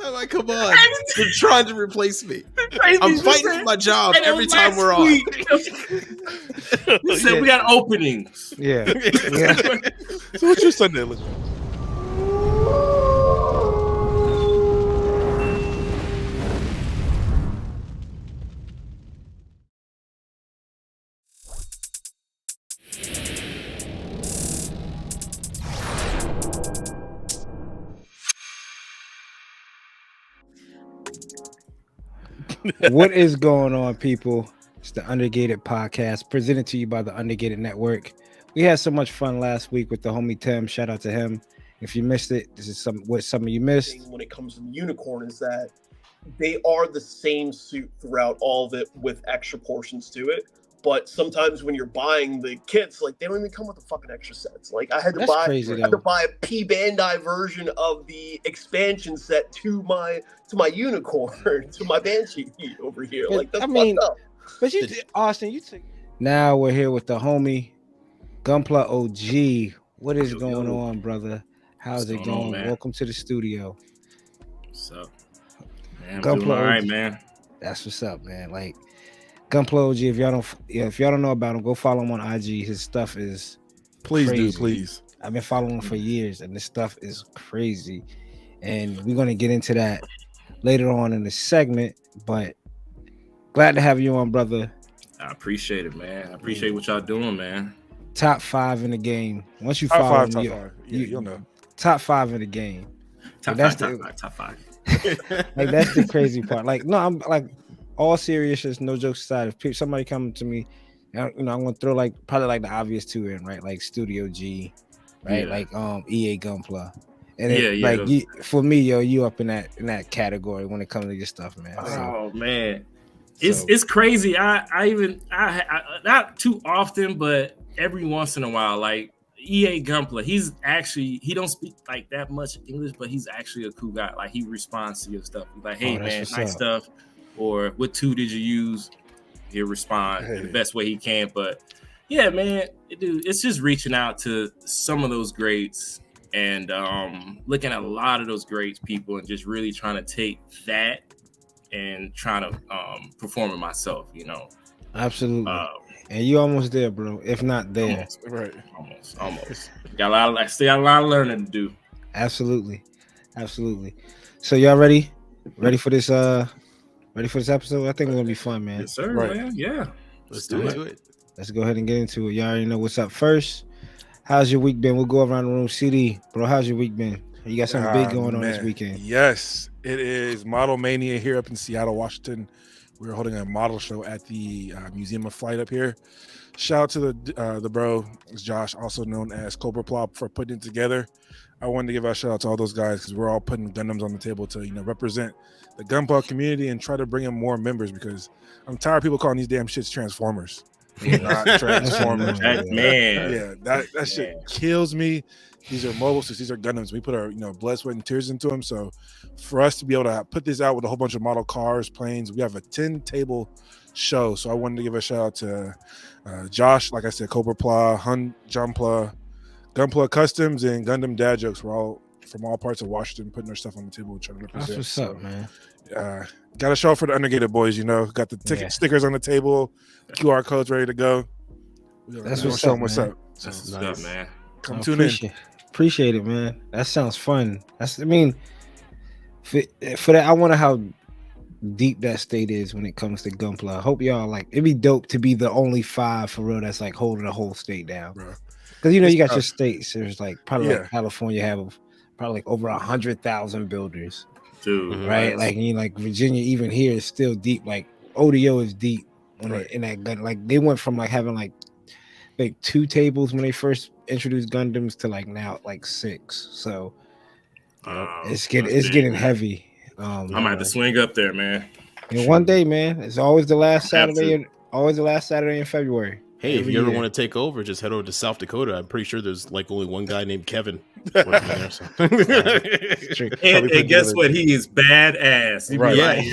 time I come on, they're trying to replace me. I'm fighting for my job every time we're on. You said we got openings. Yeah. So what's your Sunday look like? What is going on, people? It's the Undergated podcast presented to you by the Undergated Network. We had so much fun last week with the homie Tim. Shout out to him. If you missed it, this is what some of you missed. When it comes to the unicorn is that they are the same suit throughout all of it with extra portions to it. But sometimes when you're buying the kits, like they don't even come with the fucking extra sets. Like I had to buy a P Bandai version of the expansion set to my unicorn, to my Banshee over here. Like that's fucked up. But you did, Austen, you took. Now we're here with the homie Gunpla OG. What is going on, brother? How's it going? Welcome to the studio. What's up, man? Gunpla, all right, man. That's what's up, man. Like Gunpla OG. If y'all don't know about him, go follow him on IG. His stuff is crazy. Please. I've been following him for years, and this stuff is crazy. And we're gonna get into that later on in the segment. But glad to have you on, brother. I appreciate it, man. I appreciate what y'all doing, man. Top 5 in the game. Once you top follow five, him, you'll know. Top 5 in the game. Top five. Like that's the crazy part. Like, no, I'm like all seriousness, no jokes aside. If somebody come to me, I'm gonna throw probably the obvious two in, right? Like Studio G, right? Yeah. Like EA Gunpla. And for me, you up in that category when it comes to your stuff, man. Oh man. It's crazy. I not too often, but every once in a while, like EA Gunpla, he don't speak like that much English, but he's actually a cool guy. Like he responds to your stuff. He's like, hey man, nice stuff. Or what tool did you use? He'll respond in the best way he can. But yeah, man, dude, it's just reaching out to some of those greats and looking at a lot of those great people and just really trying to take that and trying to perform it myself, Absolutely. And you almost there, bro. If not there. Almost. Got a lot of learning to do. Absolutely. So y'all ready? Ready for this episode? I think it's gonna be fun, man. Yes, sir, man. Yeah. Let's do it. Let's go ahead and get into it. Y'all already know what's up first. How's your week been? We'll go around the room. CD, bro, how's your week been? You got something big going on this weekend? Yes, it is Model Mania here up in Seattle, Washington. We're holding a model show at the Museum of Flight up here. Shout out to the bro, Josh, also known as Cobra Plop, for putting it together. I wanted to give a shout out to all those guys because we're all putting Gundams on the table to represent the Gunpla community and try to bring in more members because I'm tired of people calling these damn shits Transformers. Not Transformers. That shit kills me. These are mobile suits. These are Gundams. We put our blood, sweat, and tears into them. So for us to be able to put this out with a whole bunch of model cars, planes, we have a 10-table show. So I wanted to give a shout out to Josh, like I said, Cobra Pla, Gunpla Customs, and Gundam Dad Jokes. We're all from all parts of Washington putting their stuff on the table, trying to represent. That's what's up, man. Got a show for the Undergated boys. Got the ticket stickers on the table, QR codes ready to go. That's what's up, what's up. That's what's up, man. Come tune in. Appreciate it, man. That sounds fun. For that, I wonder how deep that state is when it comes to Gunpla. I hope y'all it'd be dope to be the only 5 for real that's holding the whole state down, bro. Because you got your states. There's probably California have probably over 100,000 builders, dude. Right? Virginia, even here is still deep. ODO is deep in that gun. They went from having 2 tables when they first introduced Gundams to now 6. So it's getting heavy. I'm gonna have to swing up there, man. And one day, man, it's always the last Saturday. Always the last Saturday in February. Hey, if you ever want to take over, just head over to South Dakota. I'm pretty sure there's only one guy named Kevin. And guess what? He is badass. He Right. Like,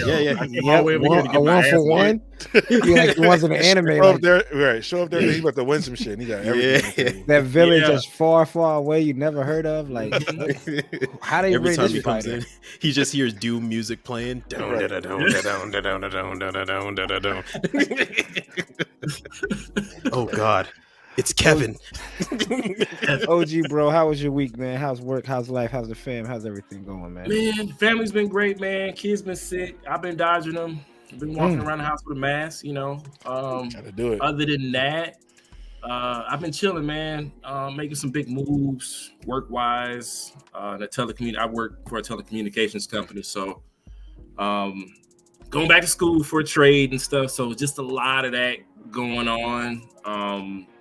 one for one. Be like the ones in the anime. Show up there, right? Show up there. He's about to win some shit. And he got everything. That village that's far, far away you never heard of. Like, how they every time he comes in, he just hears Doom music playing. Oh God. It's Kevin. OG, bro, how was your week, man? How's work? How's life? How's the fam? How's everything going, man? Man, family's been great, man. Kids been sick. I've been dodging them. I've been walking around the house with a mask, you know. Gotta do it. Other than that, I've been chilling, man. Making some big moves work-wise. I work for a telecommunications company, so going back to school for a trade and stuff. So just a lot of that going on.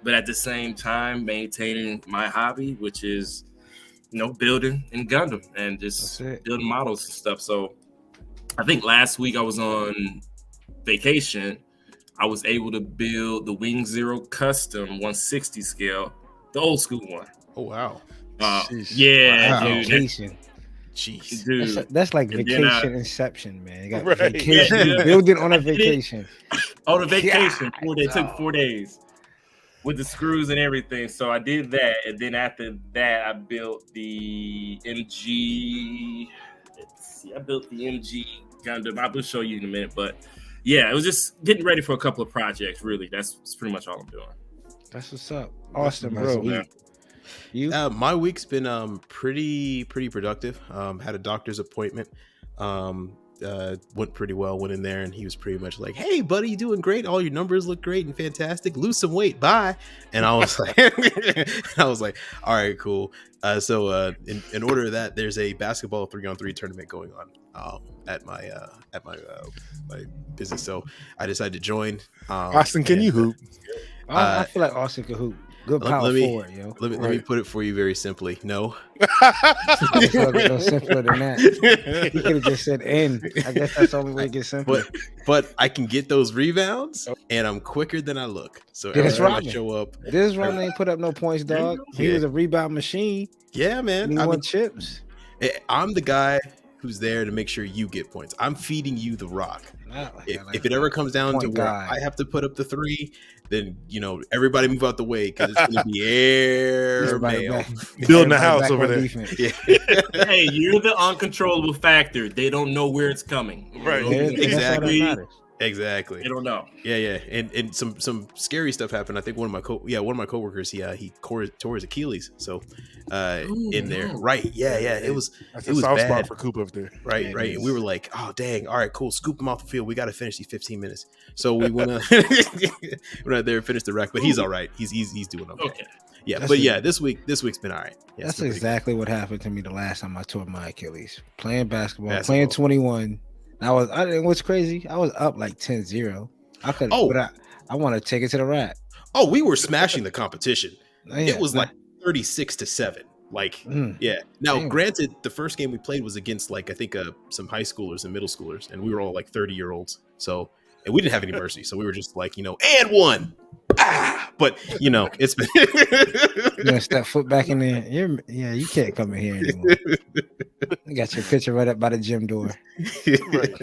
But at the same time, maintaining my hobby, which is, building in Gundam and just building models and stuff. So I think last week I was on vacation. I was able to build the Wing Zero custom 160 scale, the old school one. Oh, wow. Yeah, wow. Dude. Jeez. Dude. That's like And vacation then, inception, man. You got Right. vacation, building on a vacation. On a vacation. It took 4 days with the screws and everything. So I did that. And then after that, I built the MG. I built the MG Gundam. I will show you in a minute. But yeah, it was just getting ready for a couple of projects, really. That's pretty much all I'm doing. That's what's up. Austen, bro. Yeah. You? My week's been pretty productive. Had a doctor's appointment. Went pretty well. Went in there and he was pretty much like, "Hey, buddy, you doing great? All your numbers look great and fantastic. Lose some weight, bye." And I was like, "All right, cool." So in order of that, there's a basketball 3-on-3 tournament going on at my business. So I decided to join. Austen, can you hoop? I feel like Austen could hoop. Good power forward, yo. Let me put it for you very simply. No. No simpler than that. He could have just said "N." I guess that's the only way to get simple. But I can get those rebounds, and I'm quicker than I look. So every time I show up, this run ain't put up no points, dog. He was a rebound machine. Yeah, man. He won chips. I'm the guy who's there to make sure you get points. I'm feeding you the rock. If it ever comes down to where I have to put up the 3, then everybody move out the way because it's going to be air mail. Building a house over there. Yeah. Hey, you're the uncontrollable factor. They don't know where it's coming. Right. Exactly. They don't know. Yeah. And some scary stuff happened. I think one of my coworkers he tore his Achilles. So in there. Right. Yeah. It was a soft spot for Coop up there. Right. And we were like, "Oh dang, all right, cool. Scoop him off the field. We got to finish these 15 minutes." So we went out there and finished the rack, but he's all right. He's doing okay. Yeah, this week's been all right. Yeah, that's exactly what happened to me the last time I tore my Achilles. Playing basketball. Playing 21. What's crazy? I was up like 10-0. But I want to take it to the rack. Oh, we were smashing the competition. It was like 36-7. Like, yeah. Now, granted, the first game we played was against I think some high schoolers and middle schoolers, and we were all like 30-year-olds. So, and we didn't have any mercy. So we were just like, and one. But it's been you're gonna step foot back in there. You can't come in here anymore. You got your picture right up by the gym door. Right.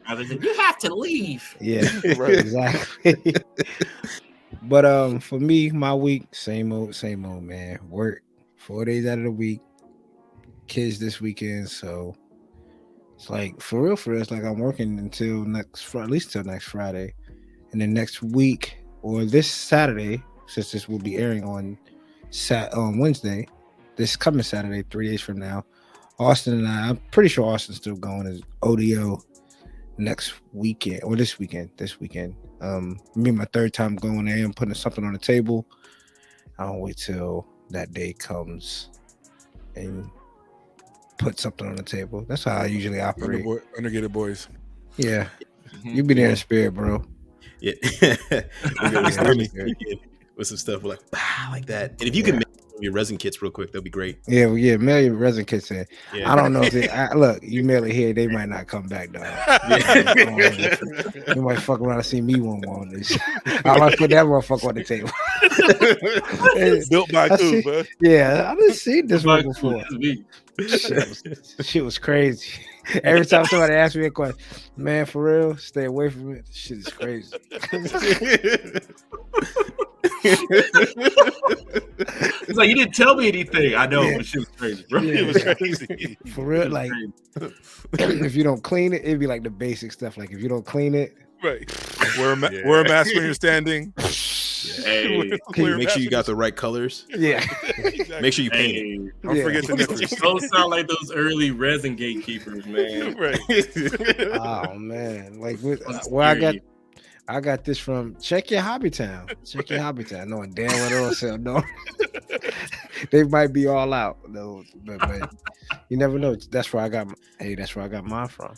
You have to leave. Yeah, right. Exactly. But for me, my week, same old, man. Work 4 days out of the week. Kids this weekend, so it's like for real. It's like I'm working until at least till next Friday, and then next week. Or this Saturday, since this will be airing on Wednesday, this coming Saturday, 3 days from now, Austen and I'm pretty sure Austin's still going as ODO next weekend or this weekend. Me my third time going there and putting something on the table. I don't wait till that day comes and put something on the table. That's how I usually operate. Undergated boys. Yeah, you be there in spirit, bro. Yeah. With some stuff like that. And if you can make some of your resin kits real quick. That'd be great. Yeah, mail your resin kits in. Yeah. I don't know if look, you mail it here, they might not come back, dog. You might fuck around and see me one more. I might put that motherfucker on the table. Built by Coop, bro. Yeah, I didn't see this one before. Shit was crazy. Every time somebody asks me a question, man, for real, stay away from it. This shit is crazy. It's like you didn't tell me anything. I know, but shit was crazy, bro. Yeah. It was crazy. For real, like if you don't clean it, it'd be like the basic stuff. Like if you don't clean it, right? Wear a mask when you're standing. Hey, make sure you got the right colors. Yeah. Exactly. Make sure you paint it. Don't forget the nippers. Those sound like those early resin gatekeepers, man. Right. Oh man, like where I got this from. Check your Hobby Town. Check your Hobby Town. Knowing damn well they don't sell no. They might be all out though, but you never know. That's where I got. That's where I got mine from.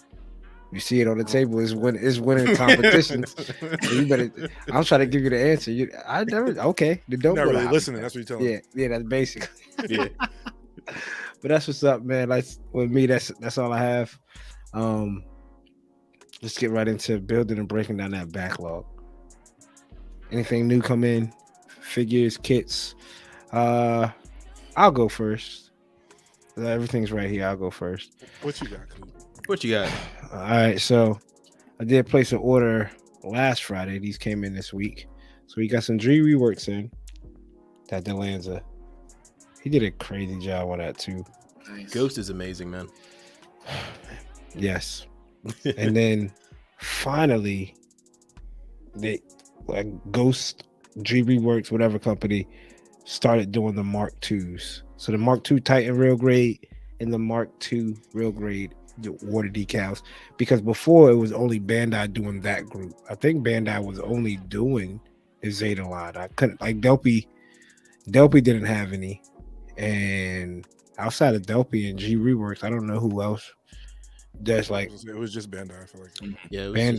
You see it on the table. It's winning competitions. So you better. I'm trying to give you the answer. I never. Okay, the dope. Not really listening. That's what you're telling me. Yeah. That's basic. Yeah. But that's what's up, man. Like with me, that's all I have. Let's get right into building and breaking down that backlog. Anything new come in? Figures, kits. I'll go first. Everything's right here. I'll go first. What you got, Coop? What you got? All right, so I did place an order last Friday. These came in this week. So we got some G reworks in. That Delanza. He did a crazy job on that too. Nice. Ghost is amazing, man. Yes. And then finally, Ghost, G Reworks, whatever company, started doing the Mark IIs. So the Mark II Titan real grade and the Mark II real grade water decals. Because before it was only Bandai doing that group. I think Bandai was only doing the Zeta line. I couldn't like Delpy didn't have any. And outside of Delpy and G Reworks, I don't know who else. That's like it was just Bandai. I feel like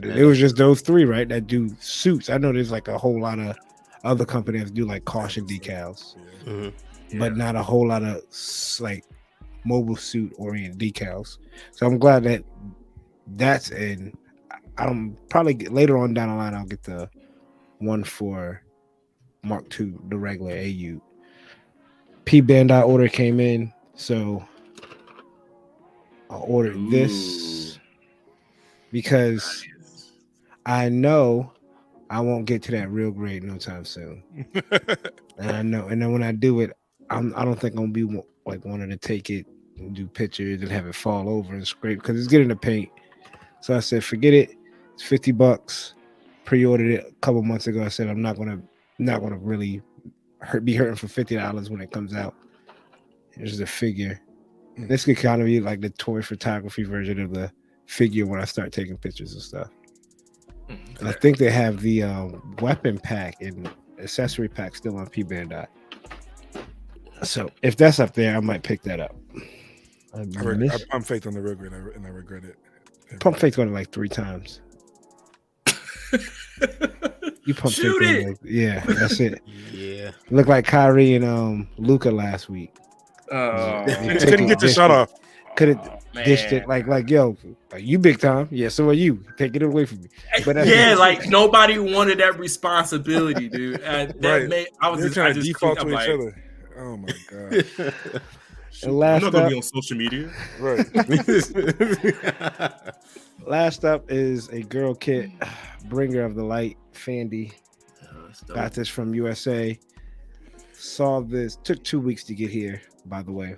it was just those three, right? That do suits. I know there's like a whole lot of other companies that do like caution decals, but not a whole lot of like mobile suit oriented decals. So I'm glad that that's in. I'm probably later on down the line I'll get the one for Mark II, the regular AU. P Bandai order came in, so I ordered this because I know I won't get to that real grade no time soon. And I know, and then when I do it, I don't think I'm gonna be like wanting to take it and do pictures and have it fall over and scrape because it's getting the paint. So I said, forget it. It's $50. Pre-ordered it a couple months ago. I said I'm not gonna really be hurting for $50 when it comes out. Here's the figure. This could kind of be like the toy photography version of the figure when I start taking pictures and stuff. And I think they have the weapon pack and accessory pack still on P Bandai. So if that's up there, I might pick that up. I'm faked on the real grade and I regret it. Pump faked on it like 3 times. You pump Shoot it. Like, yeah, that's it. Yeah. Looked like Kyrie and Luka last week. Couldn't get the shot off. Could have dished it like yo, you big time. Yeah, so are you. Take it away from me. But like nobody wanted that responsibility, dude. Right. I was trying to default to each other. Oh my god. And last I'm not gonna be on social media. Right. Last up is a girl kit, bringer of the light, Fandy. Got this from USA. Saw this. Took 2 weeks to get here, by the way.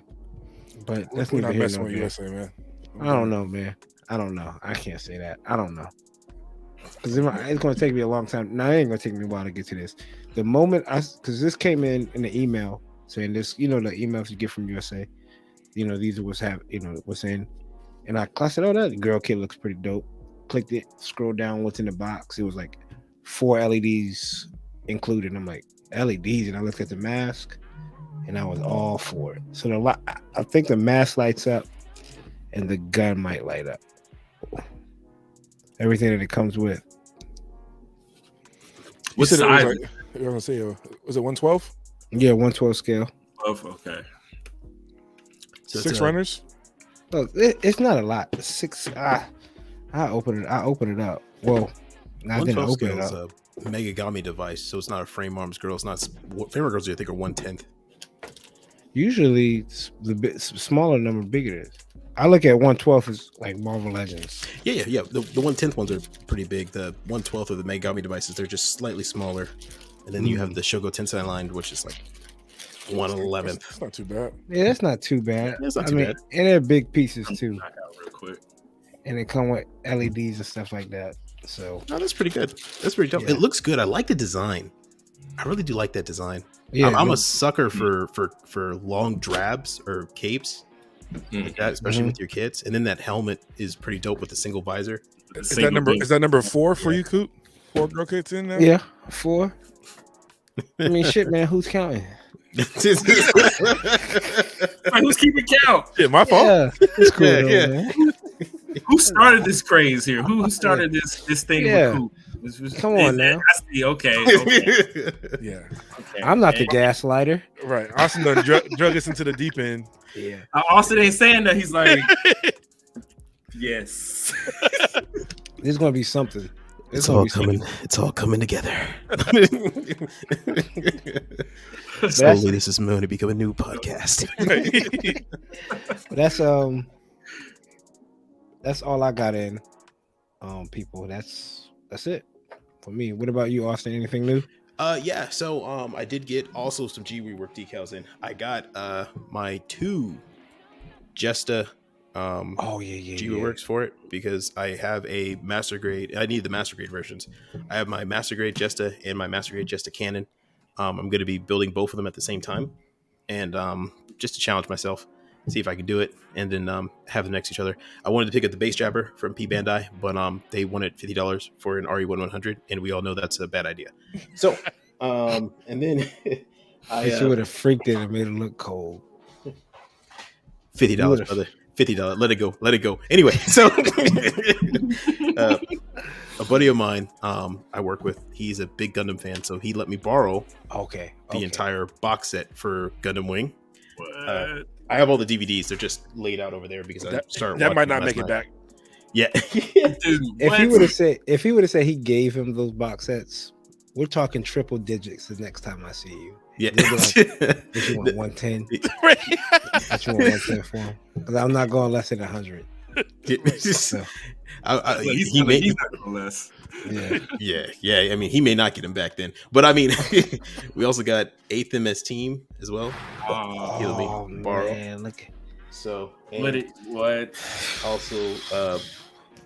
But that's not messing with USA, man. I don't know, man. I don't know. I can't say that. I don't know. Because it's going to take me a long time. Now, it ain't going to take me a while to get to this. The moment because this came in the email saying this, the emails you get from USA, these are what's in. And I said, oh, that girl kit looks pretty dope. Clicked it, scrolled down what's in the box. It was like 4 LEDs included. I'm like, LEDs? And I looked at the mask and I was all for it. So I think the mask lights up and the gun might light up. Everything that it comes with. What size? Was it 112? Yeah, 112 scale. Okay. So 6 runners. Look, it's not a lot. 6. I open it up. Well, I didn't open it up. A Megagami device, so it's not a frame arms girl. It's not frame arms girls. I think are 1/10. Usually, the smaller number, bigger it is. I look at 1/12 as like Marvel Legends. Yeah. The 1/10 ones are pretty big. The 1/12 of the Megami devices, they're just slightly smaller. And then you have the Shogo Tensei line, which is like 1/11. That's not too bad. Yeah, that's not too bad. That's not too bad. And they're big pieces too. Knock out real quick. And they come with LEDs and stuff like that. So no, that's pretty good. That's pretty dope. Yeah. It looks good. I like the design. I really do like that design. Yeah, I'm a sucker for long drabs or capes like that, especially with your kids. And then that helmet is pretty dope with the single visor. Is that number 4 for you, Coop? 4 girl kits in there? Yeah, 4. I mean, shit, man. Who's counting? Who's keeping count? Yeah, my fault. Yeah, it's cool, man. Who started this craze here? Who started this thing with Coop? Come on now. I see. Okay. Yeah. Okay. I'm not the gaslighter. Right. Austen done drug us into the deep end. Yeah. Austin ain't saying that. He's like, yes. There's gonna be something. It's all coming together. Slowly, this is going to become a new podcast. That's all I got in. People. That's it for me. What about you, Austen? Anything new? Yeah. So I did get also some G rework decals in. I got my 2 Jesta G reworks for it because I have a master grade. I need the master grade versions. I have my master grade Jesta and my master grade Jesta Cannon. I'm going to be building both of them at the same time, and just to challenge myself, see if I can do it, and then have them next to each other. I wanted to pick up the base jabber from P Bandai, but they wanted $50 for an RE1100, and we all know that's a bad idea. So, and then she would have freaked it and made it look cold. $50, brother. $50. Let it go. Anyway, so a buddy of mine I work with, he's a big Gundam fan, so he let me borrow the entire box set for Gundam Wing. I have all the DVDs. They're just laid out over there because I started. That might not make it back. Yeah. If he would have said he gave him those box sets, we're talking triple digits the next time I see you. Yeah. Like, what you want 110? What you want 110 for him? Because I'm not going less than 100. So, he's not going less. Yeah. I mean, he may not get him back then, but I mean, we also got 8th MS Team as well. Oh man, look. So what? Also,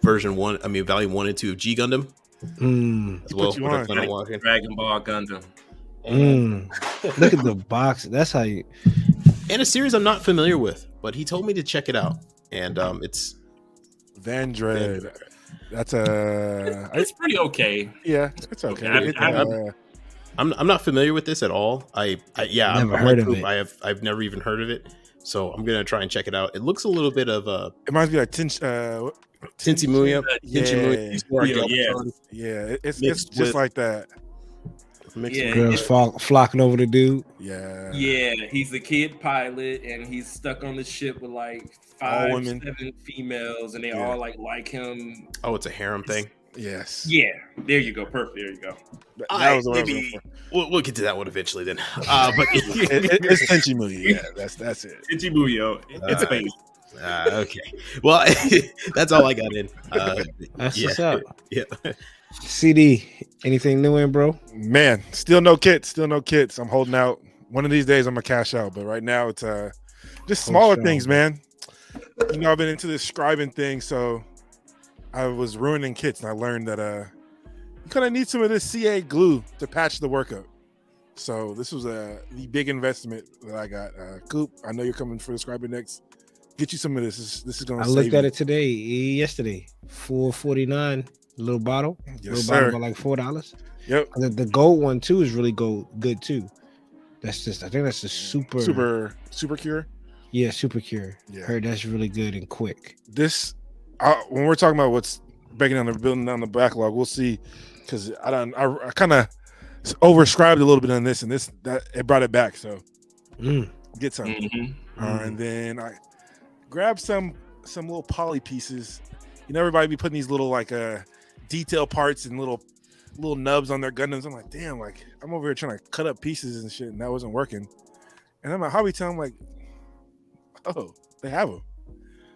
version 1. I mean, volume 1 and 2 of G Gundam as well. Dragon Ball Gundam. Look at the box. That's how you. And a series I'm not familiar with, but he told me to check it out, and it's Vandred. That's it's pretty okay. Yeah, it's okay. I'm not familiar with this at all. I've heard of it. I've never even heard of it, so I'm gonna try and check it out. It looks a little bit of a. It reminds me like Tensei Muya. Yeah, it's just like that. Girls flocking over the dude. Yeah, he's a kid pilot, and he's stuck on the ship with like 7 females, and they all like him. Oh, it's a harem thing. Yes. Yeah, there you go. Perfect. There you go. Maybe we'll get to that one eventually then. But it's Tensei Muya. Yeah, that's it. Tensei Muya. It's space. Okay. Well, that's all I got in. That's what's up. Yeah. CD, anything new in, bro? Man, still no kits. I'm holding out. One of these days I'm gonna cash out, but right now it's just smaller things, man. You know, I've been into this scribing thing, so I was ruining kits, and I learned that you kind of need some of this CA glue to patch the workup. So this was the big investment that I got. Coop, I know you're coming for the scribing next. Get you some of this. This is gonna. I looked at it yesterday. $4.49. Little bottle. Yes, bottle for like $4. Yep. The gold one too is really good too. I think that's the super cure. Yeah, super cure. Yeah. Heard that's really good and quick. This when we're talking about what's breaking down the building down the backlog, we'll see, because I kind of overscribed a little bit on this, and that it brought it back. So get some. And then I grabbed some little poly pieces. You know, everybody be putting these little like detail parts and little nubs on their Gundams. I'm like, damn, like I'm over here trying to cut up pieces and shit, and that wasn't working. And I'm at Hobby Town, I'm like, oh, they have them.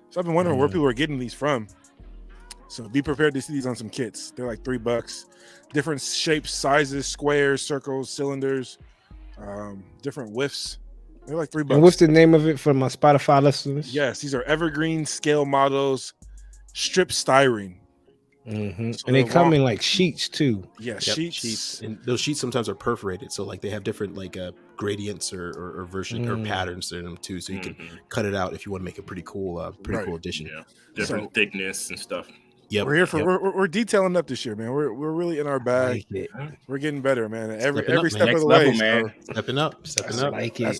So I've been wondering where people are getting these from. So be prepared to see these on some kits. They're like $3. Different shapes, sizes, squares, circles, cylinders, different widths. They're like $3. And what's the name of it for my Spotify listeners? Yes, these are evergreen scale models, strip styrene. So and they come in like sheets too. Yeah, sheets. And those sheets sometimes are perforated, so like they have different like gradients or version or patterns in them too. So you can cut it out if you want to make a pretty cool cool addition. Yeah, different thickness and stuff. Yeah, we're here for we're detailing up this year, man. We're really in our bag. We're getting better, man. Every step of the way, man. Stepping up.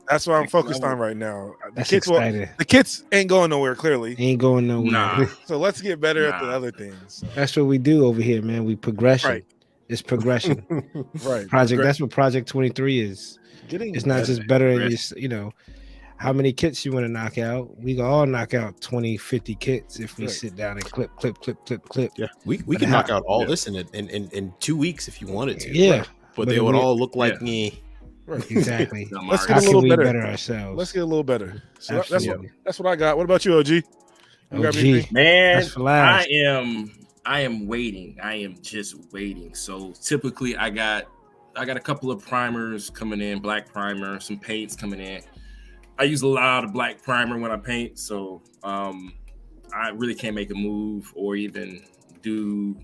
That's what I'm focused on right now. The kids ain't going nowhere. Clearly, ain't going nowhere. Nah. So let's get better at the other things. That's what we do over here, man. We progression. Right. It's progression. Right. That's what Project 23 is. It's not just better in you know. How many kits you want to knock out? We can all knock out 20, 50 kits if we sit down and clip. Yeah, we can knock out all this in 2 weeks if you wanted to. Yeah, but they would all look like me. Right. Exactly. Let's get a little better ourselves. Let's get a little better. So that's what I got. What about you, OG? Man, I am waiting. I am just waiting. So typically, I got a couple of primers coming in, black primer, some paints coming in. I use a lot of black primer when I paint, so I really can't make a move or even do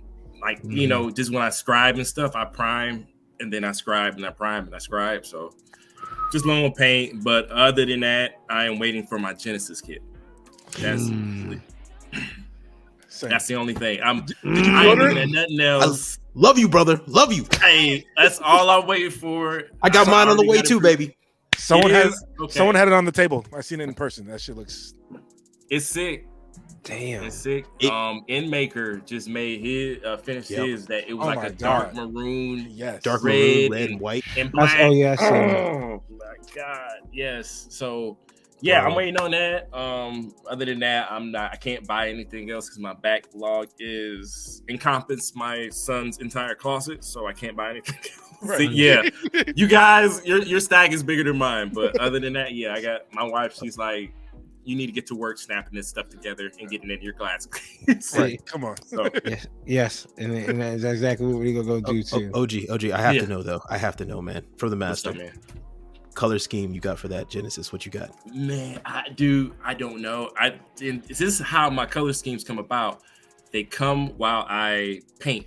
like you know, just when I scribe and stuff, I prime and then I scribe and I prime and I scribe. So just long paint, but other than that, I am waiting for my Genesis kit. That's the only thing. I ain't looking at nothing else. Love you, brother. Love you. Hey, that's all I'm waiting for. I got mine on the way too, baby. Someone had it on the table. I seen it in person. That shit looks. It's sick. Damn. It's sick. Maker just made his finished his that it was like a dark maroon. Yes. Dark red, maroon, red and white. And black. Oh my god. Yes. So yeah, I'm waiting on that. Other than that, I can't buy anything else because my backlog encompass my son's entire closet, so I can't buy anything else. Right. So, yeah, you guys, your stack is bigger than mine. But other than that, yeah, I got my wife. She's like, you need to get to work snapping this stuff together and getting it in your glass. Right, come on. So. Yes, and that's exactly what we're gonna go do too. OG, I have to know though. I have to know, man. From the master, man. Color scheme you got for that Genesis? What you got? Man, I don't know. This is how my color schemes come about. They come while I paint.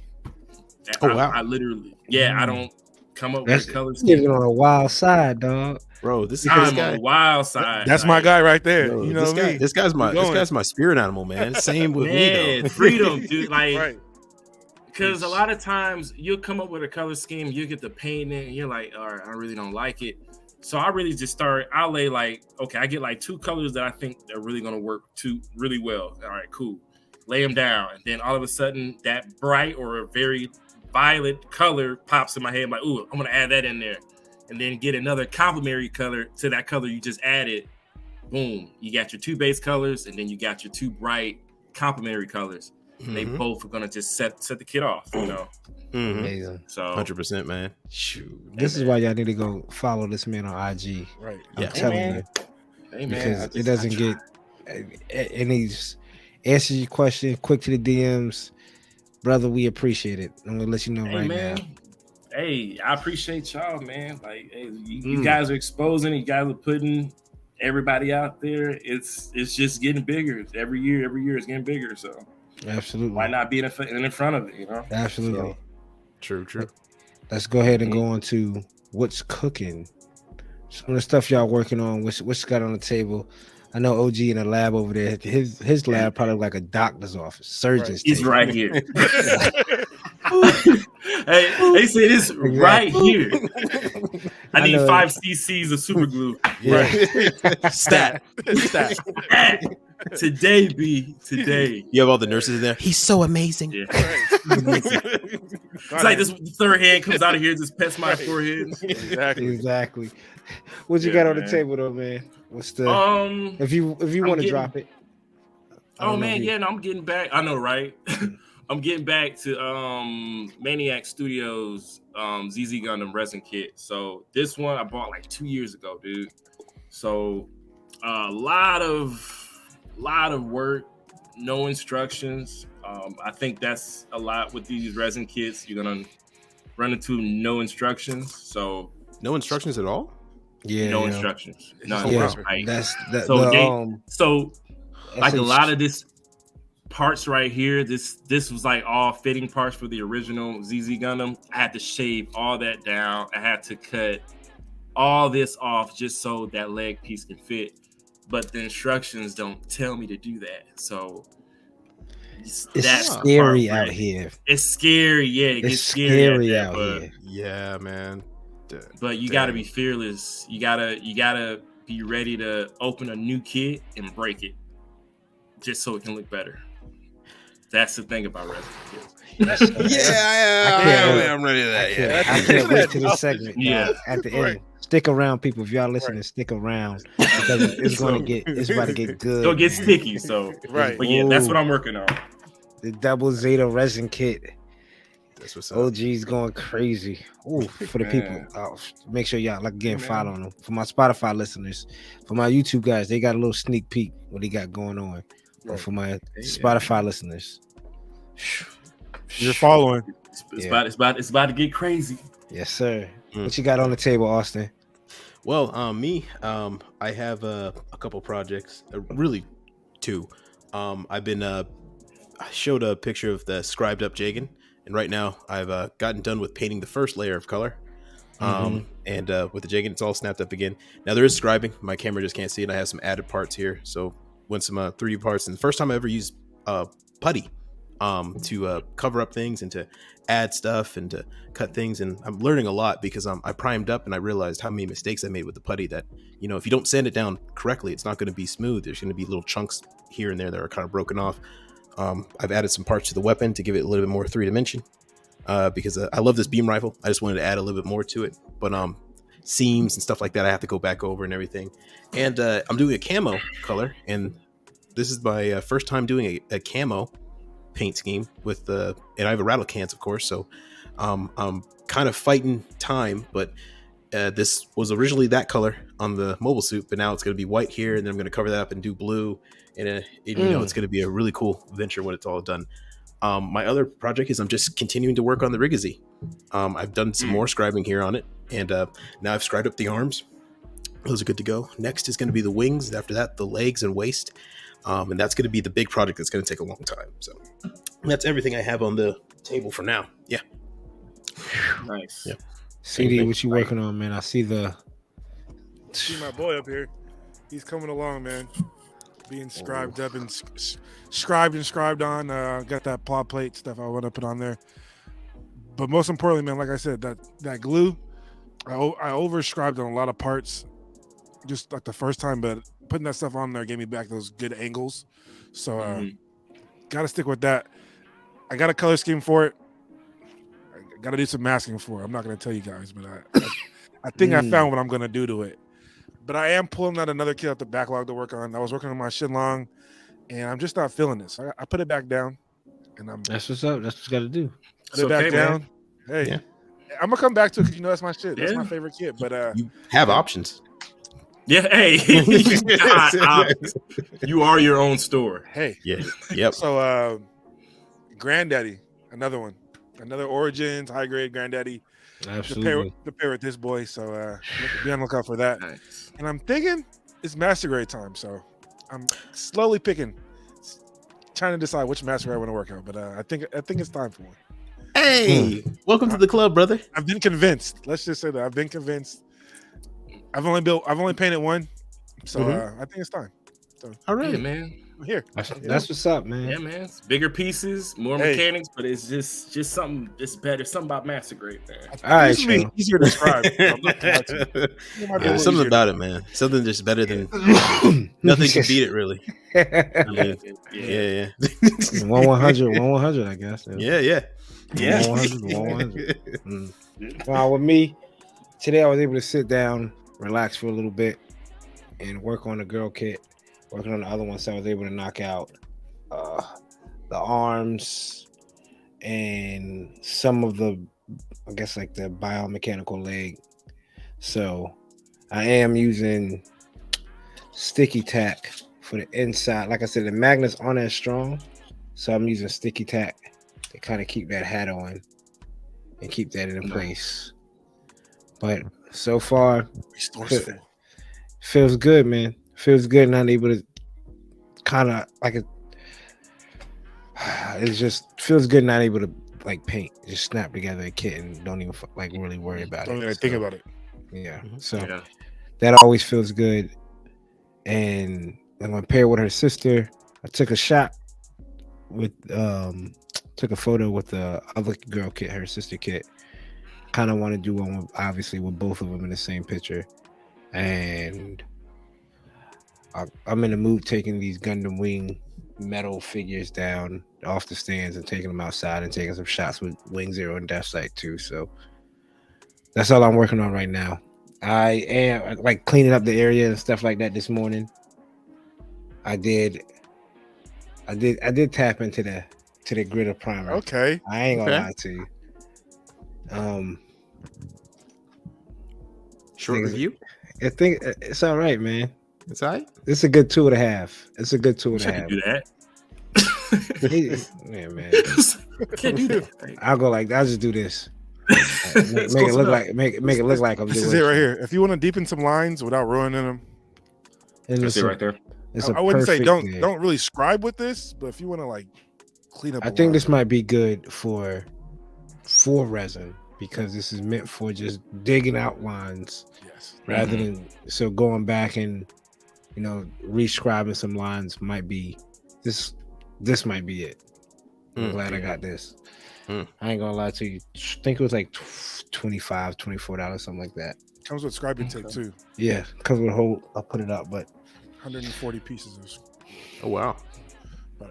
Wow! I literally, I don't come up with color scheme. You're on a wild side, dog. Bro, this is on a wild side. That's my guy right there. Bro, you know this guy's my spirit animal, man. Same with me though. Freedom, dude. Like, because a lot of times you'll come up with a color scheme, you get the paint in, and you're like, all right, I really don't like it. So I really just I'll lay like, okay, I get like 2 colors that I think are really gonna work really well. All right, cool. Lay them down, and then all of a sudden that bright or a very violet color pops in my head. I'm like, ooh, I'm gonna add that in there, and then get another complementary color to that color you just added. Boom, you got your 2 base colors, and then you got your 2 bright complementary colors. Mm-hmm. They both are gonna just set the kit off, you know. Mm-hmm. Amazing. So 100%, man. Shoot. This is why y'all need to go follow this man on IG. Right. I'm telling you. Because it doesn't get, and he's answers your question quick to the DMs. Brother, we appreciate it. I'm gonna let you know now. Hey, I appreciate y'all, man. Like, hey, you guys are exposing, you guys are putting everybody out there. It's just getting bigger. Every year it's getting bigger. So absolutely, why not be in front of it? You know, absolutely. So, true. Let's go ahead and go on to what's cooking. Some of the stuff y'all working on. What's got on the table? I know OG in the lab over there. His lab probably like a doctor's office, surgeon's. He's right here. Hey, they say this right here. I need 5 cc's of super glue. Yeah. Right. Stat. Today. You have all the nurses in there. He's so amazing. Yeah. It's like this third hand comes out of here, just pets my forehead. Exactly. What you got on the table though, man? What's the if you want to drop it? Oh man, yeah, no, I'm getting back. I know, right? I'm getting back to Maniac Studios ZZ Gundam resin kit. So this one I bought like 2 years ago, dude. So a lot of work, no instructions. I think that's a lot with these resin kits. You're gonna run into no instructions. So no instructions at all. Yeah, no instructions. None. Yeah, Right. that's that. So like a lot of this parts right here, this was like all fitting parts for the original ZZ Gundam. I had to shave all that down. I had to cut all this off just so that leg piece can fit. But the instructions don't tell me to do that. So it's scary out here. It's scary, yeah. It gets scary out here. Yeah, man. But you got to be fearless. You gotta be ready to open a new kit and break it, just so it can look better. That's the thing about resin kits. I'm ready to that. Yeah, I can't wait to the segment. Yeah, at the end. Stick around, people. If y'all listening, stick around because it's about to get good. It'll get sticky. So but yeah, that's what I'm working on. The double Zeta resin kit. That's what's up. OG's going crazy. Ooh, for the people. Make sure y'all follow them. For my Spotify listeners, for my YouTube guys, they got a little sneak peek what they got going on. But for my Spotify listeners, you're following. It's about to get crazy. Yes, sir. What you got on the table, Austen? Well, I have a couple projects, really two. I showed a picture of the scribed up Jagan, and right now I've gotten done with painting the first layer of color. And with the Jagan, it's all snapped up again. Now there is scribing. My camera just can't see it. I have some added parts here, so went some 3D parts. And the first time I ever used putty to cover up things and to add stuff and to cut things, and I'm learning a lot because I primed up and I realized how many mistakes I made with the putty. That if you don't sand it down correctly, it's not going to be smooth. There's going to be little chunks here and there that are kind of broken off. I've added some parts to the weapon to give it a little bit more 3-dimension because I love this beam rifle. I just wanted to add a little bit more to it, but seams and stuff like that I have to go back over and everything. And I'm doing a camo color, and this is my first time doing a camo paint scheme with and I have a rattle cans, of course, so I'm kind of fighting time, but this was originally that color on the mobile suit, but now it's going to be white here, and then I'm going to cover that up and do blue, and it's going to be a really cool venture when it's all done. My other project is I'm just continuing to work on the Rigazzi. I've done some more scribing here on it, and now I've scribed up the arms. Those are good to go. Next is going to be the wings. After that, the legs and waist. And that's going to be the big project that's going to take a long time. So that's everything I have on the table for now. Yeah. Nice. Yeah. CD, what you working on, man? I see my boy up here. He's coming along, man. Being scribed up and scribed on. Got that plot plate stuff I want to put on there. But most importantly, man, like I said, that glue, I overscribed on a lot of parts just like the first time, but putting that stuff on there gave me back those good angles. So got to stick with that. I got a color scheme for it. I got to do some masking for it. I'm not going to tell you guys, but I think I found what I'm going to do to it. But I am pulling out another kit out the backlog to work on. I was working on my Shinlong, and I'm just not feeling this. I put it back down, and that's what's up. That's what you got to do. Put it back down. Man. Hey, I'm gonna come back to it because that's my shit. That's my favorite kit. But you have options. Yeah, hey, you are your own store. Hey, yeah, yep. So, Granddaddy, another one, another Origins high grade Granddaddy. Absolutely. To pair with this boy. So, be on the lookout for that. Nice. And I'm thinking it's master grade time. So, I'm slowly picking, trying to decide which master I want to work out. But I think it's time for one. Hey, welcome to the club, brother. I've been convinced. Let's just say that I've been convinced. I've only painted one, so I think it's time. So, all right, man. I'm here. That's what's up, man. Yeah, man. It's bigger pieces, more mechanics, but it's just something. It's better. Something about master grade, man. All right, easier to describe. Something about it, man. Something just better than nothing can beat it, really. I mean, yeah. 100, I guess. Yeah. 100. Well, with me today, I was able to sit down, relax for a little bit, and work on the girl kit, working on the other one, so I was able to knock out the arms and some of the, I guess, like the biomechanical leg. So I am using sticky tack for the inside. Like I said, the magnets aren't as strong, so I'm using sticky tack to kind of keep that hat on and keep that in place. But so far, feels good, man. Feels good, not able to kind of like it just feels good, not able to like paint, just snap together a kit and don't even like really worry about it. Don't even think about it. Yeah. So that always feels good. And I'm gonna pair with her sister. I took a shot with took a photo with the other girl kit, her sister kit. Kind of want to do one with, obviously, with both of them in the same picture. And I'm in the mood taking these Gundam Wing metal figures down off the stands and taking them outside and taking some shots with Wing Zero and Death Sight too. So that's all I'm working on right now. I am like cleaning up the area and stuff like that this morning. I did tap into the Gritter primer. Okay. I ain't gonna lie to you. Short review. I think it's all right, man. It's all right. It's a good 2.5. It's a good 2.5. Do that. Yeah, man. Can't do that. I'll go like I'll just do this. Make it look like I'm doing. This is it right here. If you want to deepen some lines without ruining them, that's it right there. I wouldn't say don't really scribe with this, but if you want to like clean up, I think this might be good for resin because this is meant for just digging out lines, rather than going back and rescribing some lines might be this. This might be it. I'm glad I got this. I ain't gonna lie to you. I think it was like $25, $24, something like that. Comes with scribing tape too. Yeah, comes with a whole. I'll put it up, but 140 pieces of. Oh wow!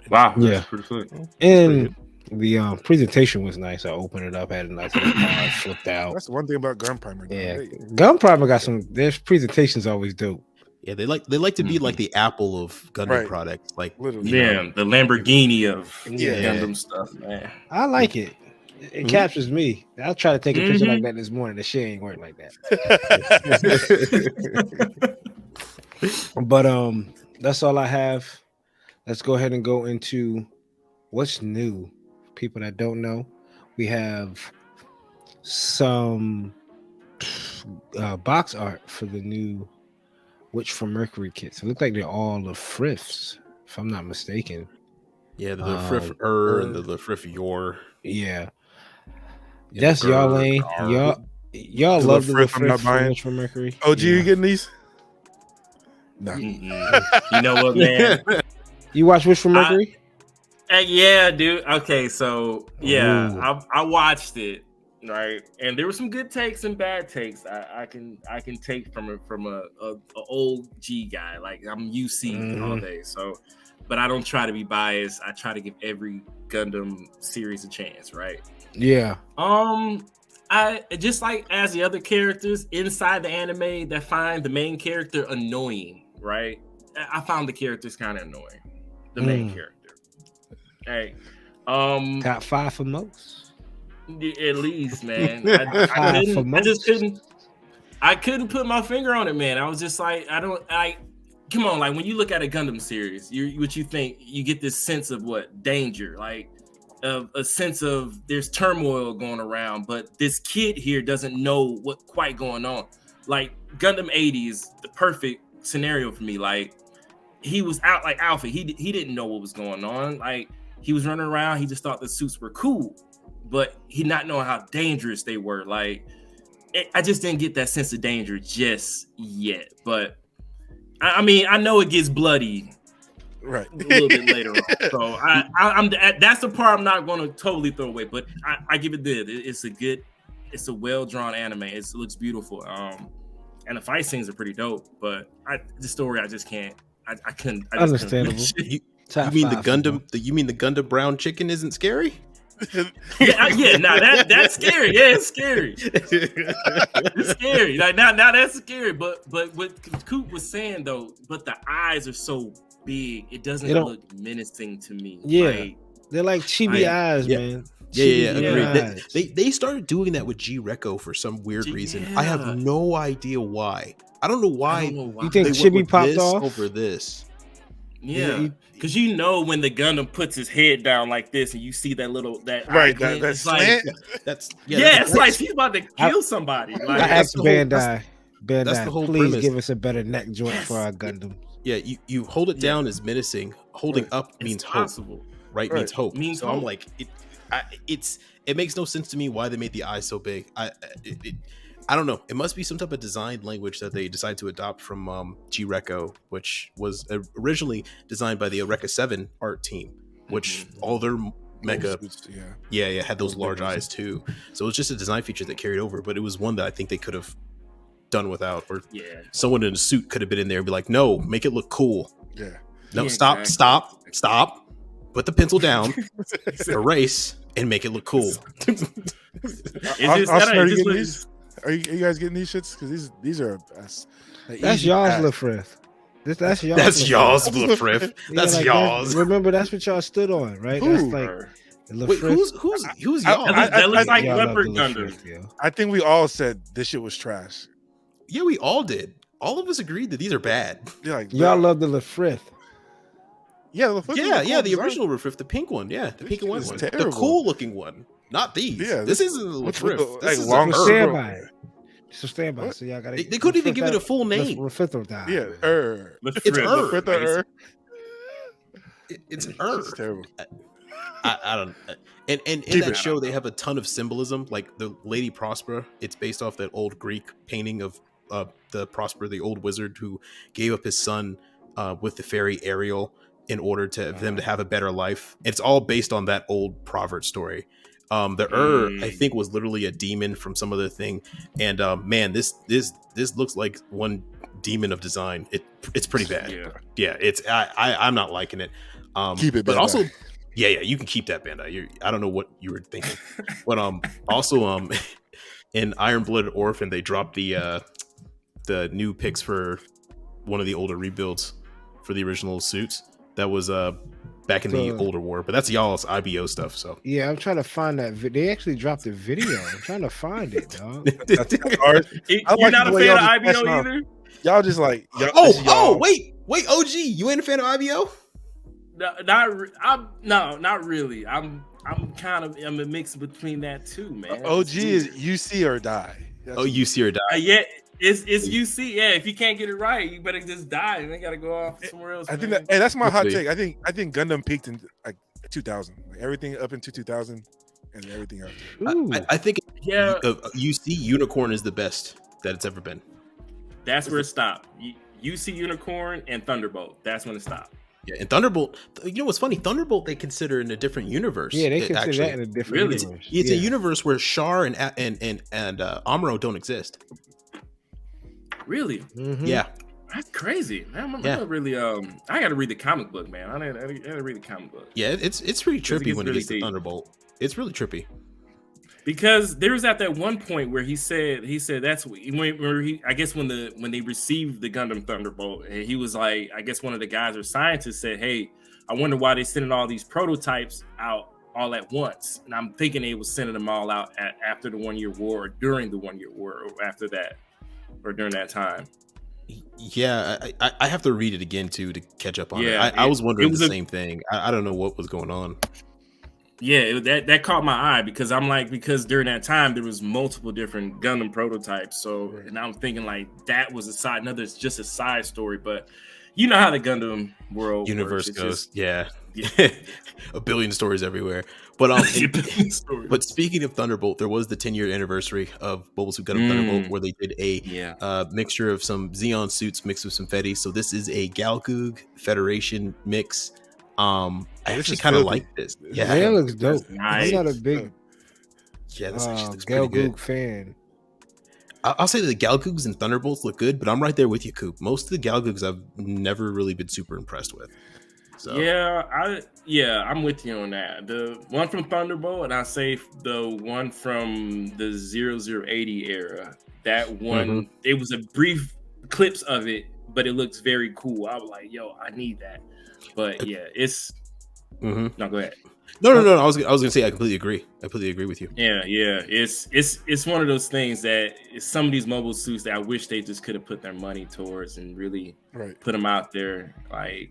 Wow, yeah, pretty slick. And the presentation was nice. I opened it up, had a nice little card flipped out. That's the one thing about Gun Primer. Yeah, Gun Primer got some. Their presentation's always dope. Yeah, they like to be like the Apple of Gundam products, like literally. The Lamborghini of Gundam stuff, man. I like it. It captures me. I'll try to take a picture like that this morning. The shit ain't work like that. But that's all I have. Let's go ahead and go into what's new. People that don't know, we have some box art for the new Witch from Mercury kits. It look like they're all the Friths, if I'm not mistaken. Yeah, the Frith and the Frith Yor. Yeah. That's y'all lane. Y'all love the Frith from Witch from Mercury. OG, you getting these? No. You know what, man? You watch Witch from Mercury? Yeah, dude. Okay, so I watched it. Right, and there were some good takes and bad takes. I can take from a old G guy. Like I'm UC all day, so but I don't try to be biased. I try to give every Gundam series a chance, right? Yeah. I just like as the other characters inside the anime that find the main character annoying, right? I found the characters kind of annoying. The main character. Hey, top 5 for most. At least, man. I couldn't put my finger on it, man. I was just like, come on, like when you look at a Gundam series, what you think, you get this sense of what? Danger, like a sense of there's turmoil going around, but this kid here doesn't know what quite going on. Like Gundam 80 is the perfect scenario for me. Like he was out like Alpha. He didn't know what was going on. Like he was running around. He just thought the suits were cool. But he not knowing how dangerous they were. Like, I just didn't get that sense of danger just yet. But, I mean, I know it gets bloody right a little bit later on. So, I'm that's the part I'm not going to totally throw away. But I give it this. It's a well-drawn anime. It looks beautiful. And the fight scenes are pretty dope. But the story, I just can't. I couldn't. Understandable. You mean the Gundam brown chicken isn't scary? Now that's scary. Yeah, it's scary. It's scary. Like now that's scary. But what Coop was saying though, but the eyes are so big, it doesn't look menacing to me. Yeah, they're like chibi eyes, man. Agreed. They started doing that with G-Reco for some weird reason. I have no idea why. I don't know why. You think Chibi popped off over this? Yeah, because when the Gundam puts his head down like this, and you see that that's like it's like she's about to kill somebody. Like, I asked Bandai, that's the whole please premise. give us a better neck joint for our Gundam. Yeah, you hold it down is menacing. Holding up means possible. Hope. Right? Means hope. So I'm like, it makes no sense to me why they made the eyes so big. I don't know. It must be some type of design language that they decided to adopt from G-Reco, which was originally designed by the Eureka 7 art team, which all their mecha had those large eyes too. So it was just a design feature that carried over, but it was one that I think they could have done without, or someone in a suit could have been in there and be like, no, make it look cool. Stop. Put the pencil down, erase, and make it look cool. Are you guys getting these shits? Because these are that's y'all's Lefrith. That's y'all's. That's y'all's Lefrith. That's y'all's. Remember, that's what y'all stood on, right? That's like. Wait, who's y'all? That looks like Leopard Gundam. I think we all said this shit was trash. Yeah, we all did. All of us agreed that these are bad. Y'all love the Lefrith. Yeah, the original Lefrith, the pink one. Yeah, the pink and white one. The cool looking one. Not these. Yeah, this isn't a Lefrith. This is long standby. So stand by. So y'all gotta. They couldn't even give it a full name. Yeah, it's It's terrible. I don't. And in that show, they have a ton of symbolism. Like the Lady Prospera, it's based off that old Greek painting of the Prospera, the old wizard who gave up his son with the fairy Ariel in order to them to have a better life. It's all based on that old proverb story. The I think was literally a demon from some other thing, and man, this looks like one demon of design. It's pretty bad. Yeah, it's I'm not liking it. Keep it, but Bandai. Also, yeah, you can keep that, Bandai. I don't know what you were thinking, but also in Iron Blooded Orphan they dropped the new pics for one of the older rebuilds for the original suits. That was back in the older war, but that's y'all's IBO stuff. So yeah, I'm trying to find that. They actually dropped a video. I'm trying to find it, dog. You're not a fan of IBO either. Y'all just like wait, OG, you ain't a fan of IBO? Not really. I'm a mix between that too, man. OG is UC or die. UC or die. Yeah. It's UC. Yeah, if you can't get it right, you better just die and they gotta go off somewhere else. I think that's my hot take. I think Gundam peaked in like 2000, like everything up into 2000 and everything after. I think UC Unicorn is the best that it's ever been. That's where it stopped. UC Unicorn and Thunderbolt. That's when it stopped. Yeah, and Thunderbolt. You know what's funny? Thunderbolt they consider in a different universe. Yeah, they consider that in a different universe. It's a universe where Char and Amuro don't exist. Really? Mm-hmm. Yeah, that's crazy. I'm really. I got to read the comic book, man. I got to read the comic book. Yeah, it's pretty trippy when it gets to Thunderbolt. It's really trippy because there was at that one point where he said that's where he. I guess when they received the Gundam Thunderbolt, and he was like, I guess one of the guys or scientists said, "Hey, I wonder why they sending all these prototypes out all at once." And I'm thinking they was sending them all out after the 1 year war, or during the 1 year war, or after that. Or during that time. Yeah, I have to read it again too to catch up on it. I was wondering the same thing. I don't know what was going on. Yeah, that caught my eye because because during that time there was multiple different Gundam prototypes. So and I'm thinking like that was it's just a side story, but you know how the Gundam world universe goes. Just, yeah. A billion stories everywhere. But but speaking of Thunderbolt, there was the 10-year anniversary of Mobile Suit Gundam Thunderbolt, where they did a mixture of some Xeon suits mixed with some Fetty. So this is a Galgoog Federation mix. I actually kind of like this. Yeah, it looks dope. Nice. I'm not a big this actually looks pretty good. Galgoog fan. I'll say that the Galgoogs and Thunderbolts look good, but I'm right there with you, Coop. Most of the Galgoogs I've never really been super impressed with. So I'm with you on that. The one from Thunderbolt, and I say the one from the 0080 era. That one, it was a brief clips of it, but it looks very cool. I was like, yo, I need that. But yeah, it's no, go ahead. No. I was gonna say I completely agree. I completely agree with you. Yeah. It's one of those things that some of these mobile suits that I wish they just could have put their money towards and really put them out there. Like,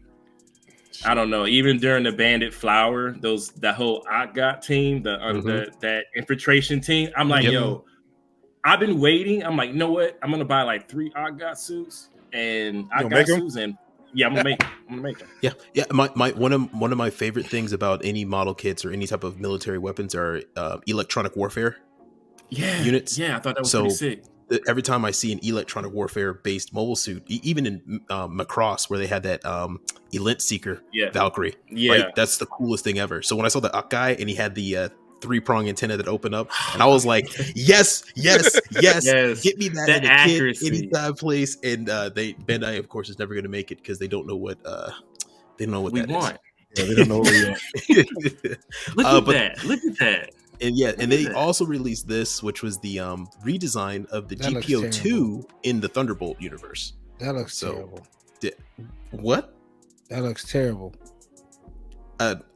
I don't know. Even during the Bandit Flower, that whole Outgot team, that infiltration team, I'm like, yo, I've been waiting. I'm like, you know what? I'm gonna buy like 3 Outgot suits and Outgot suits and. Yeah, I'm gonna make them. Yeah. My one of my favorite things about any model kits or any type of military weapons are electronic warfare units. Yeah, I thought that was pretty sick. Every time I see an electronic warfare based mobile suit, even in Macross where they had that Elite Seeker Valkyrie, right? That's the coolest thing ever. So when I saw the guy and he had the 3-prong antenna that opened up, and I was like, yes, get me that in a kit anytime, please. And Bandai, of course, is never going to make it because they don't know what we that want. Is. Yeah, they don't know what we want. Look at that. And they also released this, which was the redesign of the GPO2 in the Thunderbolt universe. That looks terrible. What? That looks terrible.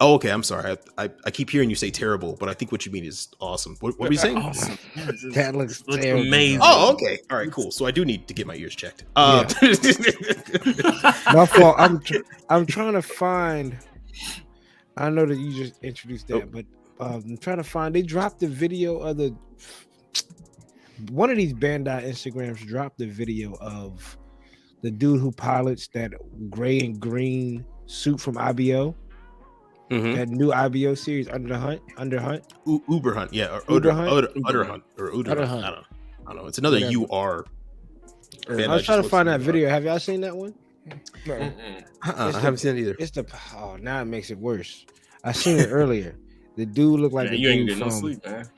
Okay. I'm sorry. I keep hearing you say terrible, but I think what you mean is awesome. What were you saying? Awesome. That looks amazing. Oh, okay. All right, cool. So I do need to get my ears checked. My fault. I'm trying to find. I know that you just introduced that, but I'm trying to find. They dropped the video of one of these Bandai Instagrams dropped the video of the dude who pilots that gray and green suit from IBO. That new IBO series, Uber Hunt, yeah, or Uber Hunt. I don't know. It's another UR. I was trying to find that video. Have y'all seen that one? No. I haven't seen it either. It's now it makes it worse. I seen it earlier. The dude looked like you ain't getting no sleep, man.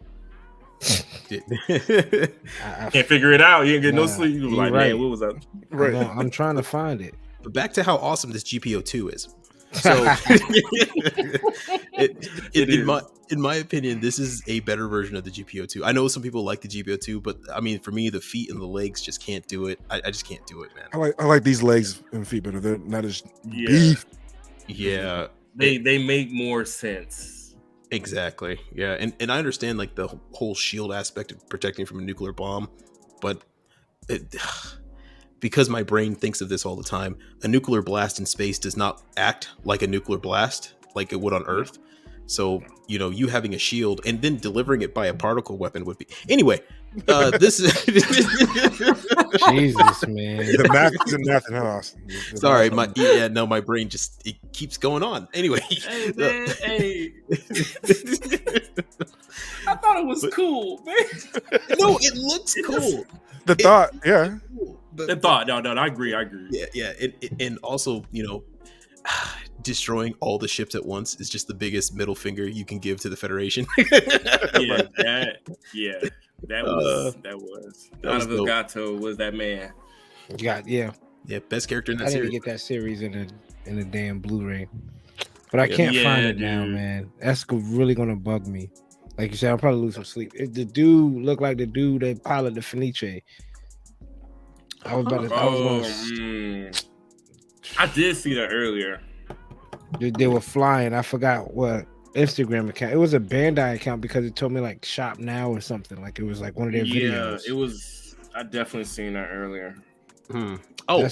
I can't figure it out. You ain't getting no sleep. You like, man, what was that? Right. I'm trying to find it. But back to how awesome this GPO2 is. So, in my opinion, this is a better version of the GPO2. I know some people like the GPO2, but I mean, for me, the feet and the legs just can't do it. I just can't do it, man. I like these legs and feet better. They're not as beef. Yeah, they make more sense. Exactly. Yeah, and I understand like the whole shield aspect of protecting from a nuclear bomb, but because my brain thinks of this all the time, a nuclear blast in space does not act like a nuclear blast like it would on Earth. So, you having a shield and then delivering it by a particle weapon would be... Anyway, this is... Jesus, man. The math isn't nothing, huh, Austen? Sorry, my brain just... It keeps going on. Anyway. Hey, man, hey. I thought it was cool, man. No, it looks cool. The thought, yeah. The thought, no, I agree. Yeah, and also, destroying all the ships at once is just the biggest middle finger you can give to the Federation. That was. Donovan Gato was that man. Yeah, best character in that I series. I didn't get that series in a damn Blu-ray, but I can't find it now, man. That's really gonna bug me. Like you said, I'll probably lose some sleep. If the dude looked like the dude that piloted the Fenice, I did see that earlier. They were flying. I forgot what Instagram account. It was a Bandai account because it told me like shop now or something. Like it was like one of their videos. Yeah, it was. I definitely seen that earlier. Oh,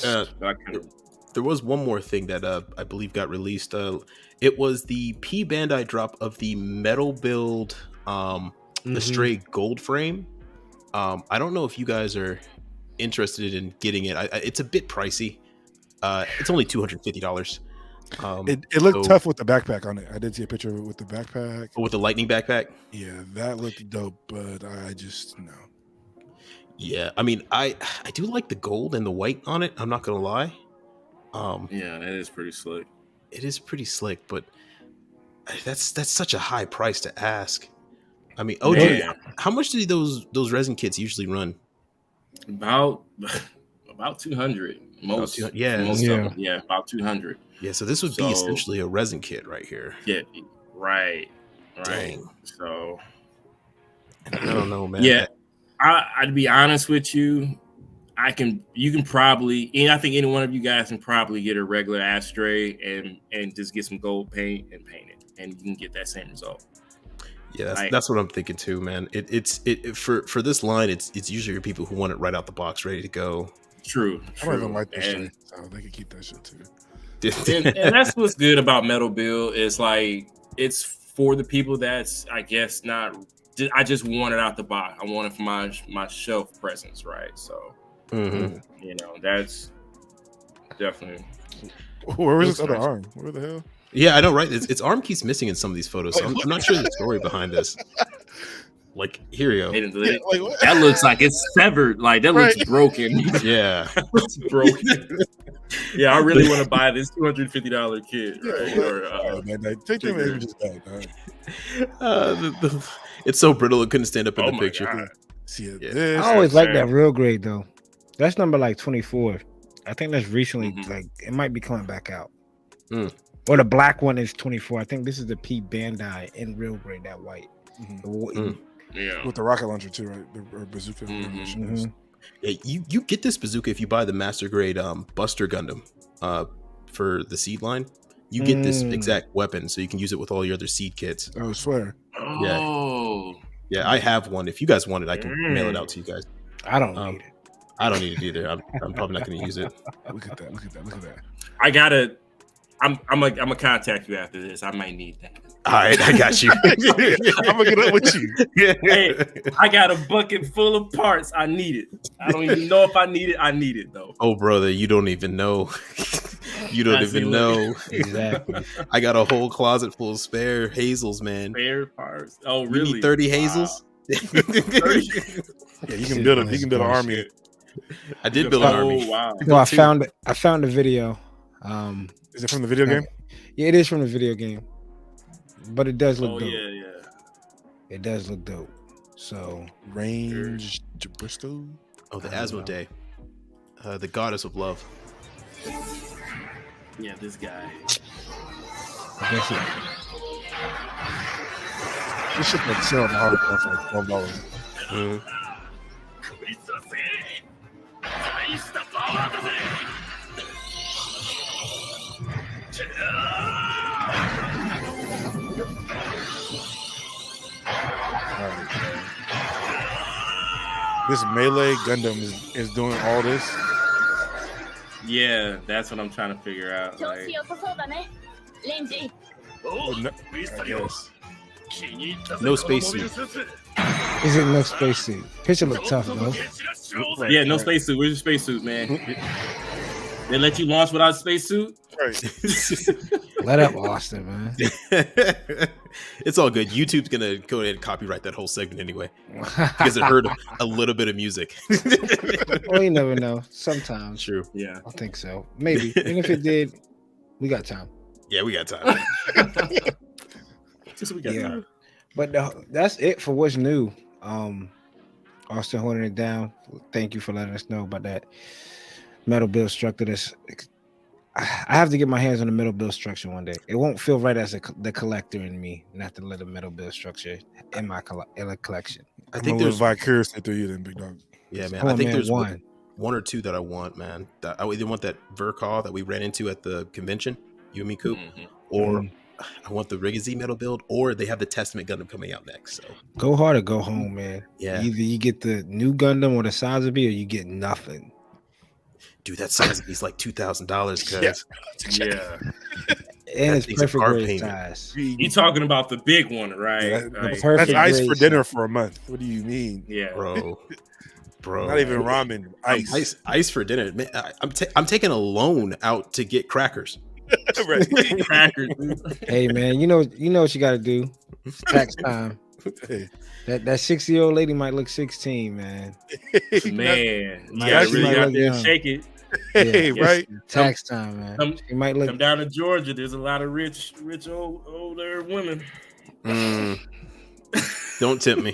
there was one more thing that I believe got released. It was the P Bandai drop of the metal build, the Stray Gold Frame. I don't know if you guys are interested in getting it. It's a bit pricey. It's only $250. It looked tough with the backpack on it. I did see a picture of it with the backpack. With the lightning backpack? Yeah, that looked dope, but I just no. Yeah, I mean, I do like the gold and the white on it. I'm not gonna lie. Yeah, that is pretty slick. It is pretty slick, but that's such a high price to ask. I mean, dude, how much do those resin kits usually run? About 200. Most of them. Yeah, about 200. Yeah, so this would be essentially a resin kit right here. Yeah, right. Dang. So I don't know, man. Yeah, I'd be honest with you. You can probably, and I think any one of you guys can probably get a regular ashtray and just get some gold paint and paint it, and you can get that same result. Yeah, that's what I'm thinking too, man. It's for this line, it's usually people who want it right out the box, ready to go. True. I don't even like that shit, so they can keep that shit too. and that's what's good about Metal Build is like it's for the people that's I guess not. I just want it out the box. I want it for my shelf presence, right? So, you know, that's definitely. Where was this other arm? Where the hell? Yeah, I know, right? Its arm keeps missing in some of these photos, so I'm not sure the story behind this. Like, here you go. That looks like it's severed. Like, that looks broken. Yeah. That looks broken. Yeah, I really want to buy this $250 kit, right? Take them images back, it's so brittle it couldn't stand up in the picture. God. See it. Yeah. I always like that real grade, though. That's number like 24. I think that's recently, like, it might be coming back out. Or the black one is 24. I think this is the P Bandai in real grade, that white. Yeah, with the rocket launcher too, right? The bazooka. Yeah, you get this bazooka if you buy the master grade Buster Gundam for the seed line. You get this exact weapon, so you can use it with all your other seed kits. Oh, I swear. Yeah, I have one. If you guys want it, I can mail it out to you guys. I don't need it. I don't need it either. I'm probably not going to use it. Look at that. I'm gonna contact you after this. I might need that. All right, I got you. I'm gonna get up with you. Hey, I got a bucket full of parts. I need it. I don't even know if I need it. I need it though. Oh, brother, you don't even know. You don't even know. Exactly. I got a whole closet full of spare hazels, man. Spare parts. Oh, really? You need 30 hazels? Yeah, you can build an army. I did build an army. Wow. No, I found the video. Is it from the video game? Yeah, it is from the video game. But it does look dope. Yeah. It does look dope. So range Bristol. Oh, the Asmodee. The goddess of love. Yeah, this guy. This shit like sell on the hardcore for like $12. This melee Gundam is doing all this. Yeah, that's what I'm trying to figure out. Like, no spacesuit. Is it no spacesuit? Picture look tough though. Yeah, no spacesuit. Where's your spacesuit, man? They let you launch without a spacesuit? Right. Let up, Austen, man. It's all good. YouTube's gonna go ahead and copyright that whole segment anyway, because it heard a little bit of music. Well, you never know. Sometimes. True. Yeah, I think so. Maybe. And if it did, we got time. Yeah, we got time. Time. But that's it for what's new. Austen holding it down. Thank you for letting us know about that metal build structure. I have to get my hands on the metal build structure one day. It won't feel right as the collector in me not to let a metal build structure in my collection. I think there's vicariously through you, then, big dog. Yeah, man. I think there's one or two that I want, man. I either want that Vercall that we ran into at the convention, you and me, Coop, or I want the Rigazzi metal build, or they have the Testament Gundam coming out next. So go hard or go home, man. Yeah, either you get the new Gundam or the Sazabi, or you get nothing. Dude, that Sazabi's like $2,000. Yeah. And it's perfect grade size. You talking about the big one, right? Yeah, that's ice for dinner for a month. What do you mean? Yeah, bro. Not even ramen. Ice for dinner. Man, I'm taking a loan out to get crackers. Right. Crackers. Hey man, you know what you got to do. It's tax time. Hey. That 60-year-old lady might look 16, man. Man, yeah, really out there shake it. Hey, yeah, right? Tax time, man. She might come down to Georgia. There's a lot of rich older women. Don't tempt me.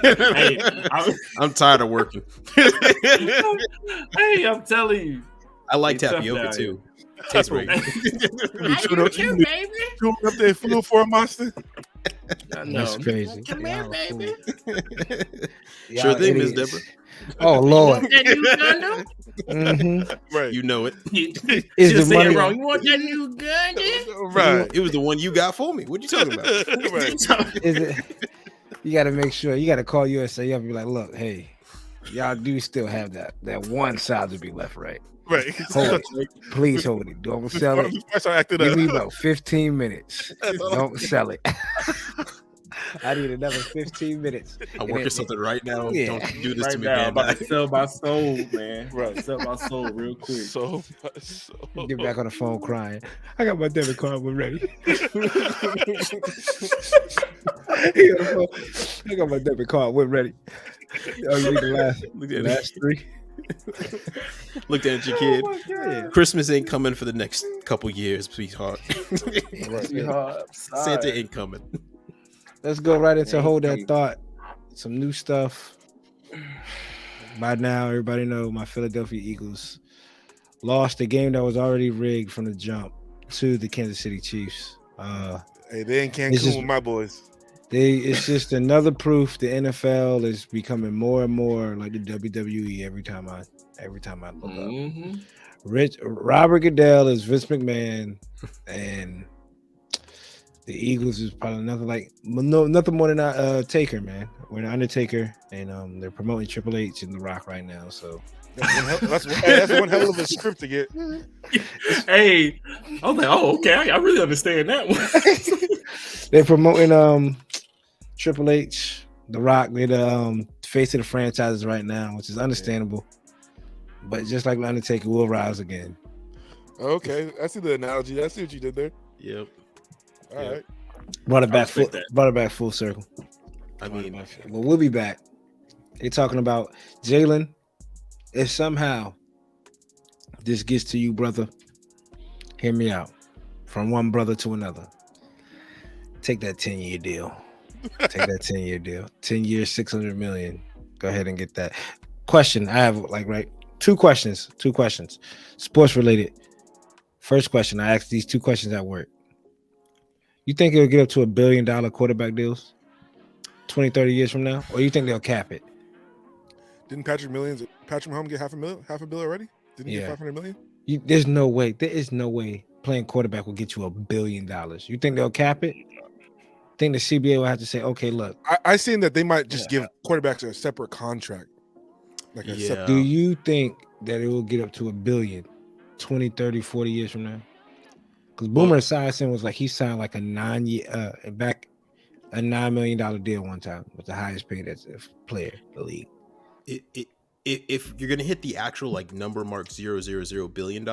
Hey, I'm tired of working. Hey, I'm telling you. I like tapioca too. Tastes great. Chewing up their food for a monster. That's crazy. Come here, baby. Sure thing, Miss Deborah. Oh Lord. You want that new Gundam? Mm-hmm. Right. You know it. Is the money wrong? You want that new Gundam? Right. It was the one you got for me. What you talking about? Right. Is it? You got to make sure. You got to call USA. You have to be like, look, hey, y'all do still have that one side to be left, right? Right. Hold it. Please hold it. Don't sell it. Give me about 15 minutes. Don't sell it. I need another 15 minutes. I'm working something right now. Yeah. Don't do this Right to me, now, I'm man. about to sell my soul, man. Right. Sell my soul real quick. So much so. Get back on the phone crying. I got my debit card. We're ready. I got my debit card. We're ready. Oh, you need the last three. Looked at your kid. Christmas ain't coming for the next couple years, sweetheart. Santa ain't coming. Let's go right into Hold That Thought. Some new stuff. By now, everybody know my Philadelphia Eagles lost a game that was already rigged from the jump to the Kansas City Chiefs. Hey, they in Cancun with my boys. It's just another proof the NFL is becoming more and more like the WWE every time I look up. Robert Goodell is Vince McMahon, and the Eagles is probably nothing more than Taker, man. We're the Undertaker, and they're promoting Triple H and The Rock right now. So that's one hell of a script to get. Hey, I was like, oh, okay, I really understand that one. They're promoting Triple H, The Rock. They're the face of the franchises right now, which is understandable. But just like the Undertaker will rise again. Okay, I see the analogy. I see what you did there. Yep. All right. Brought it back full circle. I mean, well, we'll be back. They're talking about Jalen. If somehow this gets to you, brother, hear me out. From one brother to another, take that 10-year deal. Take that 10-year deal. 10 years, $600 million. Go ahead and get that. Question. I have two questions. Sports related. First question. I asked these two questions at work. You think it'll get up to $1 billion quarterback deals 20, 30 years from now? Or you think they'll cap it? Didn't Patrick Mahomes get half a bill already? Didn't he get $500 million? There's no way. There is no way playing quarterback will get you $1 billion. You think they'll cap it? Think the CBA will have to say, okay, look. I seen that they might just give quarterbacks a separate contract. Do you think that it will get up to $1 billion 20, 30, 40 years from now? Because Boomer Esiason was like, he signed like a $9 million deal one time with the highest paid player in the league. If you're gonna hit the actual like number mark $0.000 billion,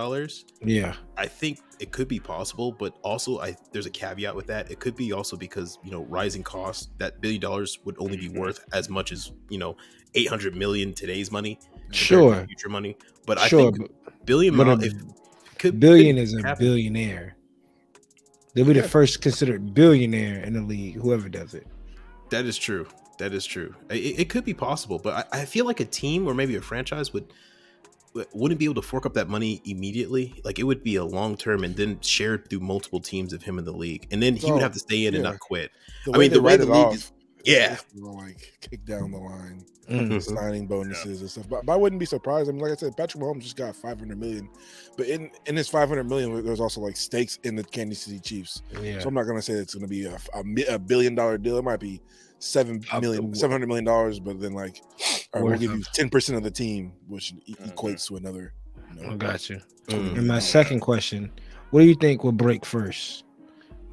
I think it could be possible, but also there's a caveat with that. It could be also because rising costs, that $1 billion would only be worth as much as $800 million today's money, sure, future money. But I think billion is a billionaire. They'll be the first considered billionaire in the league, whoever does it. That is true. It could be possible, but I feel like a team or maybe a franchise wouldn't be able to fork up that money immediately. Like it would be a long term and then shared through multiple teams of him in the league, and then he would have to stay in and not quit. The way the league is, like kick down the line, signing bonuses and stuff. But I wouldn't be surprised. I mean, like I said, Patrick Mahomes just got $500 million, but in his $500 million, there's also like stakes in the Kansas City Chiefs. Yeah. So I'm not gonna say it's gonna be a $1 billion deal. It might be $700 million, but then like, all right, we'll give you 10% of the team, which equates to another. I got you. And my second question: what do you think will break first,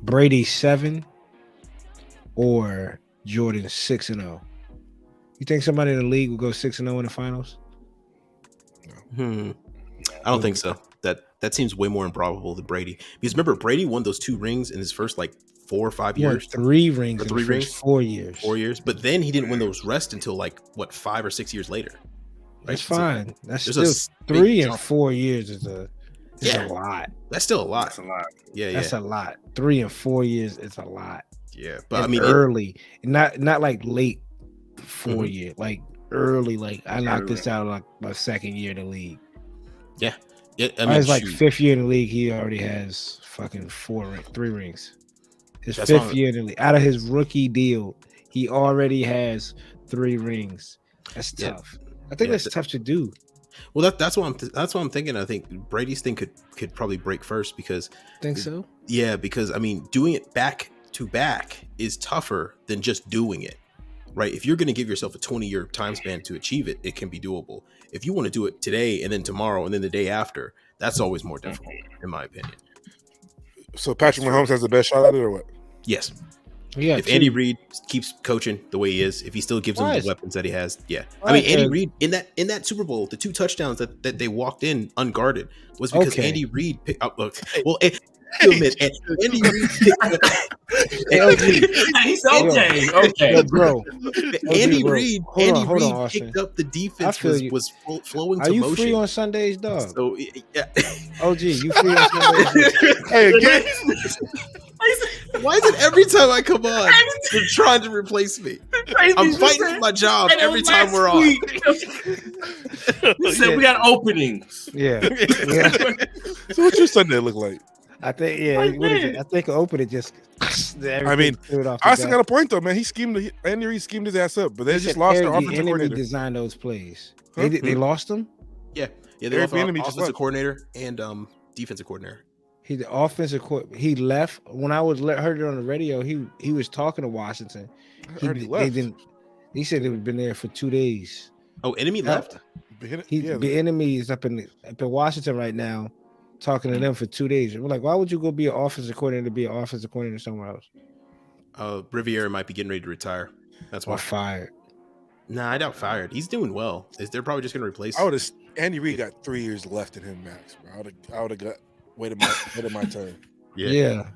Brady 7 or Jordan 6-0? You think somebody in the league will go 6-0 in the finals? I don't think so. That seems way more improbable than Brady. Because remember, Brady won those 2 rings in his first like 4 or 5 years. 3 rings in the first 4 years. 4 years. But then he didn't win those rest until like 5 or 6 years later. Right? That's fine. So that's still 3 and 4 years is a lot. That's still a lot. That's a lot. Yeah. That's a lot. 3 and 4 years is a lot. Yeah, but and early, not like late 4 years, like early. Like I knocked this out like my second year in the league. Yeah, His like 5th year in the league, he already has fucking 3 rings. His 5th year in the league, out of his rookie deal, he already has 3 rings. That's tough. I think that's tough to do. Well, that's what I'm thinking. I think Brady's thing could probably break first because think so. Yeah, because I mean, doing it back to back is tougher than just doing it. Right? If you're going to give yourself a 20-year time span to achieve it, it can be doable. If you want to do it today and then tomorrow and then the day after, that's always more difficult, in my opinion. So Patrick Mahomes has the best shot at it, or what? Yes. Yeah. If Andy Reid keeps coaching the way he is, if he still gives him the weapons that he has, yeah. I mean, Andy Reid in that Super Bowl, the 2 touchdowns that they walked in unguarded was because Andy Reid picked up. Well, Andy Reid. He's okay, bro. Andy Reid picked up the defense was flowing to motion. Are you free on Sundays, dog? So yeah. OG, you free on Sundays? Hey, again. Why is it every time I come on, you're trying to replace me? I'm fighting for my job every time we're on. You said we got openings. Yeah. So what's your Sunday look like? I think, what is it? I think open it just. I mean, Austen got a point though, man. Andy Reid schemed his ass up, but they just lost their offensive coordinator. Designed those plays. They lost them. Yeah, they lost offensive coordinator and defensive coordinator. The offensive coordinator. He left when I heard it on the radio. He was talking to Washington. He left. He said they've been there for 2 days. Oh, enemy left. The enemy is up in Washington right now, talking to them for 2 days. We're like, why would you go be an offensive coordinator to be an offensive coordinator somewhere else? Riviera might be getting ready to retire. That's why. Or fired. Nah, I doubt fired. He's doing well. They're probably just going to replace. Andy Reid got 3 years left in him, max. Bro. I would have got waited my turn. Yeah.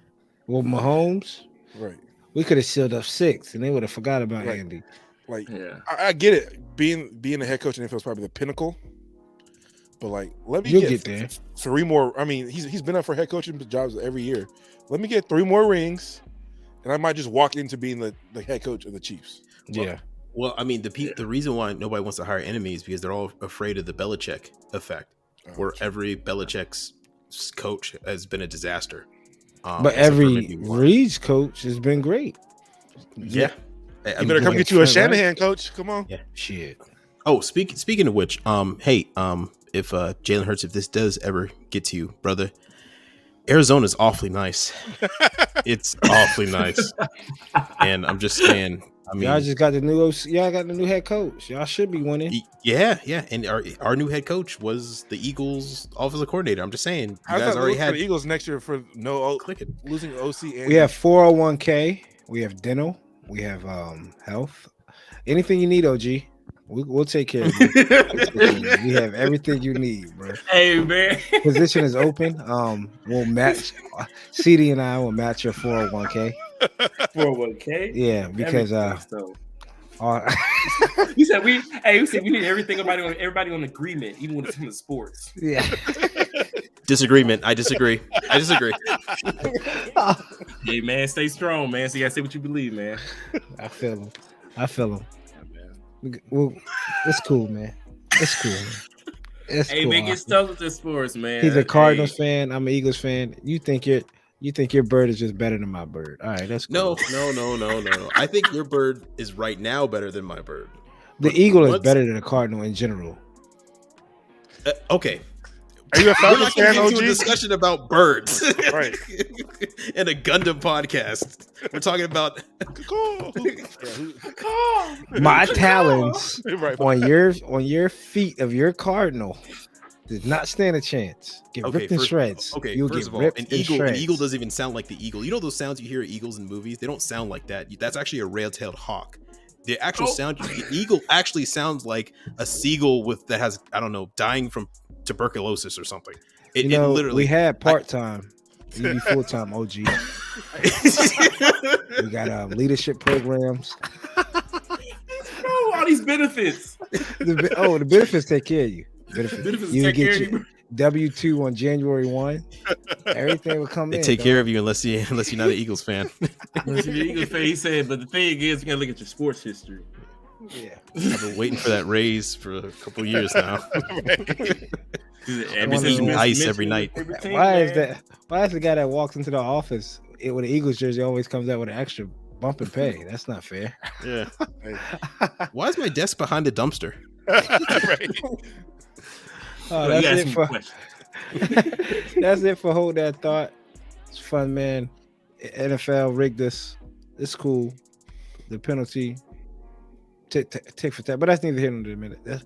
Well, Mahomes, right? We could have sealed up 6, and they would have forgot about Andy. Like, I get it. Being a head coach in the NFL is probably the pinnacle. But like, let me get there. 3 more. I mean, he's been up for head coaching jobs every year. Let me get 3 more rings, and I might just walk into being the head coach of the Chiefs. Well, I mean, the reason why nobody wants to hire enemies is because they're all afraid of the Belichick effect, where every Belichick's coach has been a disaster. But every Reed's coach has been great. Yeah. You better come get you a Shanahan coach. Come on. Yeah. Shit. Oh, speaking of which, hey, if Jalen Hurts, if this does ever get to you, brother, Arizona's awfully nice. It's awfully nice. And I'm just saying, I mean, y'all just got the new OC, y'all got the new head coach. Y'all should be winning. Yeah. And our new head coach was the Eagles offensive coordinator. I'm just saying, you guys already had the Eagles next year for losing OC. We have 401k. We have dental. We have health. Anything you need, OG, we'll take care of you. We have everything you need, bro. Hey, man. Position is open. We'll match. CD and I will match your 401k. 401k. Yeah, because you said we need everything. Everybody on agreement, even when it's in the sports. Yeah. Disagreement. I disagree. Hey, man, stay strong, man. So you gotta say what you believe, man. I feel him. Well, it's cool, man. It's cool. It's cool. Man, get stuck with the sports, man. He's a Cardinals fan. I'm an Eagles fan. You think your bird is just better than my bird? All right, that's cool. No. I think your bird is right now better than my bird. The eagle is better than a cardinal in general. Okay. Are you a Falcons fan, We're not OG? a discussion about birds, right? And a Gundam podcast. We're talking about my talons on your feet of your cardinal did not stand a chance. Get ripped in shreds. Okay, you'll first get of all, ripped an in shreds. eagle doesn't even sound like the eagle. You know those sounds you hear of eagles in movies? They don't sound like that. That's actually a rail-tailed hawk. The actual sound, the eagle actually sounds like a seagull that has, I don't know, dying from tuberculosis or something. It literally. We had part-time. You be full-time, OG. We got leadership programs. All these benefits. The benefits take care of you. Benefits you take get care of you. W-2 on January 1. Everything will come in. They take care of you unless you're not an Eagles fan. Unless you're an Eagles fan, he said. But the thing is, you gotta look at your sports history. Yeah, I've been waiting for that raise for a couple of years now. Eating ice every night. Why is that? Why is the guy that walks into the office with an Eagles jersey always comes out with an extra bump and pay? That's not fair. Yeah. Why is my desk behind a dumpster? Oh, that's it for. That's it for Hold That Thought. It's fun, man. NFL rigged this. It's cool. The penalty. Tick for that, but that's neither here nor there. That's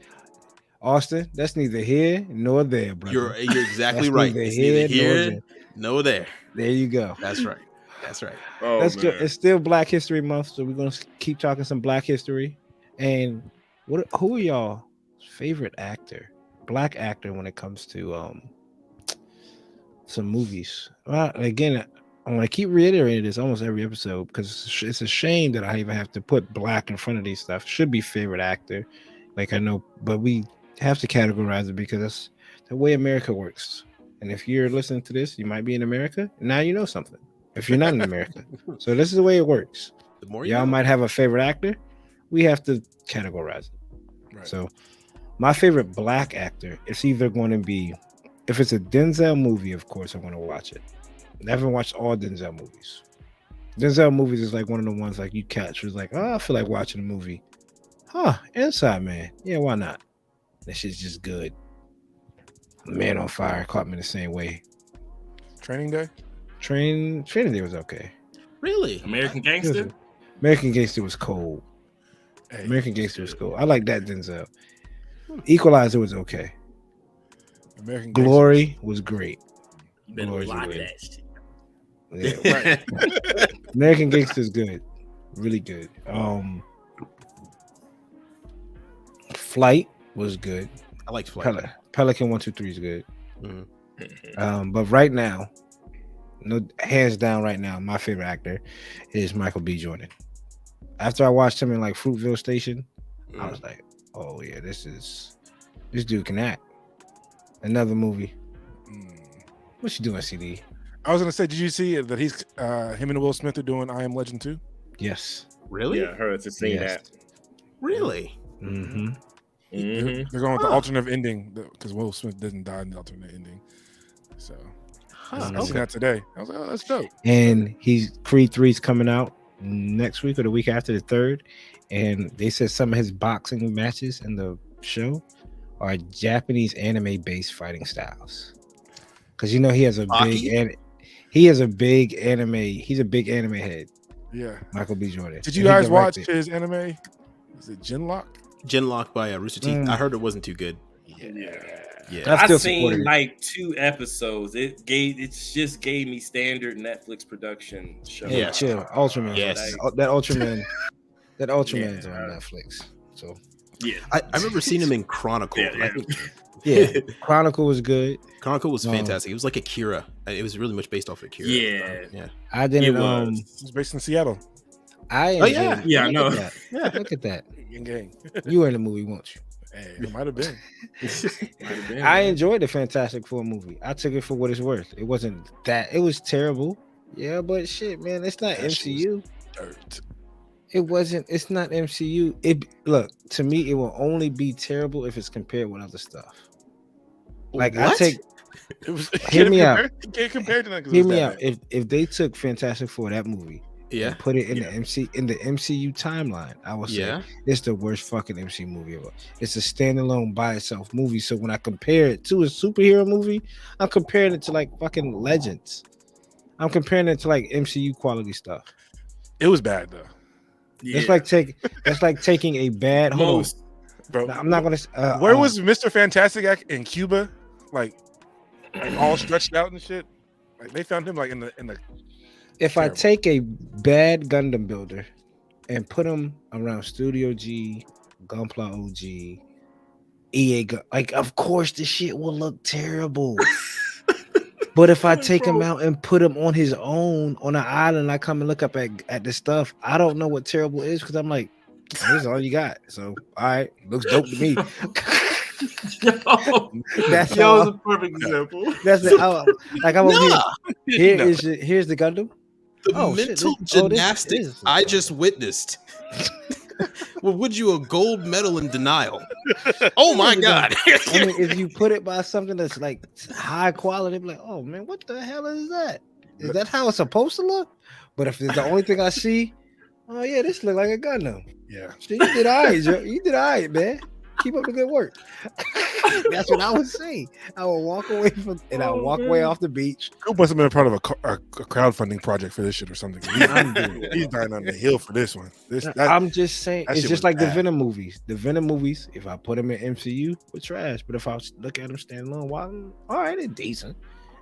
Austen. That's neither here nor there, bro. You're exactly right. It's neither here nor there. There you go. That's right. That's right. Oh, That's good. It's still Black History Month, so we're gonna keep talking some Black history. And who are y'all favorite actor, Black actor, when it comes to some movies? Well, again, I want to keep reiterating this almost every episode because it's a shame that I even have to put Black in front of these stuff. Should be favorite actor, like I know, but we have to categorize it because that's the way America works. And if you're listening to this, you might be in America. Now you know something. If you're not in America, so this is the way it works. The more y'all might have a favorite actor, we have to categorize it. Right. So my favorite Black actor, it's either going to be, if it's a Denzel movie, of course I'm going to watch it. I haven't watched all Denzel movies. Denzel movies is like one of the ones like you catch was like, oh, I feel like watching a movie. Inside Man. Yeah, why not? That shit's just good. Man on Fire caught me the same way. Training Day? Training Day was okay. Really? American Gangster? American Gangster was cold. Hey, American Gangster was cold. I like that Denzel. Equalizer was okay. American Glory was great. You better lock that shit. Yeah, right. American Gangster is good. Really good. Flight was good. I like Flight. Pelican 123 is good. But right now, no, hands down right now, my favorite actor is Michael B. Jordan. After I watched him in like Fruitville Station, I was like, oh yeah, this dude can act. Another movie. What you doing, CD? I was gonna say, did you see that he's him and Will Smith are doing I Am Legend 2? Yes. Really? Yeah, I heard to see that. Really? Mm-hmm. They're going with the alternate ending because Will Smith didn't die in the alternate ending. So I seen that today. I was like, oh, that's dope. And Creed 3 is coming out next week or the week after, the 3rd. And they said some of his boxing matches in the show are Japanese anime-based fighting styles. Because you know he has a big anime. He's a big anime head. Yeah. Michael B. Jordan. Did you guys watch his anime? Is it Genlock? Genlock by Rooster Teeth. I heard it wasn't too good. Yeah. I've seen like 2 episodes. It just gave me standard Netflix production show. Yeah, chill. Ultraman. Yes. That Ultraman. That Ultraman's on Netflix. So yeah, I remember seeing him in Chronicle. Chronicle was good. Chronicle was fantastic. It was like Akira. It was really much based off Akira. Yeah. I didn't. It was based in Seattle. I know. Look at that. Gang. You were in the movie, weren't you? Hey, it might have been. I enjoyed the Fantastic Four movie. I took it for what it's worth. It wasn't that. It was terrible. Yeah, but shit, man, it's not MCU. Dirt. It wasn't. It's not MCU. Look, to me, it will only be terrible if it's compared with other stuff. Like what? Hear me out. Can't compare to that. Hear me out. If they took Fantastic Four, that movie, and put it in the MCU timeline, I would say it's the worst fucking MCU movie ever. It's a standalone by itself movie. So when I compare it to a superhero movie, I'm comparing it to like fucking Legends. I'm comparing it to like MCU quality stuff. It was bad though. Yeah. It's like taking a bad bro. I'm not gonna. Where was Mr. Fantastic in Cuba? Like all stretched out and shit. Like they found him like in the. If terrible. I take a bad Gundam builder and put him around Studio G, Gunpla OG, EA, like of course the shit will look terrible. But if I take him out and put him on his own on an island, I come and look up at the stuff. I don't know what terrible is because I'm like, this is all you got. So all right, looks dope to me. That's a perfect example. That's it. Like I'm over here's the Gundam. The mental gymnastics I just witnessed. Well, would you a gold medal in denial? Oh my God. I mean, if you put it by something that's like high quality, be like, oh man, what the hell is that? Is that how it's supposed to look? But if it's the only thing I see, oh yeah, this look like a Gundam. Yeah. So you did all right, Joe. You did all right, man. Keep up the good work. That's what I would say. I would walk away I would walk away off the beach. Coop must have been a part of a crowdfunding project for this shit or something. He's dying on the hill for this one. I'm just saying, it's just like the Venom movies. The Venom movies, if I put them in MCU, we're trash. But if I look at them standalone, well, all right, they're decent.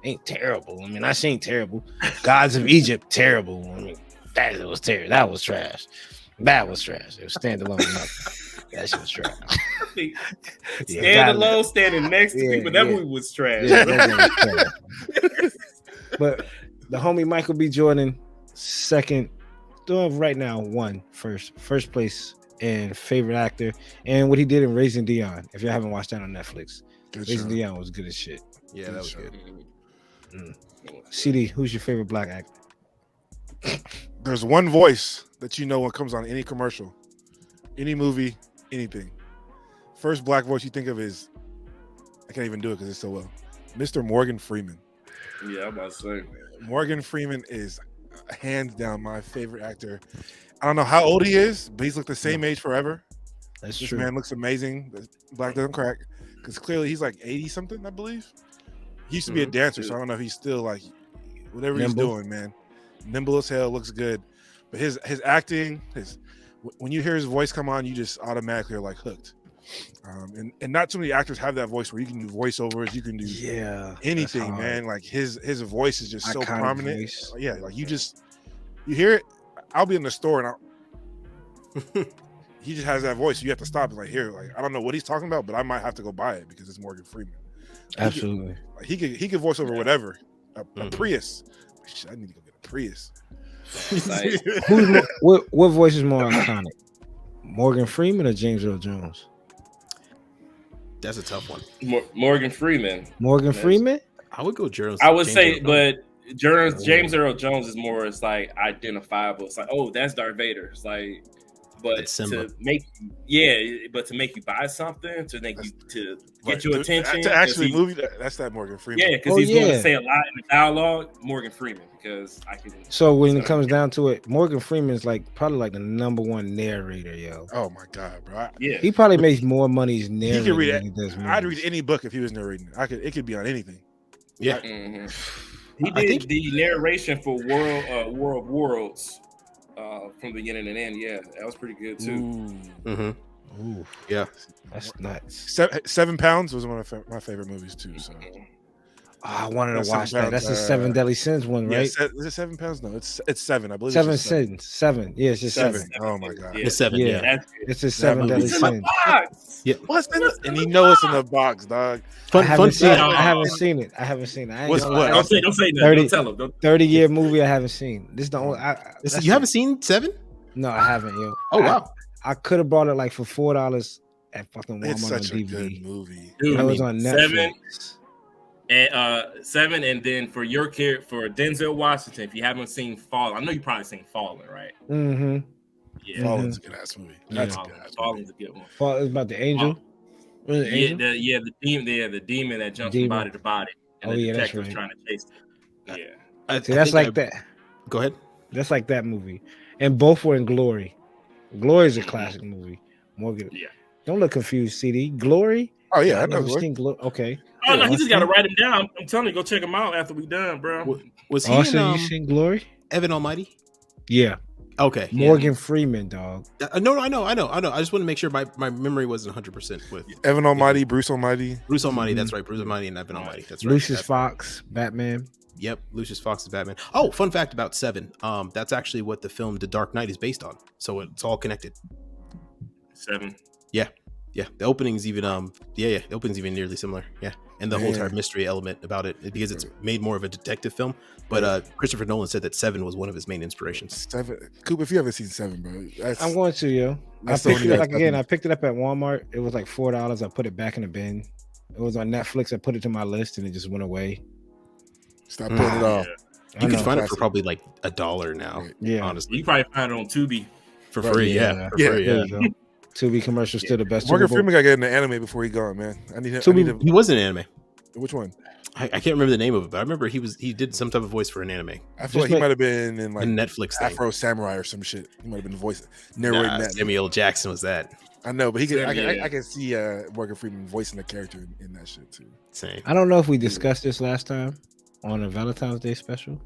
Ain't terrible. I mean, I seen terrible. Gods of Egypt, terrible. I mean, that was terrible. That was trash. That was trash. It was standalone. That shit was trash. Standalone, standing next to people. That movie was trash. But the homie Michael B. Jordan, second, right now, first place in favorite actor, and what he did in Raising Dion. If you haven't watched that on Netflix, Raising Dion was good as shit. Yeah, that was good. CD, who's your favorite black actor? There's one voice that you know when it comes on any commercial, any movie, anything. First black voice you think of is, I can't even do it because it's so well, Mr. Morgan Freeman. Yeah, I'm about to say. Morgan Freeman is hands down my favorite actor. I don't know how old he is, but he's looked the same age forever. That's this true. Man looks amazing. Black doesn't crack because clearly he's like 80 something, I believe. He used to be a dancer, so I don't know if he's still like whatever he's doing, man. Nimble as hell, looks good. But his acting, when you hear his voice come on, you just automatically are like hooked. And not too many actors have that voice where you can do voiceovers, you can do anything, man. Like his voice is just so prominent. Voice. Yeah, like you hear it. I'll be in the store and he just has that voice. You have to stop. It's like here, like I don't know what he's talking about, but I might have to go buy it because it's Morgan Freeman. Absolutely. He could voice over whatever. A Prius. Shit, I need to go get a Prius. Like, what voice is more iconic? Morgan Freeman or James Earl Jones? That's a tough one. Morgan Freeman. Morgan Freeman? I would go James. I would say, but James Earl Jones is more. It's like identifiable. It's like, oh, that's Darth Vader. It's like, but to make you buy something, to make you to get your attention, to actually movie that's that Morgan Freeman. Yeah, because he's going to say a lot in the dialogue. Morgan Freeman, because I can. So when it comes down to it, Morgan Freeman is like probably like the number one narrator, yo. Oh my god, bro! Yeah, he probably makes more money as narrating. He could read it. I'd read any book if he was narrating. It could be on anything. Yeah, he did the narration for World of Worlds. From beginning and end, yeah, that was pretty good too. Ooh, yeah, that's nuts. 7 Pounds was one of my favorite movies too. So I wanted to watch that. That's the 7 Deadly Sins one, right? Yeah, is it 7 pounds? No, it's 7. I believe 7 sins. 7. Yeah, it's just 7. Oh my god, it's 7. Yeah, it's just 7 Deadly Sins. Yeah, what's in it? And you know it's in the box, dog. I haven't seen it. Don't say nothing. Don't tell him. 30-year movie I haven't seen. This is the only. You haven't seen 7? No, I haven't, yo. Oh wow. I could have bought it like for $4 at fucking Walmart. It's such on a DVD. good movie. Dude, it was on Netflix. 7, and then for Denzel Washington, if you haven't seen Fallen, I know you probably seen Fallen, right? Mm-hmm. Yeah, Fallen's a good ass movie. Fallen's a good one. Fallen is about the angel. The demon that jumps from body to body, and the detective's trying to chase it. Yeah, that's like that. Go ahead. That's like that movie, and both were in Glory. Glory is a classic movie. Morgan, don't look confused. CD Glory. Oh yeah, I've never seen Glory. Okay. Oh no, he just got to write him down. I'm telling you, go check him out after we done, bro. Was he Austin, you seen Glory? Evan Almighty? Yeah. Okay. Morgan Freeman, dog. No, I know. I just want to make sure my memory wasn't 100% with Evan Almighty, Bruce Almighty. Bruce Almighty, that's right. Bruce Almighty and Evan Almighty. That's right. Lucius Fox, Batman. Yep, Lucius Fox is Batman. Oh, fun fact about 7. That's actually what the film The Dark Knight is based on. So it's all connected. 7. Yeah. The opening's even the opening's even nearly similar. Yeah. And the whole entire mystery element about it, because it's made more of a detective film. But Christopher Nolan said that 7 was one of his main inspirations. 7. Coop, if you haven't seen 7, bro, I'm going to, yo. I picked it up at Walmart. It was like $4. I put it back in the bin. It was on Netflix. I put it to my list and it just went away. Stop putting it off. You can find it for probably like $1 now. Yeah, honestly. You probably find it on Tubi. For free, yeah. There you go. Tubi commercial still the best. Morgan Freeman got to get in the anime before he gone, man. He was in an anime. Which one? I can't remember the name of it, but I remember he did some type of voice for an anime. I feel like he might have been in like a Netflix Afro Samurai or some shit. He might have been narrating that. Samuel Jackson was that. I know, but I can see Morgan Freeman voicing the character in that shit too. Same. I don't know if we discussed this last time on a Valentine's Day special.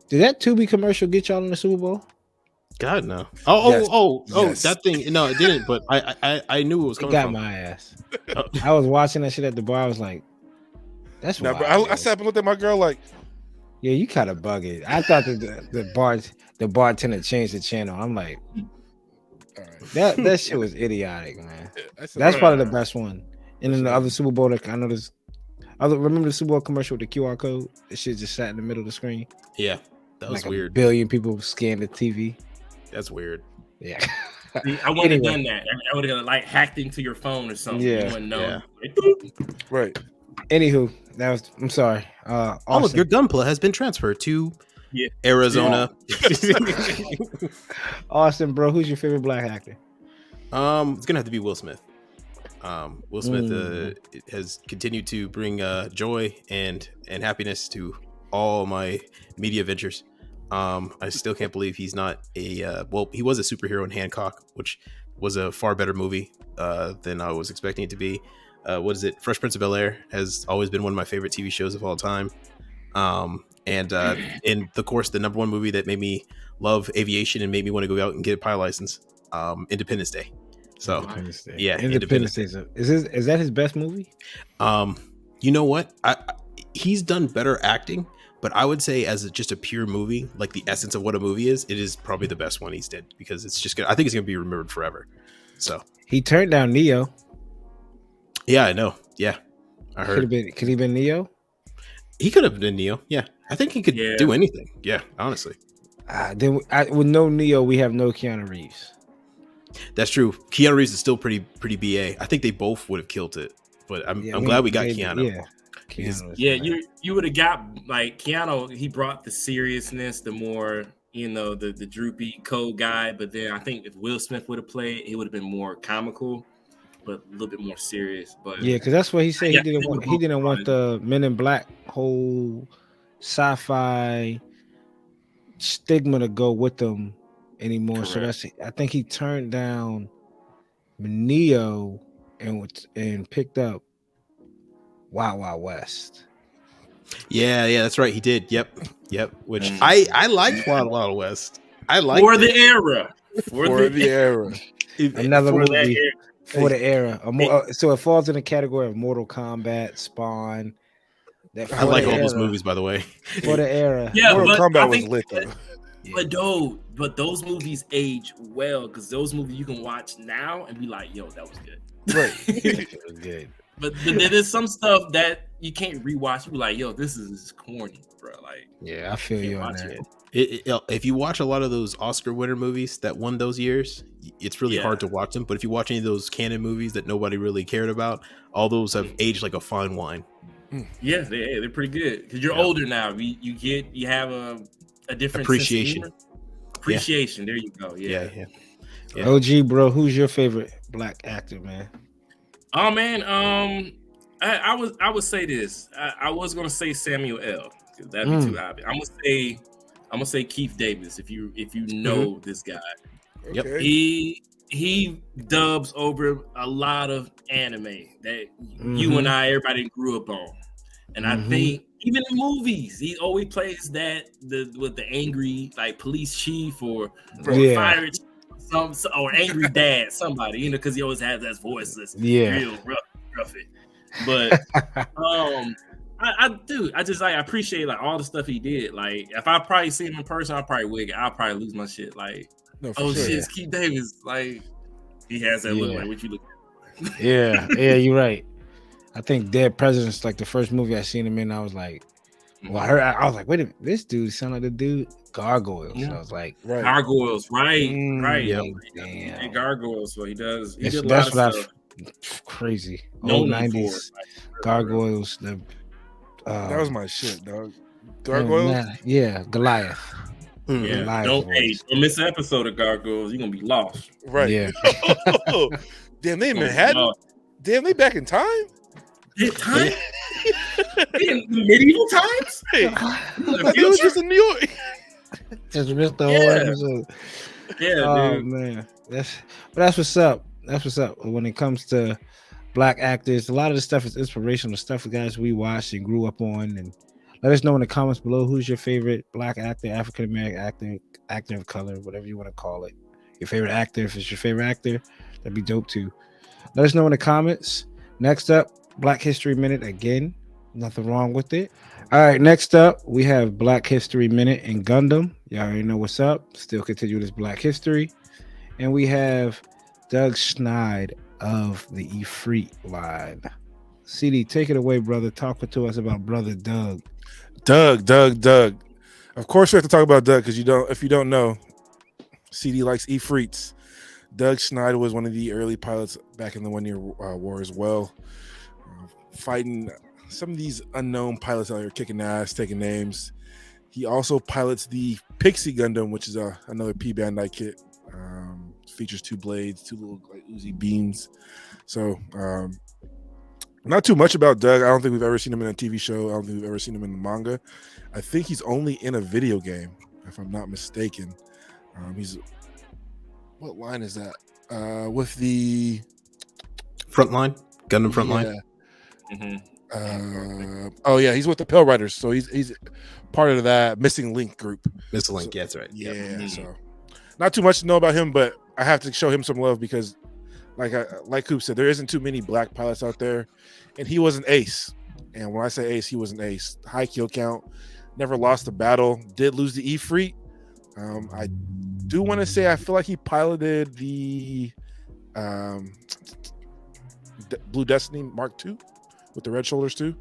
Did that Tubi commercial get y'all in the Super Bowl? God no. Yes. That thing. No, it didn't. But I knew it was coming. It got my ass. I was watching that shit at the bar. I was like, "That's wild." I sat up and looked at my girl like, "Yeah, you kind of bugging." I thought that the bartender changed the channel. I'm like, that shit was idiotic, man. That's probably the best one. And then the other Super Bowl, I know this. Remember the Super Bowl commercial with the QR code? The shit just sat in the middle of the screen. Yeah, that was weird. 1 billion people scanned the TV. That's weird. Yeah. See, I wouldn't have done that. I would have like hacked into your phone or something. Yeah. You wouldn't know. Yeah. Right. Anywho, I'm sorry. All of your Gunpla has been transferred to Arizona. Yeah. Austen, bro, who's your favorite black actor? It's gonna have to be Will Smith. Will Smith has continued to bring joy and happiness to all my media ventures. I still can't believe he's not he was a superhero in Hancock, which was a far better movie than I was expecting it to be. What is it? Fresh Prince of Bel-Air has always been one of my favorite TV shows of all time. And of course, the number one movie that made me love aviation and made me want to go out and get a pilot license, Independence Day. So Independence Day. Is that his best movie? You know what? He's done better acting, but I would say as just a pure movie, like the essence of what a movie is, it is probably the best one he's did because it's just I think it's gonna be remembered forever. So he turned down Neo. Yeah, I know. Yeah, I heard. Could he been Neo? He could have been Neo. Yeah, I think he could do anything. Yeah, honestly. With no Neo, we have no Keanu Reeves. That's true. Keanu Reeves is still pretty BA. I think they both would have killed it, but I'm glad we got Keanu. Yeah, you would have got like Keanu. He brought the seriousness, the more the droopy cold guy. But then I think if Will Smith would have played, it would have been more comical, but a little bit more serious. But yeah, because that's what he said. He didn't want the Men in Black whole sci-fi stigma to go with them anymore. Correct. So I think he turned down Neo and picked up Wild Wild West. Yeah, that's right. He did. Yep. Which I liked Wild Wild West. I liked for the era. For the era. Another movie for the era. So it falls in the category of Mortal Kombat, Spawn. I like all those movies, by the way. For the era. Yeah, Mortal Kombat was lit though. But those movies age well because those movies you can watch now and be like, "Yo, that was good." Right, it was good. But there's some stuff that you can't rewatch. You be like, "Yo, this is corny, bro." Like, yeah, I feel you on that. If you watch a lot of those Oscar winner movies that won those years, it's really hard to watch them. But if you watch any of those canon movies that nobody really cared about, all those have aged like a fine wine. Yeah, they're pretty good because you're older now. You have a different appreciation. Appreciation. There you go. Yeah. OG, bro, who's your favorite black actor, man? Oh man, I would say this. I was gonna say Samuel L. Because that'd be too obvious. I'm gonna say Keith Davis. If you know this guy, yep. He dubs over a lot of anime that you and everybody grew up on, and I think even in movies, he always plays with the angry like police chief or fire chief, or angry dad, somebody, because he always has that voice that's real roughy. But I appreciate like all the stuff he did. Like if I probably see him in person, I'll probably lose my shit. Like, shit, it's Keith Davis. Like he has that look like what you look at. Yeah, you're right. I think Dead President's like the first movie I seen him in. I was like, I was like, wait a minute, this dude sound like the dude Gargoyles. Yeah. So I was like, Gargoyles, right. Yep. Damn. Gargoyles. So he does. He did a that's lot of what stuff. Crazy. Old 90s Gargoyles. That was my shit, dog. Gargoyles? Yeah, Goliath. Yeah, don't miss an episode of Gargoyles. You're gonna be lost. Right. Yeah. Damn, they in Manhattan. Damn, they back in time. Time? In medieval times? It was just in New York. Just missed the whole episode. Yeah, dude. Man, that's what's up. That's what's up. When it comes to black actors, a lot of the stuff is inspirational stuff. The guys we watched and grew up on, and let us know in the comments below who's your favorite black actor, African American actor, actor of color, whatever you want to call it. Your favorite actor, if it's your favorite actor, that'd be dope too. Let us know in the comments. Next up, Black History Minute again. Nothing wrong with it. All right, next up, we have Black History Minute in Gundam. Y'all already know what's up. Still continue this Black History. And we have Doug Schneid of the Ifrit line. CD, take it away, brother. Talk to us about brother Doug. Doug. Of course we have to talk about Doug because if you don't know, CD likes Ifrits. Doug Schneid was one of the early pilots back in the 1 Year War as well. Fighting some of these unknown pilots out here, kicking ass, taking names. He also pilots the Pixie Gundam, which is another P Bandai kit. Features 2 blades, 2 little like Uzi beams. So not too much about Doug. I don't think we've ever seen him in a TV show. I don't think we've ever seen him in the manga. I think he's only in a video game, if I'm not mistaken. He's what line is that? With the Frontline, Gundam Frontline. Yeah. He's with the Pale Riders, so he's part of that Missing Link group. Missing Link, yeah, that's right. Yeah, so not too much to know about him, but I have to show him some love because, like Coop said, there isn't too many black pilots out there, and he was an ace. And when I say ace, he was an ace. High kill count, never lost a battle. Did lose the Ifrit. I do want to say I feel like he piloted the Blue Destiny Mark II with the red shoulders too.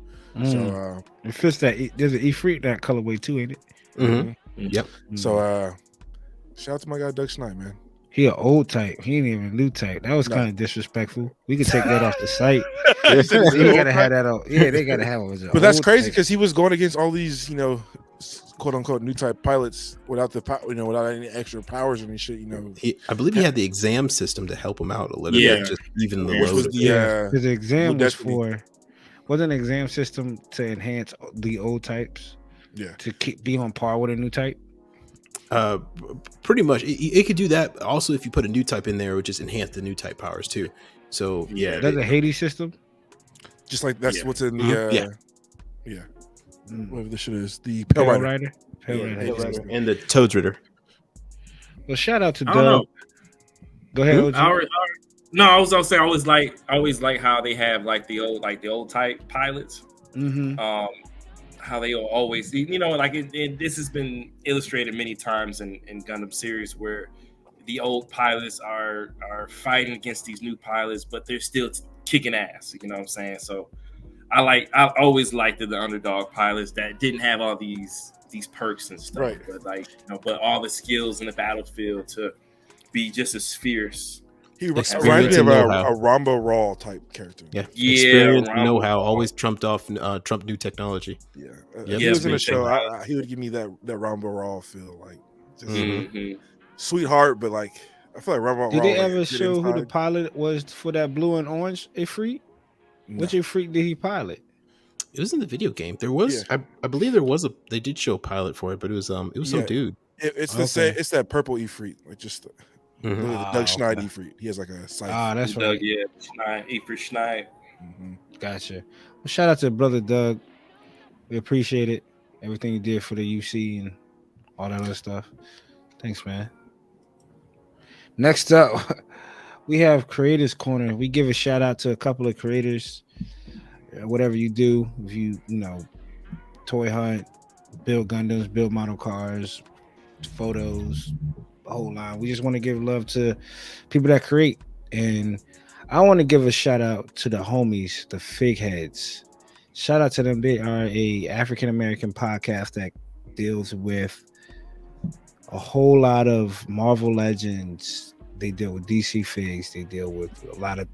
So it fits that. There's an Ifrit that colorway too, ain't it? Yep. So shout out to my guy Doug Schneid, man. He an old type. He ain't even new type. That was kind of disrespectful. We could take that off the site. They gotta have that on. Yeah, they gotta have it. But that's crazy because he was going against all these, quote unquote Nu.Type pilots without without any extra powers or any shit. I believe he had the exam system to help him out a little bit, just even the load. Because the exam was wasn't an exam system to enhance the old types. Yeah, to be on par with a new type. Pretty much, it could do that. Also, if you put a Nu.Type in there, it would just enhance the Nu.Type powers too. So yeah, that's a Hades system. Just like that's what's in the whatever this shit is, the Pale Rider. And the Toads Ritter. Well, shout out to Doug. Go ahead. No, I was gonna say I always like how they have like the old type pilots. How they always, this has been illustrated many times in Gundam series where the old pilots are fighting against these new pilots, but they're still kicking ass. You know what I'm saying? So I always liked the underdog pilots that didn't have all these perks and stuff, right? But but all the skills in the battlefield to be just as fierce. He reminds me of a Rambo Raw type character. Yeah. Experience, know-how, always trumped new technology. Yeah. He was in the show. He would give me that Rambo Raw feel, like just sweetheart, but like I feel like Rambo. Did they ever show who the pilot was for that blue and orange Ifrit? No. Which Ifrit did he pilot? It was in the video game. There was, I believe, they did show a pilot for it, but it was some dude. It's the same. It's that purple Ifrit, like just. Doug Schneid Ifrit. He has like a site. That's right. Ifrit Schneid. Gotcha. Well, shout out to brother Doug. We appreciate it. Everything you did for the UC and all that other stuff. Thanks, man. Next up, we have Creators Corner. We give a shout out to a couple of creators. Whatever you do, if you toy hunt, build Gundams, build model cars, photos, whole line. We just want to give love to people that create, and I want to give a shout out to the homies, the Fig Heads. Shout out to them. They are a African American podcast that deals with a whole lot of Marvel Legends. They deal with DC figs. They deal with a lot of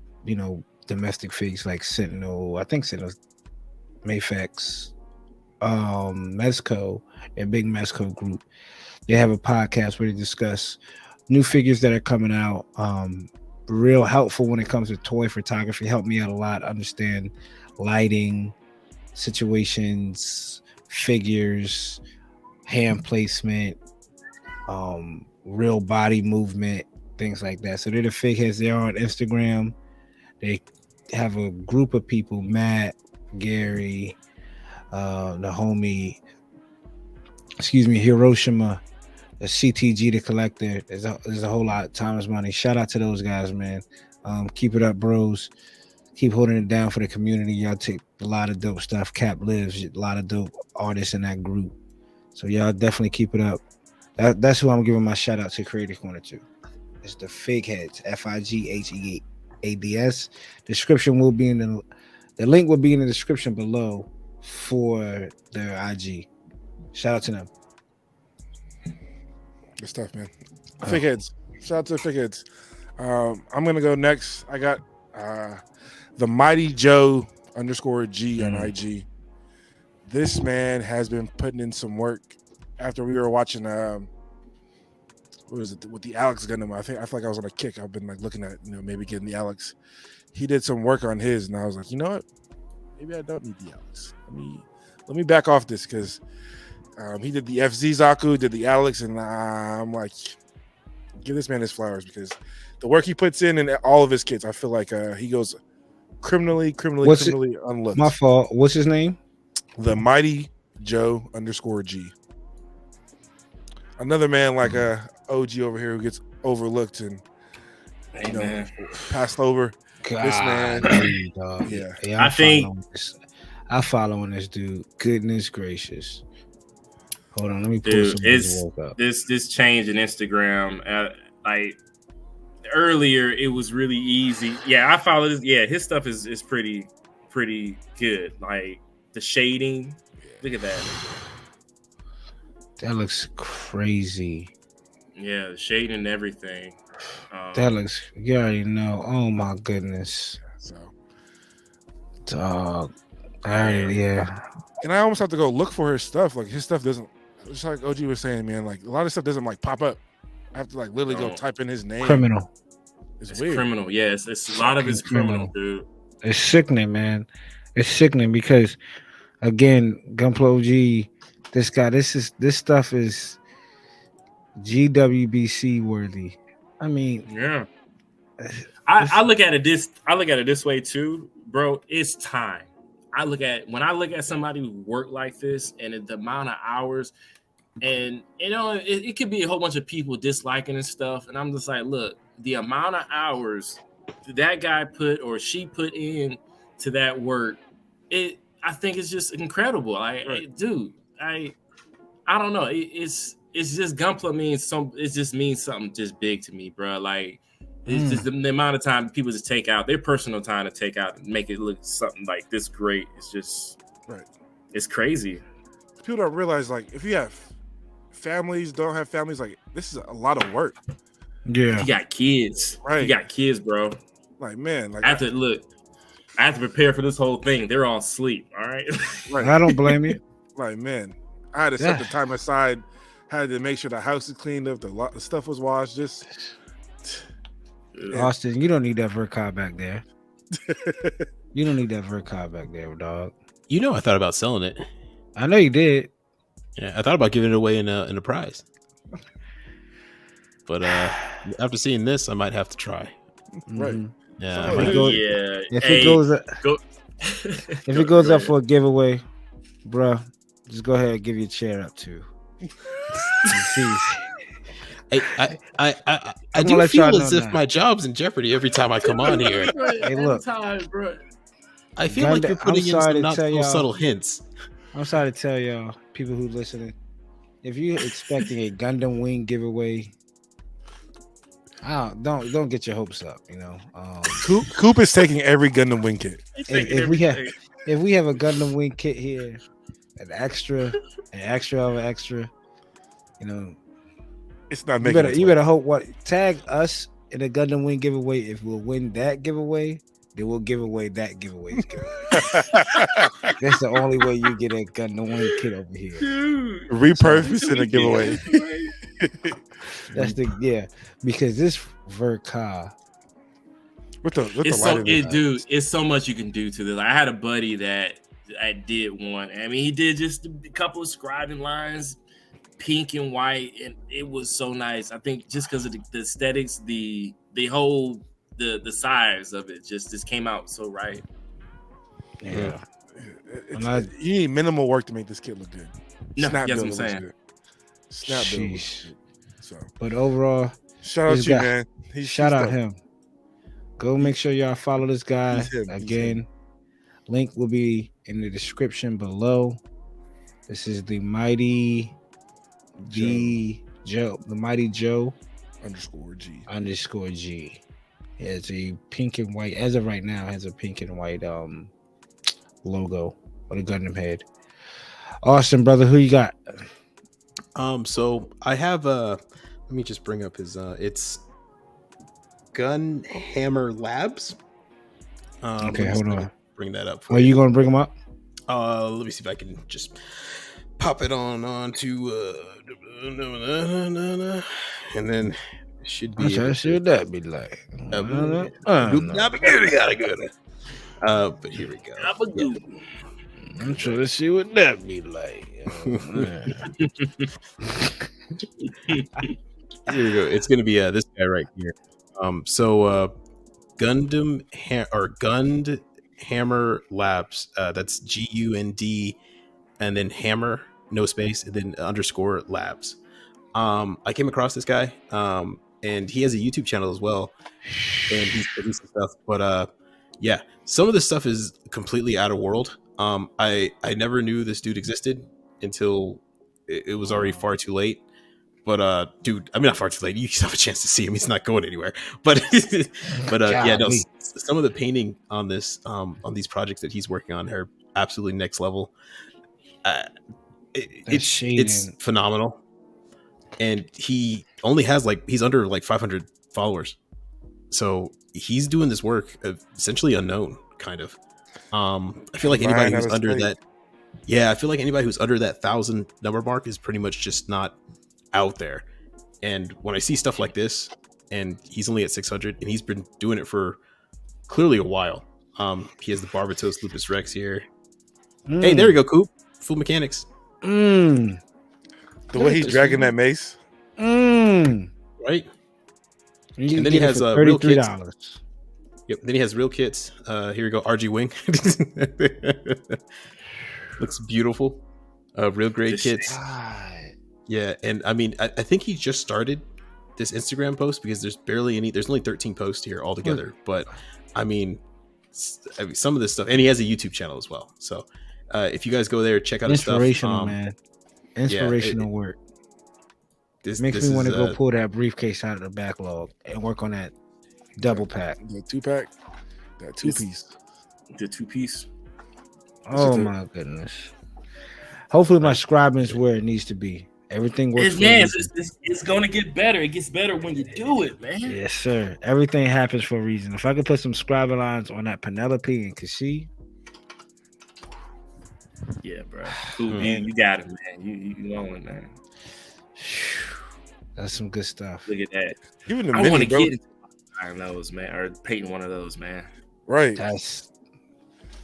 domestic figs like Sentinel. I think Sentinel's Mayfex, Mezco, a big Mezco group. They have a podcast where they discuss new figures that are coming out. Real helpful when it comes to toy photography. Helped me out a lot. Understand lighting, situations, figures, hand placement, real body movement, things like that. So they're the Fig Heads. They're on Instagram. They have a group of people, Matt, Gary, the homie, Hiroshima, the CTG, the collector. There's a whole lot of time is money. Shout out to those guys, man. Keep it up, bros. Keep holding it down for the community. Y'all take a lot of dope stuff. Cap lives, a lot of dope artists in that group. So y'all definitely keep it up. That's who I'm giving my shout out to Creative Corner to. It's the Fig Heads, FIGHEADS. Description will be in the link will be in the description below for their IG. Shout out to them. Good stuff, man. Fig Heads. Shout out to the Fig Heads. I'm gonna go next. I got the Mighty Joe _G on IG. This man has been putting in some work. After we were watching what was it with the Alex Gundam? I feel like I was on a kick. I've been like looking at maybe getting the Alex. He did some work on his, and I was like, you know what? Maybe I don't need the Alex. Let me back off this because he did the FZ Zaku, did the Alex, and I'm like, give this man his flowers because the work he puts in all of his kits, I feel like he goes criminally unlooked. My fault. What's his name? The Mighty Joe _G. Another man like OG over here who gets overlooked and passed over. God, this man, yeah. I follow on this dude. Goodness gracious. Hold on, let me pull some up. This change in Instagram. Like earlier, it was really easy. Yeah, I follow this. Yeah, his stuff is pretty good. Like the shading. Look at that. That looks crazy. Yeah, the shading and everything. That looks. You already know. Oh my goodness. So, dog. Yeah. And I almost have to go look for his stuff. Like his stuff doesn't. Just like OG was saying, man. Like a lot of stuff doesn't like pop up. I have to like literally go type in his name. Criminal. It's weird. Criminal. Yeah, it's a lot of it's criminal, dude. It's sickening, man. It's sickening because, again, Gunpla OG. This guy, this stuff is GWBC worthy. I mean, yeah. I look at it this way too, bro. It's time. When I look at somebody who work like this and the amount of hours, and it could be a whole bunch of people disliking and stuff, and I'm just like, look, the amount of hours that guy put or she put in to that work, I think it's just incredible. Dude. I don't know. It's just Gunpla means it just means something just big to me, bro. Like it's just the amount of time people just take out their personal time to take out and make it look something like this great. It's just It's crazy. People don't realize like if you have families, don't have families, like this is a lot of work. Yeah, you got kids, right? You got kids, bro. Like man, like I have to prepare for this whole thing. They're all asleep. All right. I don't blame you. Like, man, I had to set the time aside, had to make sure the house is cleaned up, the stuff was washed. Just Austen, you don't need that Vercod back there. You don't need that Vercod back there, dog. I thought about selling it. I know you did. Yeah, I thought about giving it away in a prize. But after seeing this, I might have to try. Right. Yeah. If it goes up for a giveaway, bro, just go ahead and give your chair up too. I do feel as if my job's in jeopardy every time I come on here. Hey, look, I feel like you're putting in some not so subtle hints. I'm sorry to tell y'all, people who listening, if you're expecting a Gundam wing giveaway, don't get your hopes up. Coop is taking every Gundam wing kit. If we have a Gundam wing kit here, an extra of an extra, it's not making. You better hope tag us in a Gundam wing giveaway. If we'll win that giveaway, then we'll give away that giveaway. That's the only way you get a Gundam wing kit over here. Repurpose in a giveaway. That's because this Verka. It's so much you can do to this. I had a buddy that I did one. I mean, he did just a couple of scribing lines, pink and white, and it was so nice. I think just because of the aesthetics, the whole the size of it just came out so right. Yeah. You need minimal work to make this kid look good. No, that's what I'm saying. Snap build. So, but overall, shout out to you, man. Shout out him. Go make sure y'all follow this guy. Again, link will be in the description below. This is the Mighty Joe _G. He has a pink and white, as of right now, has a pink and white logo with a Gundam head. Austen, brother, who you got? So I have let me just bring up his it's Gunhammer Labs. Okay, hold on. Bring that up. Are you gonna bring them up? Let me see if I can just pop it on to and then it should be. Should that be like? But here we go. I'm trying to see what that be like. Here we go. It's gonna be this guy right here. Gundam Gund Hammer Labs. That's GUND and then Hammer, no space, and then _ Labs. I came across this guy, and he has a YouTube channel as well, and he's producing stuff. But yeah, some of this stuff is completely out of world. I never knew this dude existed until it was already far too late. But dude, I mean, not far too late. You still have a chance to see him. He's not going anywhere. But yeah, no. Some of the painting on this, on these projects that he's working on, are absolutely next level. It's phenomenal, and he only has he's under 500 followers, so he's doing this work essentially unknown, kind of. I feel like anybody who's under that, I feel like anybody who's under that 1,000 number mark is pretty much just not out there. And when I see stuff like this, and he's only at 600, and he's been doing it for clearly a while. He has the Barbatos Lupus Rex here. Hey, there we go, Coop. Full mechanics. The way he's dragging that mace. Right? And then he has real kits. Yep. Then he has real kits. Here we go. RG Wing. Looks beautiful. Real grade kits. Yeah, and I mean, I think he just started this Instagram post because there's only 13 posts here altogether. But I mean, some of this stuff, and he has a YouTube channel as well. So if you guys go there, check out his stuff. Inspirational, man. Inspirational work. This makes me want to go pull that briefcase out of the backlog and work on that double pack. The 2-pack? That two-piece. The 2-piece. Oh my goodness. Hopefully my scribing is where it needs to be. Everything works. It's going to get better. It gets better when you do it, man. Yes, sir. Everything happens for a reason. If I could put some scribing lines on that Penelope and Kashi. Yeah, bro. Ooh, man, you got it, man. You going, man. That's some good stuff. Look at that. I want to get into one of those, man, or painting one of those, man. Right. That's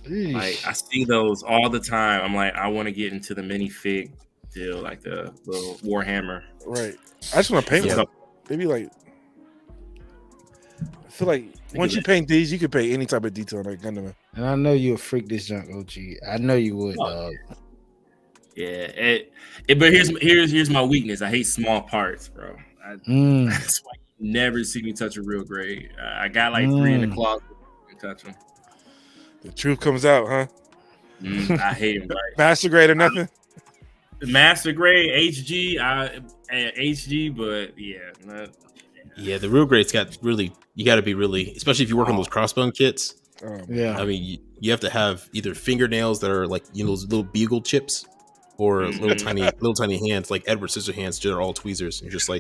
like I see those all the time. I'm like, I want to get into the minifig deal, like the little Warhammer. Right. I just want to paint one. Maybe I feel like once you paint these, you can paint any type of detail like Gundam. And I know you'll freak this junk, OG. I know you would, dog. Yeah, but here's my weakness. I hate small parts, bro. That's why you never see me touch a real grade. I got 3 in the closet and touch them. The truth comes out, huh? I hate them. Right? Master grade or nothing? Master grade, HG, HG, but yeah. Yeah, the real grade's you got to be really, especially if you work on those crossbone kits. Yeah. I mean, you have to have either fingernails that are those little beagle chips, or little tiny hands like Edward Scissorhands that are all tweezers. And just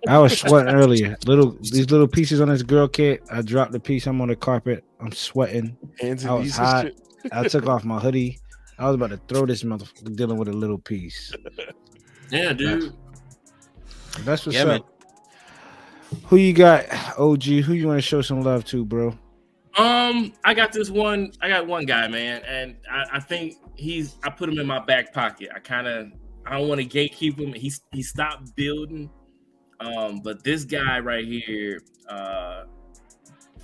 I was sweating earlier. These little pieces on this girl kit. I dropped the piece. I'm on the carpet. I'm sweating. I was hot. I took off my hoodie. I was about to throw this motherfucker dealing with a little piece. Yeah, dude. That's what's up. Man. Who you got, OG? Who you want to show some love to, bro? I got one guy, man, and I think I put him in my back pocket. I don't want to gatekeep him. He stopped building. But this guy right here,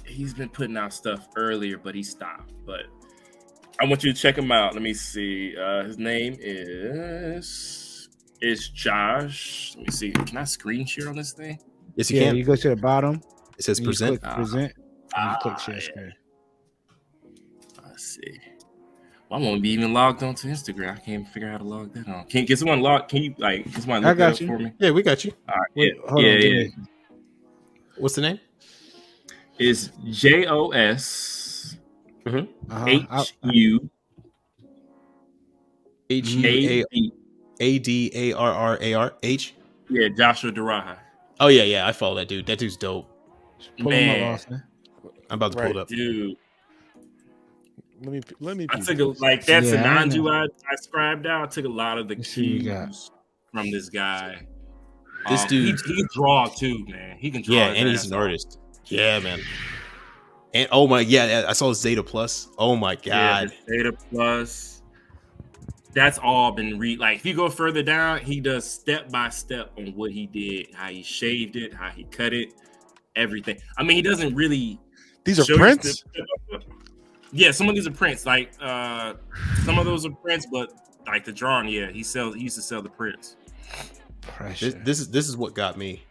he's been putting out stuff earlier, but he stopped. But I want you to check him out. Let me see. His name is Josh. Let me see. Can I screen share on this thing? Yes, you can. You go to the bottom. It says present. Present. And you click share screen. Let's see. Well, I won't be even logged on to Instagram. I can't figure out how to log that on. Can you get someone logged? Can you get someone look that up for me? Yeah, we got you. All right. Yeah. What's the name? It's JOS HU ADARRARH. Yeah, Joshua Daraha. Oh yeah, I follow that dude. That dude's dope. Man, I'm about to pull it up, dude. Let me. I took that's the Nanju I scribed out. I took a lot of the cues from this guy. This dude, he can draw too, man. He can draw. Yeah, and he's an artist. Yeah, man. And oh my, I saw Zeta Plus. Oh my god, Zeta Plus. That's all been if you go further down, he does step by step on what he did, how he shaved it, how he cut it, everything. I mean, he doesn't really. These are prints. Yeah, some of these are prints. Some of those are prints, but the drawing, he used to sell the prints. This is what got me.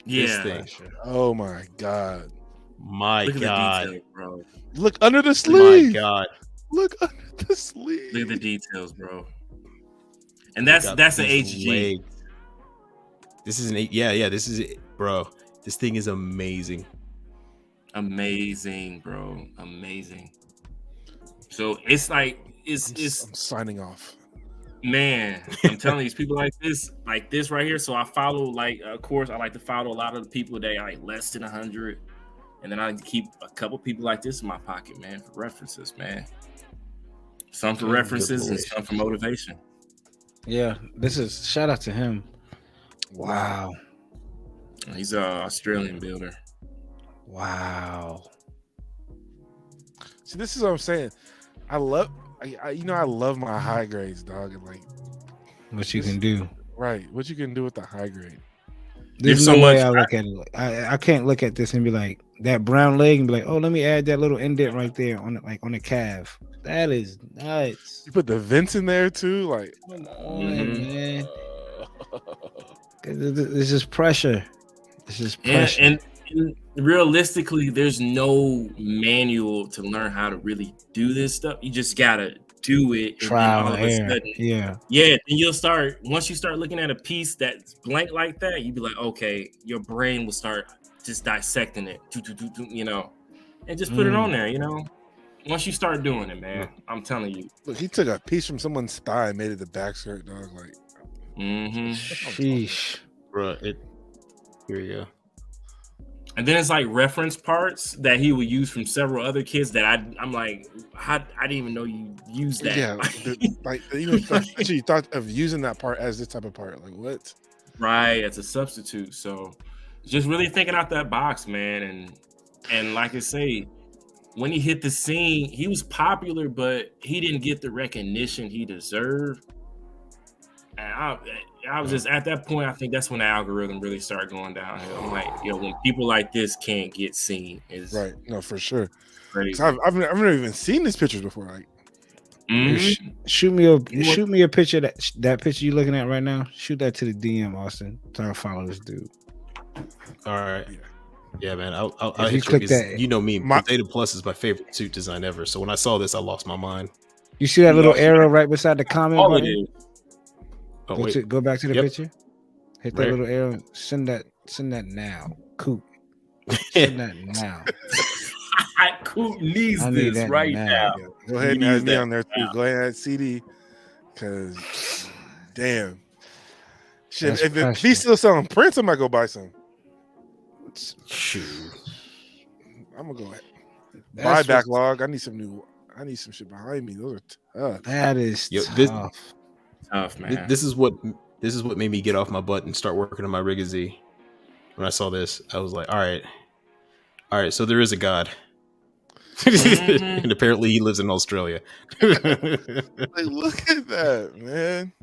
Yeah. This thing. Oh my god. My Look god. At the details, bro. Look under the sleeve. My god. Look under the sleeve. Look at the details, bro. And that's an HG. Leg. This is this is it, bro. This thing is amazing. Amazing, bro. Amazing. So it's I'm signing off. Man, I'm telling you, people like this right here. So I follow of course, I like to follow a lot of the people that are less than 100, and then I keep a couple people like this in my pocket, man, for references, man. Some for references and some for motivation. Yeah, shout out to him. Wow. He's an Australian builder. Wow. See, this is what I'm saying. I love my high grades, dog. And what you can do. Right. What you can do with the high grade. There's no way I look at it. I can't look at this and be like that brown leg and be like, oh, let me add that little indent right there on the calf. That is nuts. You put the vents in there too, come on, man. This is pressure. This is pressure. And realistically, there's no manual to learn how to really do this stuff. You just gotta do it. Trial and error. Yeah. And you'll start, once you start looking at a piece that's blank like that, you'd be like, okay, your brain will start just dissecting it, and just put it on there, Once you start doing it, man, I'm telling you. Look, he took a piece from someone's thigh and made it the back skirt, dog. Sheesh. Bro, here you go. And then it's reference parts that he would use from several other kids that I'm like, I didn't even know you used that. Yeah, you thought of using that part as this type of part. What? Right, as a substitute. So just really thinking out that box, man. And like I say, when he hit the scene, he was popular, but he didn't get the recognition he deserved. And I was just at that point. I think that's when the algorithm really started going downhill. I'm like, when people like this can't get seen, is right. No, for sure. Crazy. I've never even seen these pictures before. Shoot me a picture that picture you're looking at right now. Shoot that to the DM, Austen. Try to follow this dude. All right. Yeah, man. I'll hit you click that. You know me. Zeta Plus is my favorite suit design ever. So when I saw this, I lost my mind. You see that little arrow right beside the comment button? Oh, go back to the picture. Hit that little arrow. Send that now. Coop. Send that now. Coop needs this right now. Go ahead and add me on there too. Go ahead and add CD. Because damn. Shit, if he's still selling prints, I might go buy some. Shoot. I'm gonna go ahead. Buy backlog. I need some shit behind me. Those are tough. That is tough. Tough, man. This is what this is what made me get off my butt and start working on my Rigazee. When I saw this, I was like, all right, so there is a God. And apparently he lives in Australia. Like, look at that, man.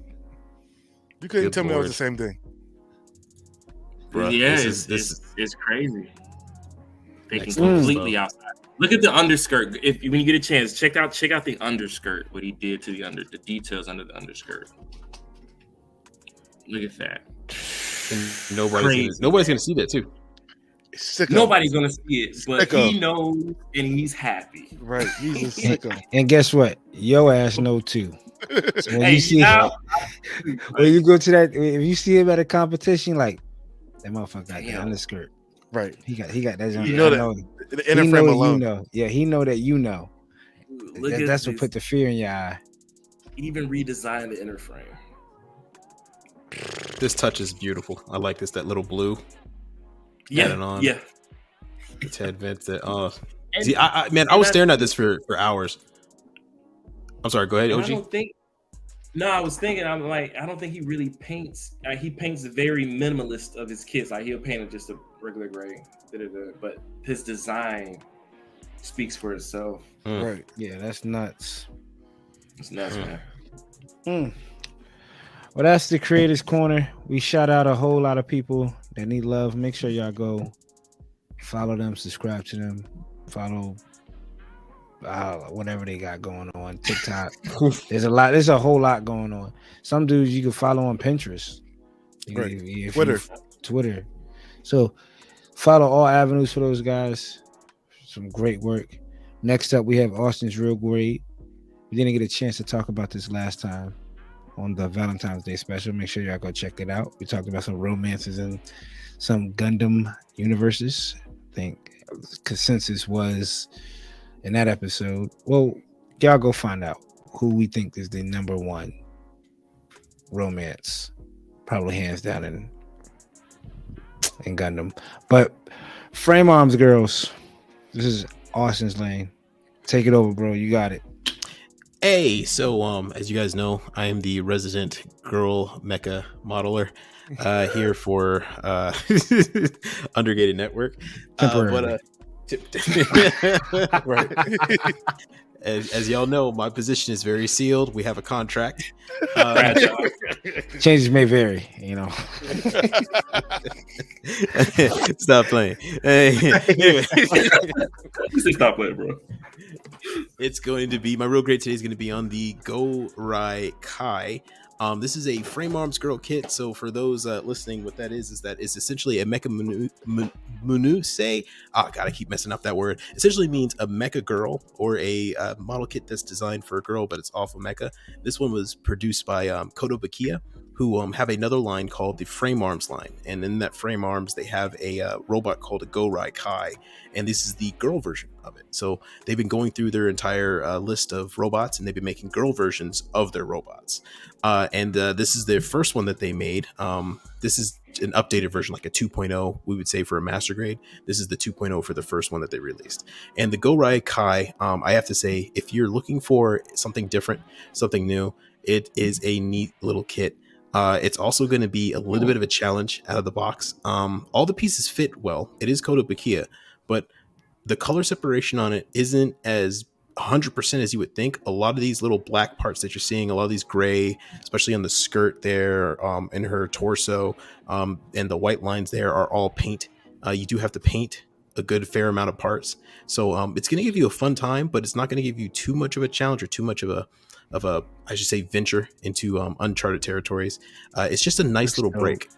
You couldn't tell me it was the same thing. Bruh, yeah, it's crazy. Thinking completely outside. Look at the underskirt. When you get a chance, check out the underskirt. What he did to the details under the underskirt. Look at that. And nobody's gonna see that too. Nobody's gonna see it, but he knows and he's happy. Right, he's a sicko. And guess what? Your ass know too. So when you see when you go to that, if you see him at a competition, like that motherfucker got the underskirt. Right. He got that. You know that. The inner frame alone. You know. Yeah, he know that you know. That's what put the fear in your eye. He even redesigned the inner frame. This touch is beautiful. I like this. That little blue. Yeah. It's head vent. That. See, I was staring at this for hours. I'm sorry. Go ahead, OG. I was thinking. I'm like, I don't think he really paints. He paints very minimalist of his kits. Like he'll paint it just a regular gray, but his design speaks for itself. Right? Yeah, that's nuts. It's nuts, man. Well, that's the Creators Corner. We shout out a whole lot of people that need love. Make sure y'all go follow them, subscribe to them, follow whatever they got going on TikTok. There's a whole lot going on. Some dudes you can follow on Pinterest, Twitter. So follow all avenues for those guys. Some great work. Next up, we have Austen's Real Great. We didn't get a chance to talk about this last time on the Valentine's Day special. Make sure y'all go check it out. We talked about some romances and some Gundam universes. I think consensus was in that episode. Well, y'all go find out who we think is the number one romance, probably hands down in Gundam. But Frame Arms girls, this is Austen's lane. Take it over, bro. You got it. Hey, so as you guys know, I am the resident girl mecha modeler here for Undergated Network. Right. As y'all know, my position is very sealed. We have a contract. Changes may vary, you know. Stop playing. Anyway. Stop playing, bro. It's going to be my real great today is going to be on the Go Rai Kai. This is a Frame Arms girl kit. So for those listening, what that is that it's essentially a mecha munuse. Oh god, I keep messing up that word. Essentially means a mecha girl or a model kit that's designed for a girl, but it's off of mecha. This one was produced by Kotobukiya, who have another line called the Frame Arms line, and in that Frame Arms they have a robot called a Go Rai Kai, and this is the girl version of it. So they've been going through their entire list of robots, and they've been making girl versions of their robots. And this is their first one that they made. This is an updated version, like a 2.0, we would say, for a master grade. This is the 2.0 for the first one that they released. And the Go Rai Kai, I have to say, if you're looking for something different, something new, it is a neat little kit. It's also going to be a little bit of a challenge out of the box. All the pieces fit well. It is Kotobukiya, but the color separation on it isn't as 100% as you would think. A lot of these little black parts that you're seeing, a lot of these gray, especially on the skirt there, in her torso, and the white lines there are all paint. You do have to paint a good fair amount of parts. So it's going to give you a fun time, but it's not going to give you too much of a challenge or too much of a I should say venture into uncharted territories. It's just a nice little break.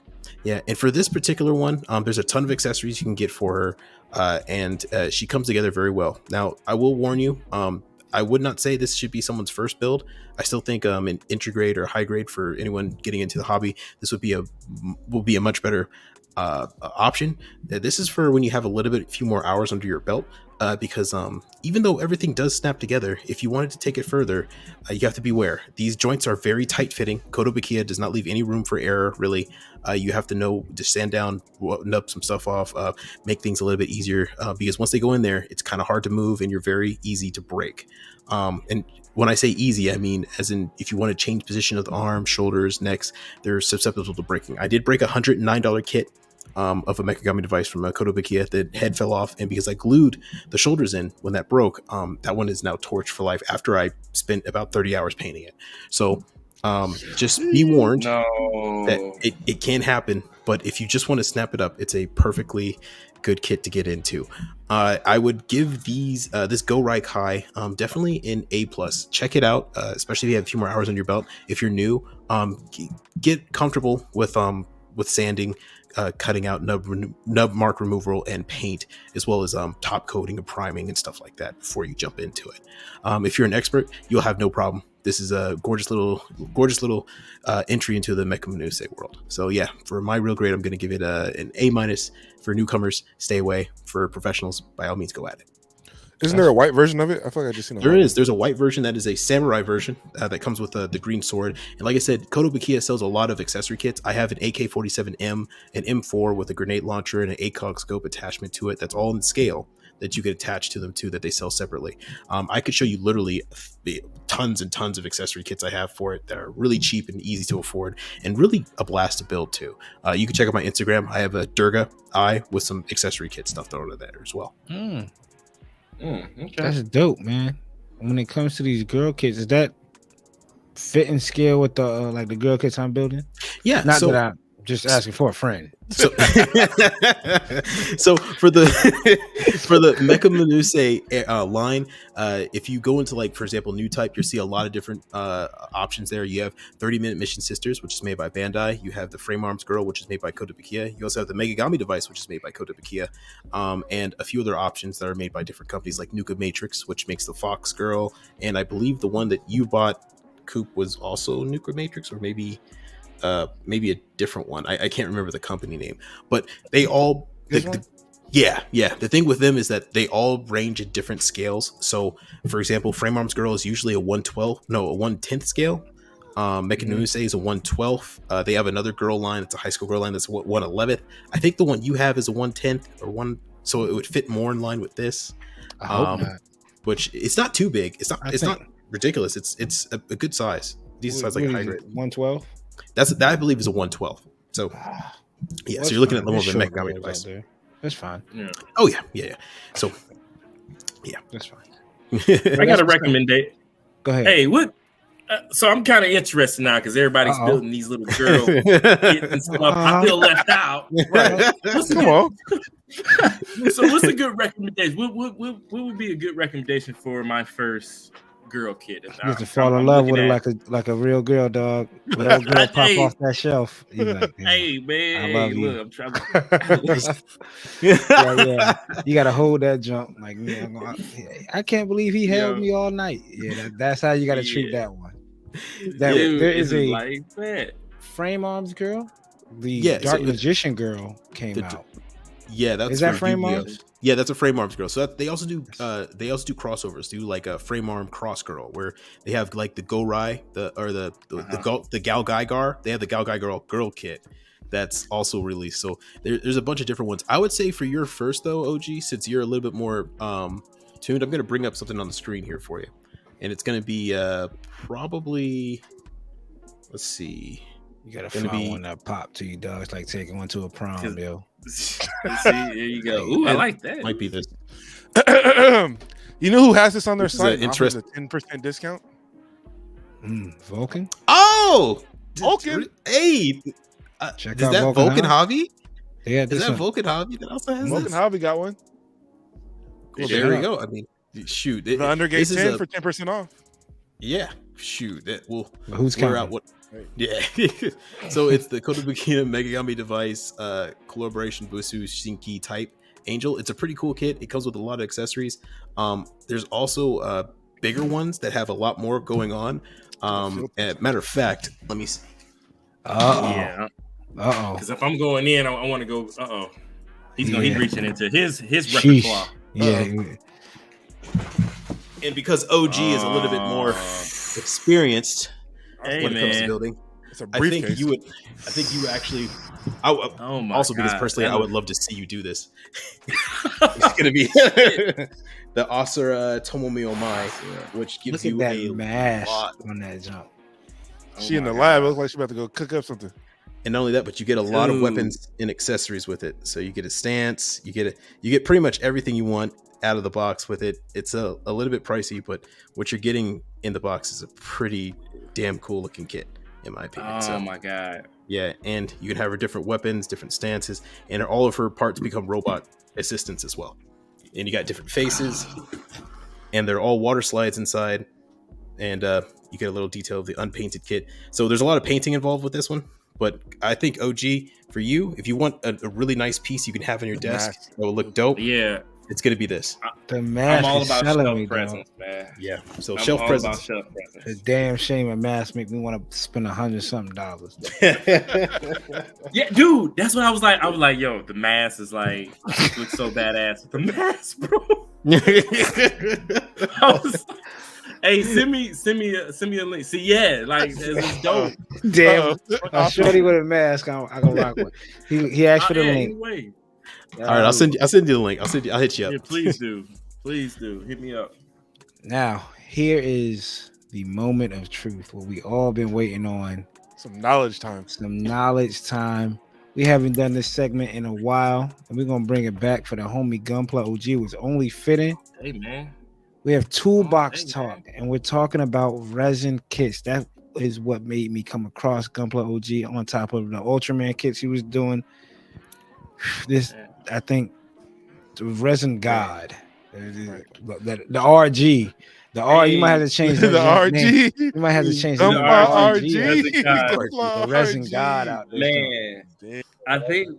Yeah, and for this particular one, there's a ton of accessories you can get for her, and she comes together very well. Now, I will warn you, I would not say this should be someone's first build. I still think an entry grade or high grade for anyone getting into the hobby, this will be a much better option. This is for when you have a few more hours under your belt. because even though everything does snap together, if you wanted to take it further, you have to beware. These joints are very tight fitting. Kotobukiya does not leave any room for error, really. You have to know to stand down, nub some stuff off, make things a little bit easier, because once they go in there, it's kind of hard to move and you're very easy to break. And when I say easy, I mean as in if you want to change position of the arms, shoulders, necks, they're susceptible to breaking. I did break a $109 kit of a Mekagami device from a Kotobukiya. The head fell off, and because I glued the shoulders in when that broke, that one is now torched for life after I spent about 30 hours painting it. So just be warned that it can happen, but if you just want to snap it up, it's a perfectly good kit to get into. I would give these this Go Rike High definitely an A+. Check it out, especially if you have a few more hours on your belt. If you're new, get comfortable with sanding, cutting out nub mark removal and paint, as well as top coating and priming and stuff like that before you jump into it. If you're an expert, you'll have no problem. This is a gorgeous little entry into the Mekamanuse world. So yeah, for my real grade, I'm going to give it an A-. For newcomers, stay away. For professionals, by all means, go at it. Isn't there a white version of it? I feel like I just seen it. There is. There's a white version that is a samurai version that comes with the green sword. And like I said, Kotobukiya sells a lot of accessory kits. I have an AK-47M, an M4 with a grenade launcher and an ACOG scope attachment to it. That's all in scale that you could attach to them too, that they sell separately. I could show you literally tons and tons of accessory kits I have for it that are really cheap and easy to afford and really a blast to build too. You can check out my Instagram. I have a Durga eye with some accessory kit stuff thrown in there as well. Okay. That's dope, man. When it comes to these girl kits, is that fit and scale with the like the girl kits I'm building? Yeah, not that I'm just asking for a friend. So, so for the Mekamanuse line, if you go into, like, for example, Nu.Type, you'll see a lot of different options there. You have 30-minute Mission Sisters, which is made by Bandai. You have the Frame Arms Girl, which is made by Kotobukiya. You also have the Megagami device, which is made by Kotobukiya, and a few other options that are made by different companies, like Nuka Matrix, which makes the Fox Girl, and I believe the one that you bought, Coop, was also Nuka Matrix, or maybe a different one. I can't remember the company name, but they all the thing with them is that they all range at different scales. So for example, Frame Arms Girl is usually a 1/10th scale. Mekamanuse is a 1/12. They have another girl line, it's a high school girl line, that's 1/11th. I think the one you have is a 1/10th or one, so it would fit more in line with this. I hope not. Which it's not too big, it's not ridiculous, it's a good size, decent size, like a high grade. 1/12. That I believe is a 1/12. So yeah, so you're looking at more of a Mekagami device. That's fine. Yeah. Oh yeah. So yeah, that's fine. I got a recommendation. Go ahead. Hey, what? So I'm kind of interested now because everybody's building these little girl kits and stuff. I feel left out. Right? Come on. So what's a good recommendation? What would be a good recommendation for my first girl kid? You have to fall in love with her like a real girl, dog. Real girl pop off that shelf. Like, hey man, I love you. Look, I'm trying to... yeah. You gotta hold that jump. Like, I can't believe he held me all night. Yeah, that's how you gotta treat that one. There is a like that. Frame Arms Girl. The Dark Magician Girl came out. Yeah, that's is that Frame Arms? Yeah, that's a Frame Arms Girl. So they also do crossovers. Do like a Frame Arm Cross Girl, where they have like the Gorai, the Gal Gai Gar. They have the Gal Gai Girl kit that's also released. So there's a bunch of different ones. I would say for your first though, OG, since you're a little bit more tuned, I'm gonna bring up something on the screen here for you, and it's gonna be probably, let's see. You gotta find one that pop to you, dog. It's like taking one to a prom, Bill. See, there you go. Ooh, I like that. Might be this. You know who has this on their site? Interest a 10% discount. Vulcan. Oh, Vulcan. Hey, check is out that Vulcan Hobby? Yeah, is that Vulcan Hobby that also has Vulcan this? Hobby got one. Cool, there we go. I mean, shoot, the Undergated 10 for 10% off. Yeah, shoot. Who's counting? Out what? Yeah. So it's the Kotobukiya Megagami device collaboration Busu Shinki type Angel. It's a pretty cool kit. It comes with a lot of accessories. There's also bigger ones that have a lot more going on. Matter of fact, let me see. Yeah. Because if I'm going in, I want to go. He's reaching into his repertoire. Yeah. And because OG is a little bit more experienced when it comes to building, I think you would actually. Also, because personally, I would love to see you do this. It's gonna be the Asura Tomomi Omai, which gives you a mash lot on that jump. She in the lab. It looks like she's about to go cook up something. And not only that, but you get a lot of weapons and accessories with it. So you get a stance, you get pretty much everything you want out of the box with it. It's a little bit pricey, but what you're getting in the box is a pretty damn cool looking kit, in my opinion. Oh my god. Yeah, and you can have her different weapons, different stances, and all of her parts become robot assistants as well. And you got different faces, and they're all water slides inside, and you get a little detail of the unpainted kit. So there's a lot of painting involved with this one, but I think OG, for you, if you want a really nice piece you can have on your desk that will look dope, it's going to be this. I'm all about shelf presence, man. Yeah, so shelf presence. It's a damn shame a mask make me want to spend $100-something. Yeah, dude, that's what I was like, yo, the mask is like looks so badass. The mask, bro. Hey, send me a link. See, yeah, like it's dope. Damn, a shorty with a mask, I can rock with. He asked for the link. Anyway. All right, I'll send you the link. I'll hit you up. Yeah, please do. Hit me up. Now, here is the moment of truth, what we all been waiting on. Some knowledge time. We haven't done this segment in a while, and we're gonna bring it back for the homie Gunpla OG. It was only fitting. Hey man. We have toolbox talk, and we're talking about resin kits. That is what made me come across Gunpla OG on top of the Ultraman kits he was doing. This, I think, the resin god, the RG, you might have to change the RG. You might have to change the RG. The resin god out there. Man, I think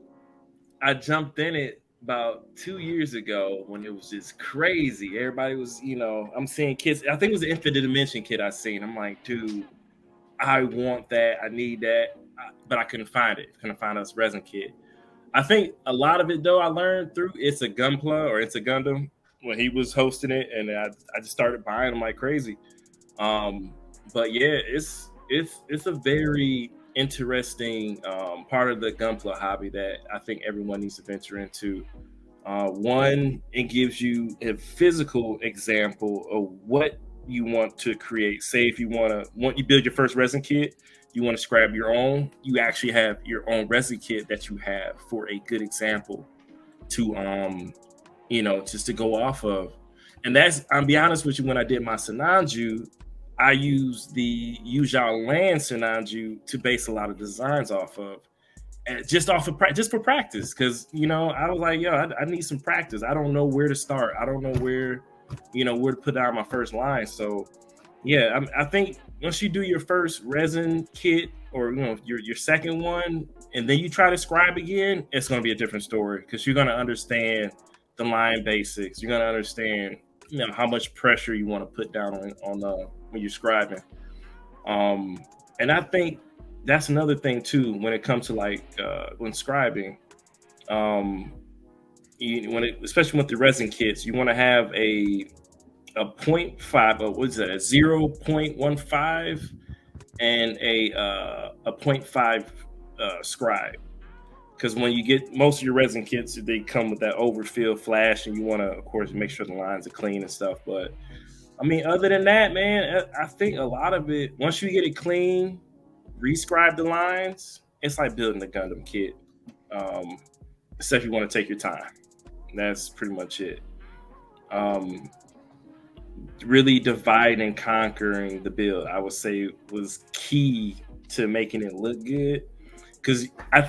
I jumped in it about 2 years ago when it was just crazy. Everybody was, I'm seeing kids. I think it was the Infinite Dimension kit I seen. I'm like, dude, I want that. I need that, but I couldn't find it. Couldn't find this resin kit. I think a lot of it, though, I learned through It's a Gunpla or It's a Gundam when he was hosting it, and I just started buying them like crazy. But yeah, it's a very interesting part of the Gunpla hobby that I think everyone needs to venture into. One, it gives you a physical example of what you want to create. Say if you you build your first resin kit, you want to scrap your own, you actually have your own resin kit that you have for a good example to just to go off of. And that's, I'll be honest with you, when I did my Sinanju, I used the Yuzhao Land Sinanju to base a lot of designs off of, and just for practice, because I was like, I need some practice. I don't know where to start. I don't know where to put down my first line. So yeah, I think once you do your first resin kit or your second one, and then you try to scribe again, it's going to be a different story, because you're going to understand the line basics. You're going to understand how much pressure you want to put down on when you're scribing. And I think that's another thing too when it comes to when scribing. Especially with the resin kits, you want to have a 0.5, what is that? A 0.15 and a 0.5 scribe. Because when you get most of your resin kits, they come with that overfill flash, and you want to, of course, make sure the lines are clean and stuff. But I mean, other than that, man, I think a lot of it, once you get it clean, rescribe the lines, it's like building a Gundam kit. Except if you want to take your time. That's pretty much it. Really divide and conquering the build, I would say, was key to making it look good. Because I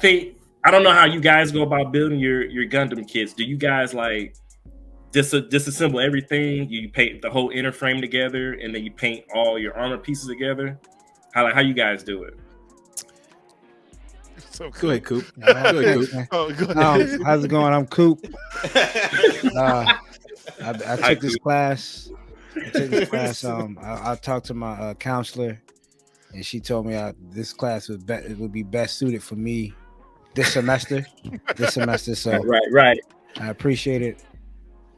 don't know how you guys go about building your Gundam kits. Do you guys disassemble everything? You paint the whole inner frame together, and then you paint all your armor pieces together? How you guys do it? So go ahead, Coop. Go ahead. How's it going? I'm Coop. I took this class. I talked to my counselor, and she told me this class would be best suited for me this semester. So right. I appreciate it.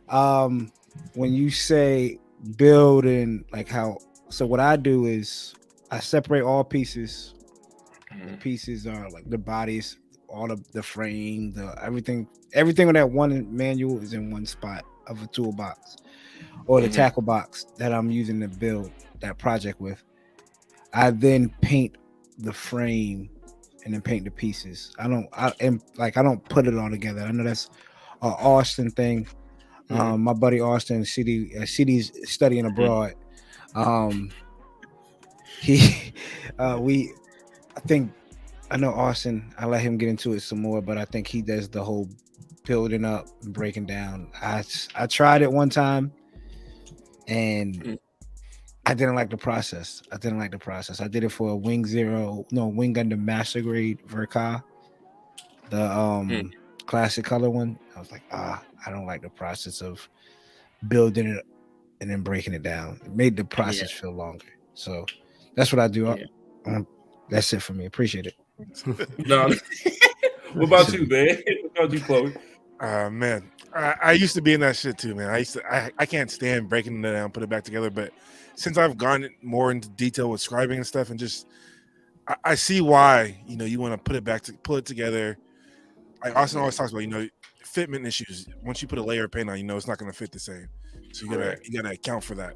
When you say building like how. So what I do is I separate all pieces. The pieces are like the bodies, all of the frame, the everything on that one manual is in one spot of a toolbox or the tackle box that I'm using to build that project with. I then paint the frame and then paint the pieces. I don't put it all together. I know that's an Austen thing. My buddy Austen, CD's studying abroad. I know Austen. I let him get into it some more, but I think he does the whole building up and breaking down. I tried it one time, and I didn't like the process. I did it for a Wing Gundam Master Grade Verka, the classic color one. I was like, I don't like the process of building it and then breaking it down. It made the process feel longer. So that's what I do. That's it for me. Appreciate it. No. What about you, man? What about you, Chloe? Man, I used to be in that shit too, man. I can't stand breaking it down, put it back together. But since I've gone more into detail with scribing and stuff, and just I see why you want to pull it together. Austin always talks about fitment issues. Once you put a layer of paint on, it's not going to fit the same. So you gotta account for that.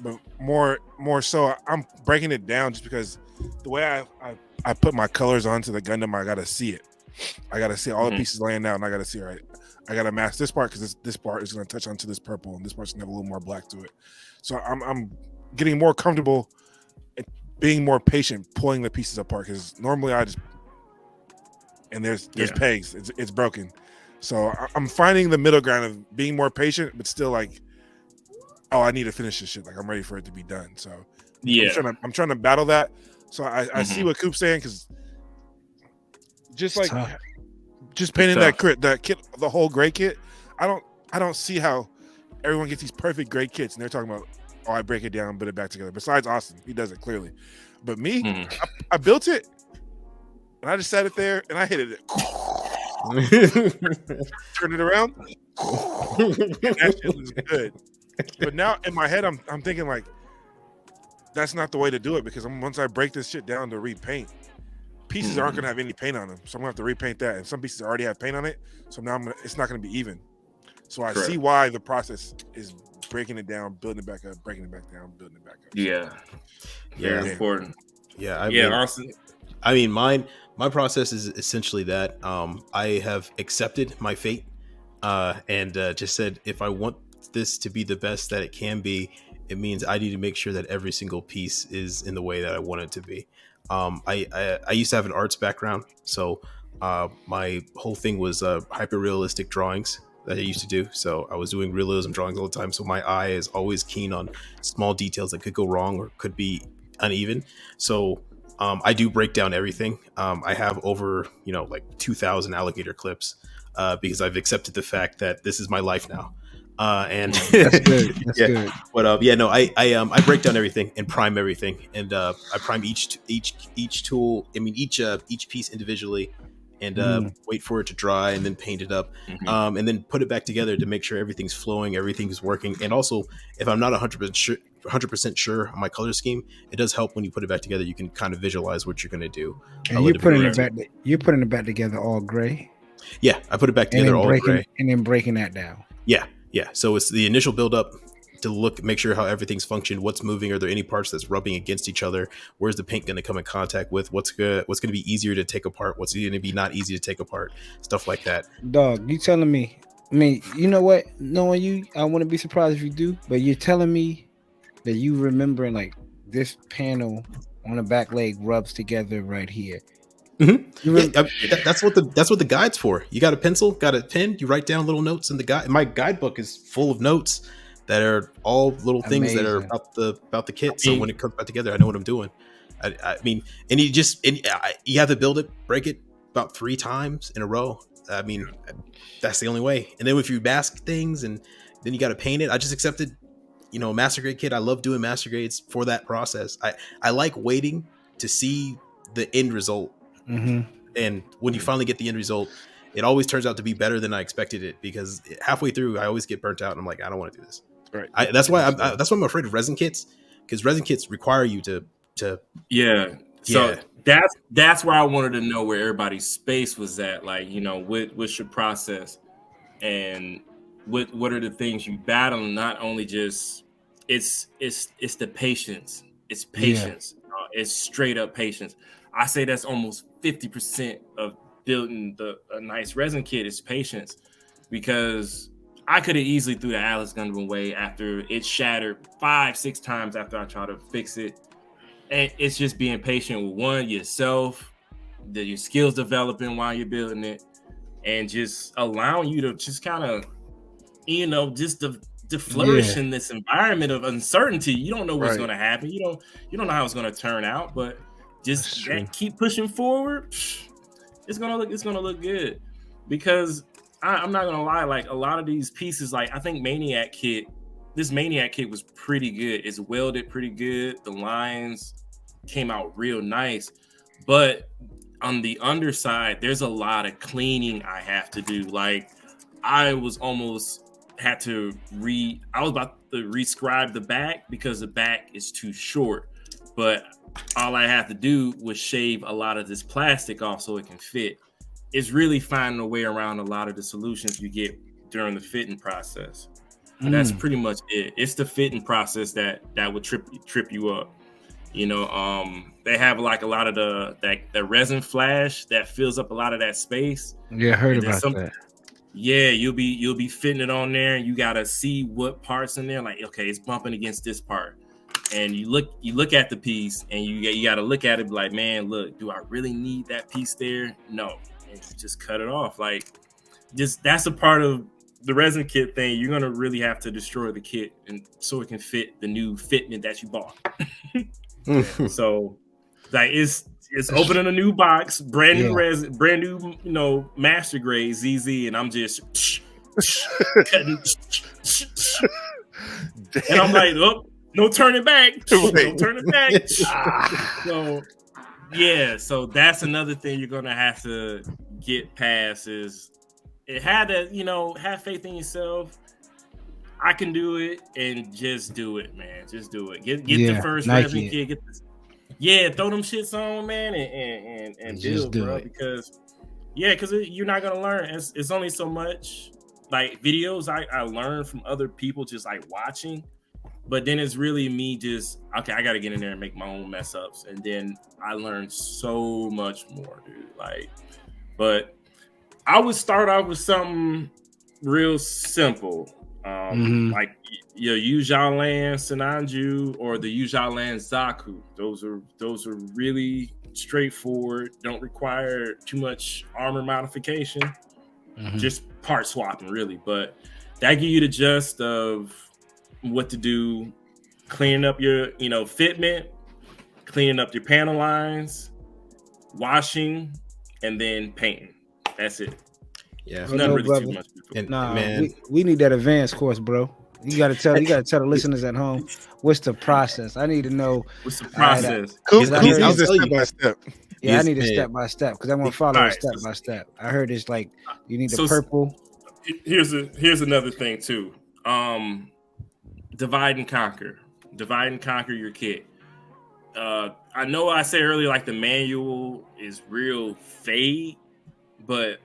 But more so, I'm breaking it down just because the way I put my colors onto the Gundam, I gotta see it. I gotta see all the pieces laying out, and I gotta see, all right, I gotta mask this part because this part is gonna touch onto this purple, and this part's gonna have a little more black to it. So I'm getting more comfortable and being more patient pulling the pieces apart, because normally there's pegs, it's broken. So I'm finding the middle ground of being more patient, but still like, oh, I need to finish this shit. Like, I'm ready for it to be done. So I'm trying to battle that. So I see what Coop's saying, because just painting that kit, the whole gray kit, I don't see how everyone gets these perfect gray kits, and they're talking about, oh, I break it down, put it back together. Besides Austen, he does it clearly. But me, I built it, and I just sat it there, and I hit it. Turn it around. That shit was good. But now in my head, I'm thinking like, that's not the way to do it, because once I break this shit down to repaint, pieces aren't going to have any paint on them. So I'm going to have to repaint that. And some pieces already have paint on it. So now it's not going to be even. So I see why the process is breaking it down, building it back up, breaking it back down, building it back up. Yeah. Very important. Yeah. Austin. I mean, my process is essentially that. I have accepted my fate and just said, if I want this to be the best that it can be, it means I need to make sure that every single piece is in the way that I want it to be. I used to have an arts background, so my whole thing was hyper realistic drawings that I used to do. So I was doing realism drawings all the time. So my eye is always keen on small details that could go wrong or could be uneven. So I do break down everything. I have over like 2,000 alligator clips because I've accepted the fact that this is my life now. And that's good. That's good. But I break down everything and prime everything, and I prime each tool. I mean each piece individually, and wait for it to dry, and then paint it up, and then put it back together to make sure everything's flowing, everything's working. And also, if I'm not 100% sure on my color scheme, it does help when you put it back together. You can kind of visualize what you're going to do. And you're putting it back together all gray. Yeah, I put it back together all gray, and then breaking that down. Yeah. So it's the initial build up to make sure how everything's functioned, what's moving, are there any parts that's rubbing against each other, where's the paint going to come in contact with, what's going to be easier to take apart, what's going to be not easy to take apart, stuff like that. Dog, you telling me? I mean, you know what? Knowing you, I wouldn't be surprised if you do. But you're telling me that you remembering like this panel on the back leg rubs together right here. That's what the guide's for. You got a pencil, got a pen, you write down little notes in the guide. My guidebook is full of notes that are all little things that are about the kit. So when it comes back together, I know what I'm doing. I mean, and you have to build it, break it about 3 times in a row. I mean, that's the only way. And then if you mask things and then you got to paint it, I just accepted, master grade kit. I love doing master grades for that process. I like waiting to see the end result. And when you finally get the end result, it always turns out to be better than I expected it, because halfway through I always get burnt out and I'm like, I don't want to do this. Right. That's why I'm afraid of resin kits, because resin kits require you to yeah. So that's where I wanted to know where everybody's space was at. Like, you know, what's your process, and what are the things you battle? Not only just it's the patience. It's patience. It's straight up patience. I say that's almost 50% of building a nice resin kit is patience, because I could have easily threw the Alice Gundam away after it shattered 5-6 times after I tried to fix it. And it's just being patient with yourself, your skills developing while you're building it, and just allowing you to just kind of, you know, just to flourish in this environment of uncertainty. You don't know what's going to happen. You don't know how it's going to turn out, but just keep pushing forward. It's gonna look good, because I'm not gonna lie. Like, a lot of these pieces, like I think this Maniac kit was pretty good. It's welded pretty good. The lines came out real nice, but on the underside, there's a lot of cleaning I have to do. Like, I was about to rescribe the back because the back is too short, but all I have to do was shave a lot of this plastic off so it can fit. It's really finding a way around a lot of the solutions you get during the fitting process. And that's pretty much it. It's the fitting process that would trip you up. You know, they have like a lot of the resin flash that fills up a lot of that space. Yeah, I heard about that. Yeah, you'll be fitting it on there, and you gotta see what parts in there. Like, okay, it's bumping against this part. And you look at the piece, and you got to look at it like, man, look, do I really need that piece there? No, and you just cut it off. Like, that's a part of the resin kit thing. You're gonna really have to destroy the kit, and so it can fit the new fitment that you bought. So, like, it's opening a new box, brand new resin, brand new, you know, master grade ZZ, and I'm just cutting, and I'm like, oh. No turning back. No turning back. So that's another thing you're gonna have to get past, is it had to, you know, have faith in yourself. I can do it, and just do it, man. Just do it. Get the first resin kit. Get this. Yeah, throw them shits on, man, and just build, bro. It. Because you're not gonna learn. It's only so much. Like, videos I learned from other people, just like watching. But then it's really me just, okay, I got to get in there and make my own mess ups. And then I learned so much more, dude. Like, but I would start off with something real simple. Like your Yujalan Sananju or the Yujalan Zaku. Those are really straightforward. Don't require too much armor modification. Just part swapping, really. But that give you the gist of what to do, cleaning up your, you know, fitment, cleaning up your panel lines, washing, and then painting. That's it. Yeah, it's not really too much. Man, we need that advanced course, bro. You gotta tell the listeners at home what's the process. I need to know what's the process. I'll just step by step. Yeah, I need a step by step because I want to follow it step by step. I heard it's like you need the purple. Here's another thing too. Divide and conquer your kit. I know I said earlier, like, the manual is real fade, but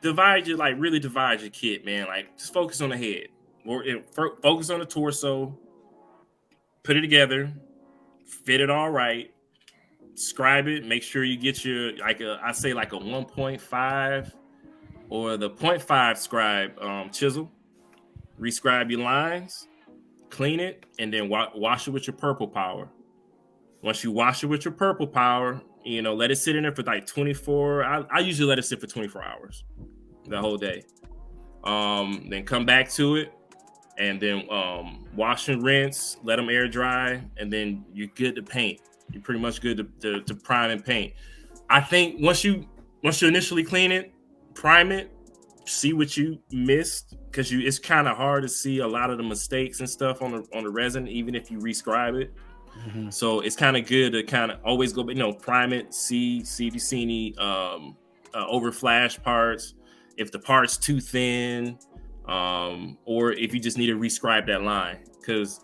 really divide your kit, man. Like, just focus on the head, or focus on the torso, put it together, fit it all right, scribe it, make sure you get your, like, I say like a 1.5 or the 0.5 scribe chisel, rescribe your lines, clean it, and then wash it with your purple power. Once you wash it with your purple power, you know, let it sit in there for like 24. I usually let it sit for 24 hours, the whole day. Then come back to it, and then wash and rinse, let them air dry, and then you're good to paint. You're pretty much good to prime and paint. I think once you initially clean it, prime it, see what you missed, because it's kind of hard to see a lot of the mistakes and stuff on the resin, even if you rescribe it. So it's kind of good to kind of always go, you know, prime it, see if you see any over flash parts. If the part's too thin, or if you just need to rescribe that line, because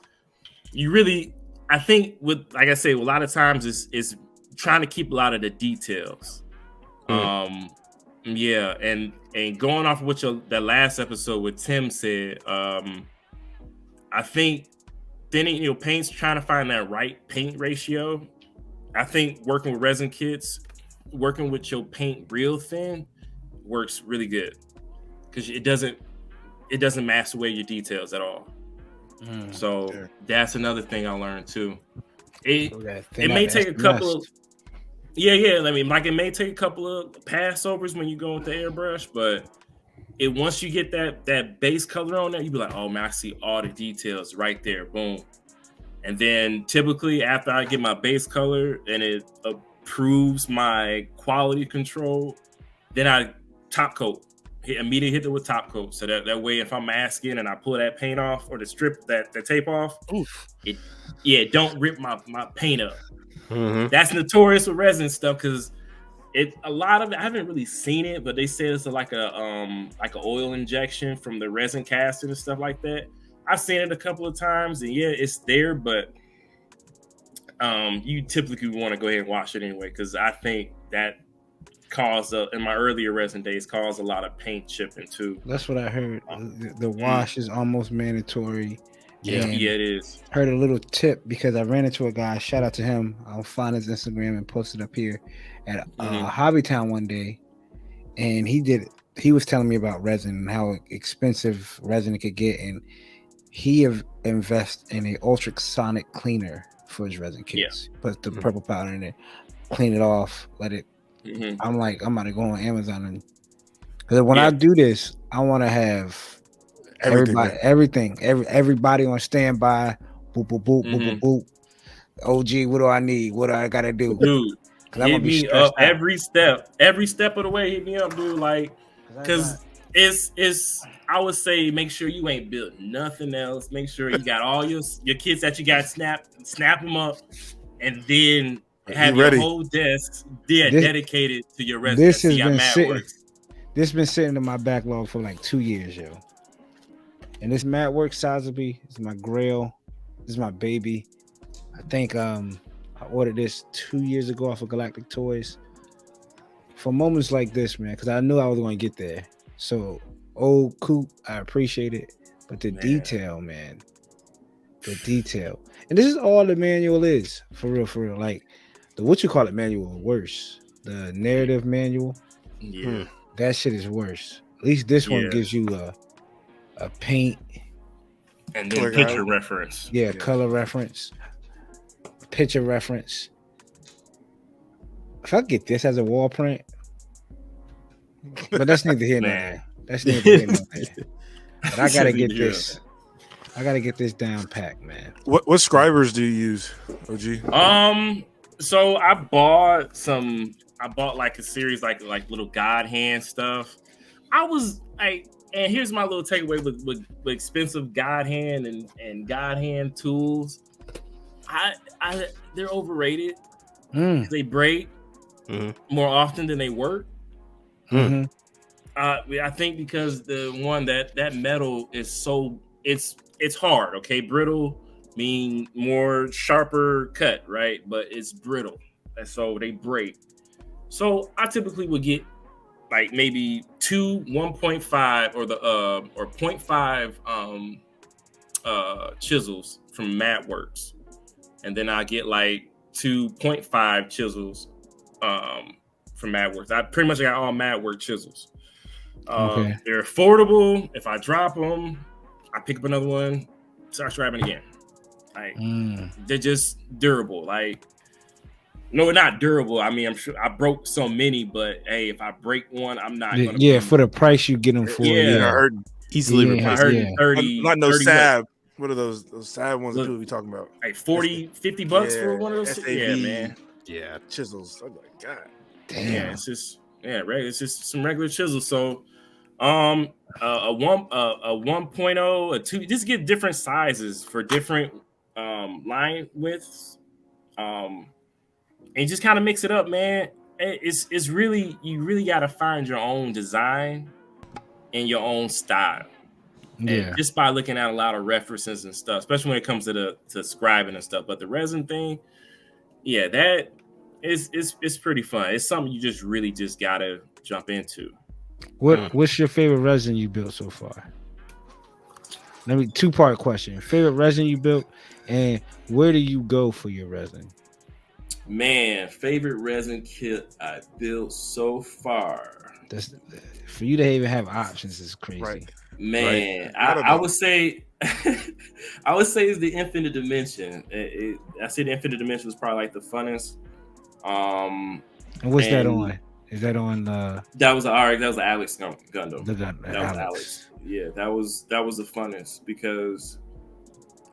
you really, I think with, like I say, a lot of times is trying to keep a lot of the details. Yeah, and going off of what that last episode with Tim said, I think thinning your paint's trying to find that right paint ratio. I think working with resin kits, working with your paint real thin works really good, because it doesn't mask away your details at all. So that's another thing I learned too. It may take a couple of I mean, like, it may take a couple of passovers when you go with the airbrush, but once you get that base color on there, you be like, oh man, I see all the details right there, boom. And then typically after I get my base color and it approves my quality control, then I top coat. Immediately hit it with top coat, so that way if I'm masking and I pull that paint off or the strip that tape off, it don't rip my paint up. That's notorious with resin stuff, because a lot of it, I haven't really seen it, but they say it's like a oil injection from the resin casting and stuff like that. I've seen it a couple of times, and it's there, but you typically want to go ahead and wash it anyway, because I think that caused in my earlier resin days caused a lot of paint chipping too. That's what I heard. The wash is almost mandatory. Yeah, it is. Heard a little tip, because I ran into a guy. Shout out to him. I'll find his Instagram and post it up here at Hobbytown one day, and he was telling me about resin and how expensive resin it could get, and he invests in a ultrasonic cleaner for his resin kits. Put the purple powder in it, clean it off, let it. I'm like, I'm about to go on Amazon, and because when I do this, I want to have everybody on standby. Boop boop boop boop boop boop. OG, what do I need? What do I gotta do, dude? Hit me up every step of the way. Hit me up, dude. Like, because it's. I would say make sure you ain't built nothing else. Make sure you got all your kits that you got snap them up, and then have your whole desk dedicated to your resin. This has been sitting in my backlog for like 2 years, yo. And this Matte Works Sotheby is my grail. This is my baby. I think I ordered this 2 years ago off of Galactic Toys. For moments like this, man, because I knew I was going to get there. So, old Coop, I appreciate it. But the detail, man. The detail. And this is all the manual is. For real. Like, the manual is worse. The narrative manual. Yeah. That shit is worse. At least this one gives you a paint. And then picture reference. Yeah, color reference. Picture reference. If I get this as a wall print, but that's neither here nor there. That's neither here nor there. But I gotta get this. I gotta get this down packed, man. What scribers do you use, OG? So I bought like a series like little God hand stuff. I was like, and here's my little takeaway with expensive God hand and God hand tools. They're overrated. They break more often than they work. I think because the one that metal is so it's hard, okay? Brittle mean more sharper cut, right? But it's brittle, and so they break. So I typically would get like maybe 2 1.5 or 0.5 chisels from Matte Works, and then I get like 2.5 chisels from Matte Works. I pretty much got all Matte Work chisels. They're affordable. If I drop them, I pick up another one, start scrapping again. Like they're just durable. Like, no, not durable. I mean, I'm sure I broke so many, but hey, if I break one, I'm not gonna. For the price you get them for. Easily replaced. 30. Not no 30 Sab. What are those Sab ones that people be talking about? Like 40, $50 for one of those. SAB, yeah, man. Yeah, chisels. I'm like, God damn. Yeah, it's just it's just some regular chisels. So, a 1.0, a 2, just get different sizes for different line widths, and just kind of mix it up, man. It's really, you really got to find your own design and your own style. And just by looking at a lot of references and stuff, especially when it comes to scribing and stuff. But the resin thing, yeah, that it's pretty fun. It's something you just really just gotta jump into. What's your favorite resin you built so far? Let me 2-part question. Favorite resin you built, and where do you go for your resin? Man, favorite resin kit I built so far. That's for you to even have options is crazy. Right. Man, right. I would say it's the Infinite Dimension. I say the Infinite Dimension was probably like the funnest. And what's that on? Is that on the? That was an Alex Gundam. The Gundam. That was Alex. Yeah, that was the funnest because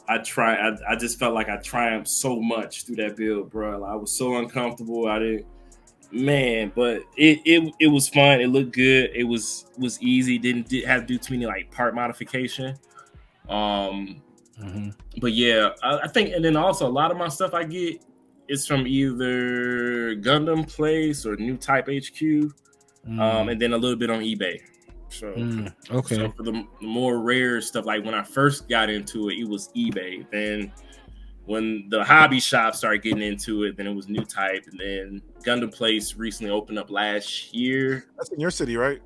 I just felt like I triumphed so much through that build, bro. I was so uncomfortable. But it was fun. It looked good. It was easy. Didn't have to do too many like part modification. But yeah, I think, and then also a lot of my stuff I get is from either Gundam Place or Nu.Type HQ, and then a little bit on eBay. So So for the more rare stuff, like when I first got into it was eBay. Then when the hobby shop started getting into it, then it was Nu.Type, and then Gundam Place recently opened up last year. That's in your city, right?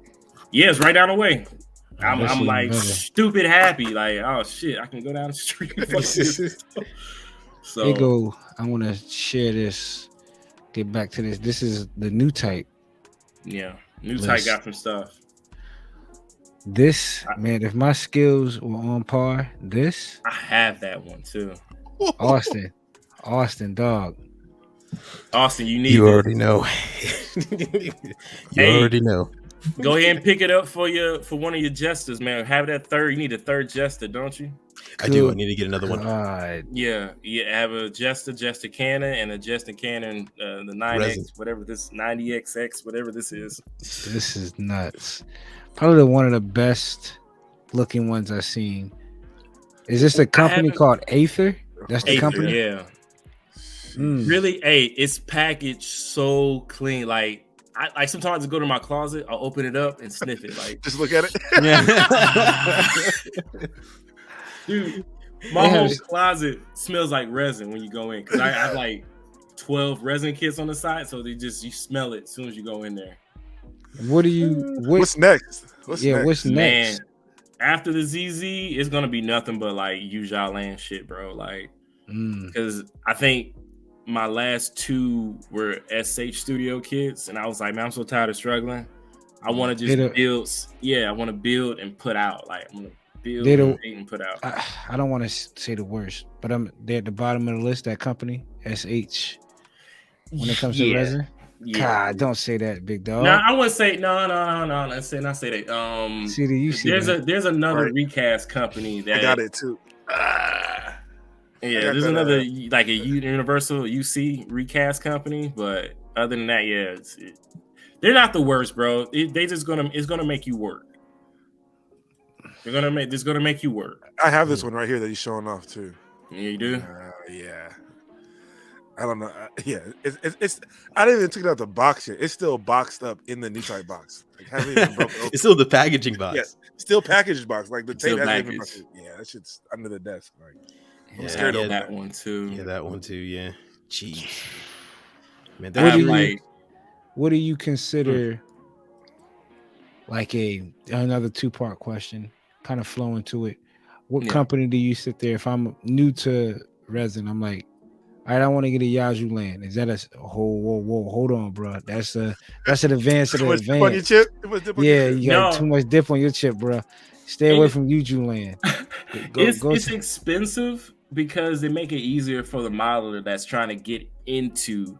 Yeah, it's right down the way. I'm like stupid happy, like, oh shit, I can go down the street. So I want to share this. Get back to this. This is the Nu.Type. Yeah, Nu.Type got some stuff. This man, if my skills were on par, I have that one too. Austen, dog. Austen, you already know. Already know. Go ahead and pick it up for one of your jesters, man. Have that third. You need a third jester, don't you? I do. I need to get another one. Yeah. Have a jester cannon, and a jester cannon, the 9X, resin. Whatever this 90XX, whatever this is. This is nuts. Probably one of the best looking ones I've seen. Is this a company called Aether? That's the company? Yeah. Really? Hey, it's packaged so clean. Like, I sometimes I go to my closet, I'll open it up and sniff it. Like, just look at it. Yeah. Dude, my whole closet smells like resin when you go in, because I have like 12 resin kits on the side, so you smell it as soon as you go in there. What's next? What's next? Man, after the ZZ, it's gonna be nothing but like Usual Land shit, bro. Like, because I think my last 2 were SH Studio kits, and I was like, man, I'm so tired of struggling. I want to just build. Yeah, I want to build and put out. Like, I'm gonna build and put out. I don't want to say the worst, but they're at the bottom of the list. That company, SH. When it comes to resin. Yeah. God, don't say that, big dog. No, I wouldn't say no. Let's not say that. There's another recast company that I got it too. There's another like a Universal UC recast company, but other than that, they're not the worst, bro. It's gonna make you work. It's gonna make you work. I have this one right here that he's showing off too. Yeah, you do. Yeah. I don't know. It's. I didn't even take it out the box yet. It's still boxed up in the Nu.Type box. Like, haven't even broken open. It's still the packaging box. Yeah, still packaged box. Like the tape hasn't even broken. Yeah, that shit's under the desk. Like, I'm scared of that one too. Yeah, that one too. Yeah. Jeez. Man, what do you consider like another 2-part question? Kind of flow into it. What company do you sit there? If I'm new to resin, I'm like, all right, I want to get a Yazoo Land. Is that whoa, hold on, bro. That's an advance of the advance. On your chip? Yeah, you got too much dip on your chip, bro. Stay away from Yazoo Land. It's expensive because they make it easier for the modeler that's trying to get into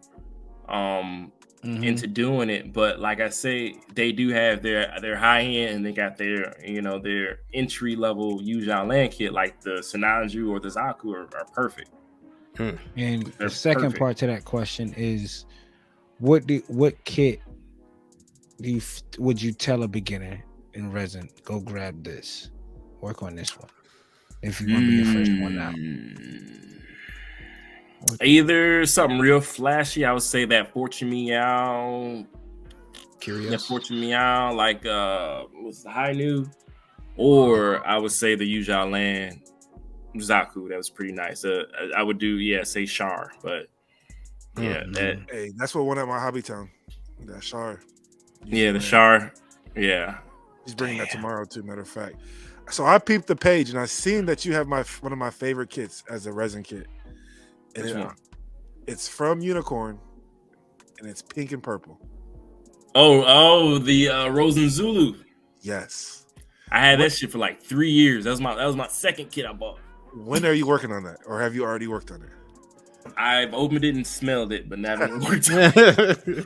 doing it. But like I say, they do have their high end, and they got their their entry level Usual Land kit, like the Sinanju or the Zaku are perfect. And the second part to that question is, what kit would you tell a beginner in resin? Go grab this, work on this one. If you want to be your first one out, either something real flashy. I would say that Fortune Meow, Curious. Fortune Meow, like what's the High New? or I would say the Yuzhou Land Zaku. That was pretty nice. I would do say Char, but hey, that's what one at my hobby town. That Char. The Char. Yeah, he's bringing that tomorrow too. Matter of fact, so I peeped the page and I seen that you have one of my favorite kits as a resin kit. And it's from Unicorn, and it's pink and purple. Oh, the Rosen Zulu. Yes, I had that shit for like 3 years. That was my second kit I bought. When are you working on that, or have you already worked on it? I've opened it and smelled it, but never worked on it.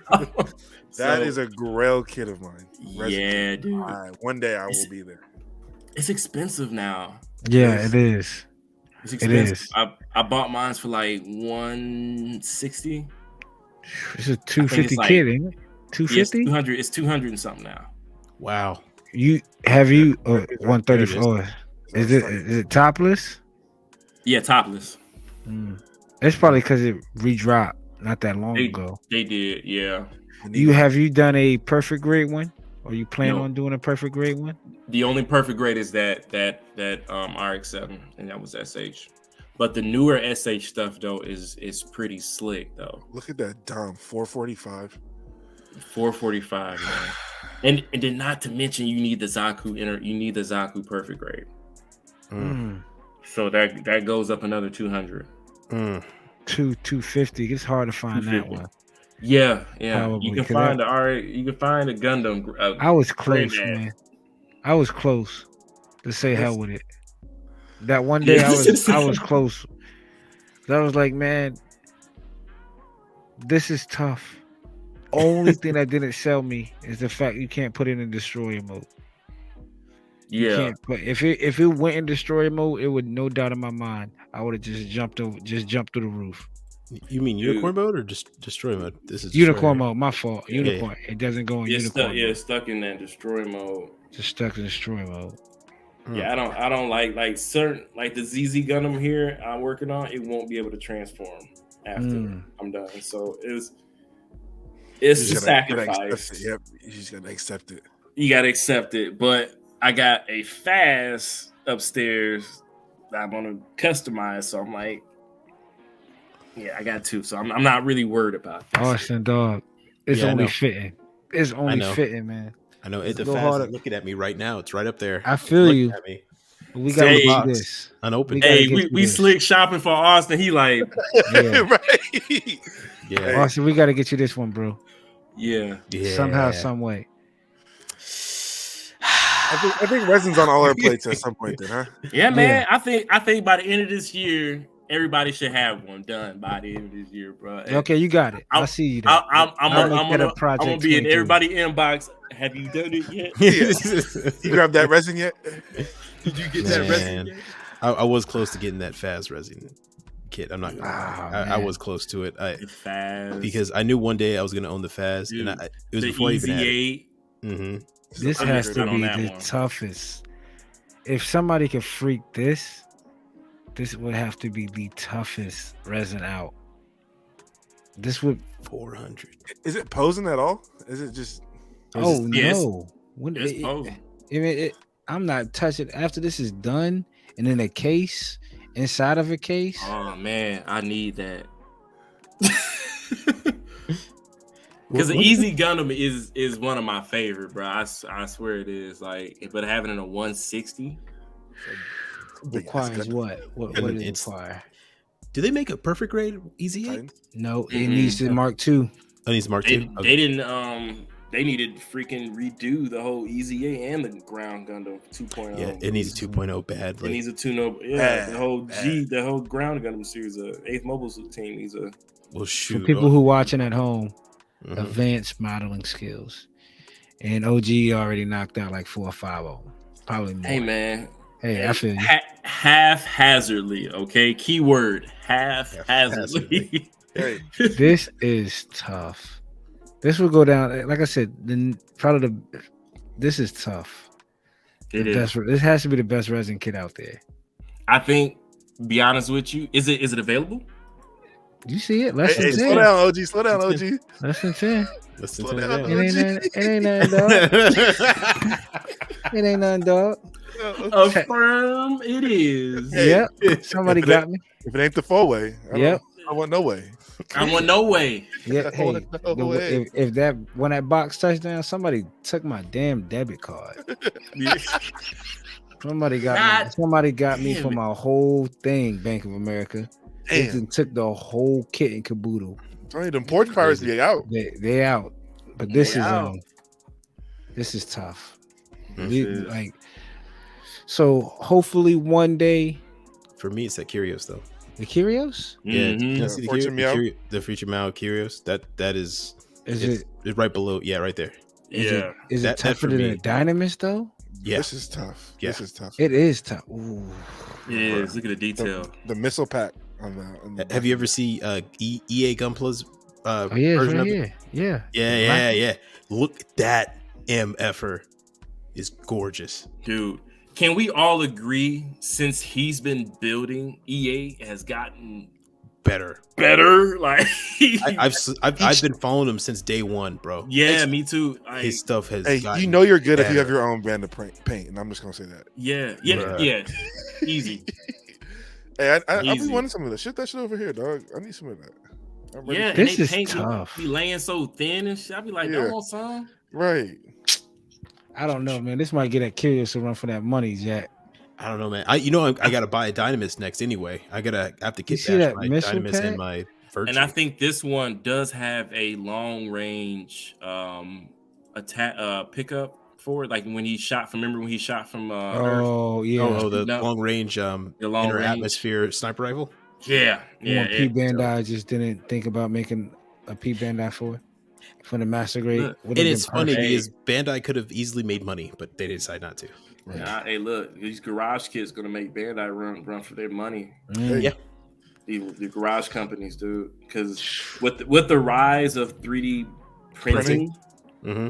That is a grail kit of mine. Yeah, dude. One day I will be there. It's expensive now. Yeah, it is. It's expensive. It is. I bought mine for like $160. It's a 250 kit, ain't it? 250? 200. It's 200 and something now. Wow. 134. Is it topless? Yeah, topless. It's probably because it re-dropped not that long ago. They did, yeah. Have you done a perfect grade one? Or you plan on doing a perfect grade one? The only perfect grade is that RX-7, and that was SH. But the newer SH stuff though is pretty slick though. Look at that Dom 445. 445, man. And then not to mention you need the Zaku perfect grade. So that goes up another 200. 250. It's hard to find that one. Yeah. Probably. You can find a Gundam. I was close, man. I was close to say hell with it. That one day I was close. I was like, man, this is tough. Only thing that didn't sell me is the fact you can't put it in destroyer mode. Yeah. But if it went in destroyer mode, it would, no doubt in my mind, I would have just jumped through the roof. You mean unicorn mode or just destroy mode? This is unicorn mode. My fault. Unicorn. Yeah. It doesn't go in unicorn. It's stuck in that destroy mode. Just stuck in destroy mode. Yeah, I don't like certain, like the ZZ Gundam here I'm working on. It won't be able to transform after I'm done. So it's a sacrifice. Yep, you just gotta accept it. You gotta accept it. But I got a Faz upstairs that I'm gonna customize. So I'm like, yeah, I got two. So I'm not really worried about this. Austen, dog. It's only fitting. It's only fitting, man. I know. The Faz is looking at me right now. It's right up there. I feel you. We got to do this. Unopened. We slick shopping for Austen. He like, right. Yeah. Austen, we got to get you this one, bro. Yeah. Somehow, some way. I think resin's on all our plates at some point, then, huh? Yeah, man. I think by the end of this year, everybody should have one done by the end of this year, bro. Okay, you got it. I see you. I'm gonna be in everybody's inbox. Have you done it yet? You grabbed that resin yet? Did you get that resin yet? I was close to getting that Faz resin kit. I'm not gonna lie. I was close to it. Because I knew one day I was gonna own the Faz, and it was before I even had it. Mm-hmm. This has to be the toughest. If somebody could freak this would have to be the toughest resin out. This would 400. Is it posing at all? Is it just? Oh no! It's posing. I'm not touching. After this is done, and in a case, inside of a case. Oh man, I need that. Because the Easy Gundam is one of my favorite, bro. I swear it is. Like, but having it in a 160 requires what? What does it require? Do they make a perfect grade Easy 8? No, it needs to Mark II. Oh, it needs Mark II. They didn't. They needed to freaking redo the whole Easy 8 and the Ground Gundam 2.0. Yeah, it needs a 2.0 bad. It needs a 2.0. Yeah, the whole Ground Gundam series, 8th Mobile Suit team needs a. Well, shoot. For people who watching at home, advanced modeling skills, and OG already knocked out like 4 or 5 of them, probably more. Hey man, I feel you. Haphazardly, okay. Keyword haphazardly. Hey. This is tough. This will go down, like I said. This is tough. It is. This has to be the best resin kit out there. I think. Be honest with you, is it available? You see it? Less than 10. Slow down, OG. Slow down, OG. Less than 10. Less than 10. It ain't nothing, dog. It ain't nothing, dog. Affirm it is. Yep. Somebody got me. If it ain't the 4-way, Yep. I want no way. I want no way. Yeah. Hey, if that box touchdown, somebody took my damn debit card. Somebody got me for my whole thing, Bank of America. They took the whole kit and caboodle. Them porch pirates, they out. They out. But this is tough. Like, so hopefully one day. For me, it's the Curios though. The Curios? Yeah, the Future Meow Curios. That is it right below? Yeah, right there. Is it tougher than a Dynamis though? Yeah, this is tough. Yeah. This is tough. It is tough. Ooh. It is. Look at the detail. The missile pack on the Have you ever seen EA Gunpla's version of it? Yeah. Look, that MFer is gorgeous, dude. Can we all agree since he's been building, EA has gotten better? Like I've been following him since day one, bro. Yeah, me too. His stuff has. You know you're good if you have your own brand of paint, and I'm just gonna say that. Yeah. Easy. Hey, I'll be wanting some of that. Shit that shit over here, dog. I need some of that. Yeah, this is paint tough. Be laying so thin and shit. I be like, I want some. Right. I don't know, man. This might get that Curious to run for that money, Jack. I don't know, man. I gotta buy a Dynamis next anyway. I have to get that my Dynamis and my Virtue. And I think this one does have a long range attack pickup for it. Like when he shot from Earth? The long range inner atmosphere sniper rifle. Yeah. P Bandai just didn't think about making a P Bandai for the Master Grade. And it's funny because Bandai could have easily made money, but they decided not to. Right. Hey, look, these garage kids gonna make Bandai run for their money. Yeah, the garage companies, dude. Because with the rise of 3D printing,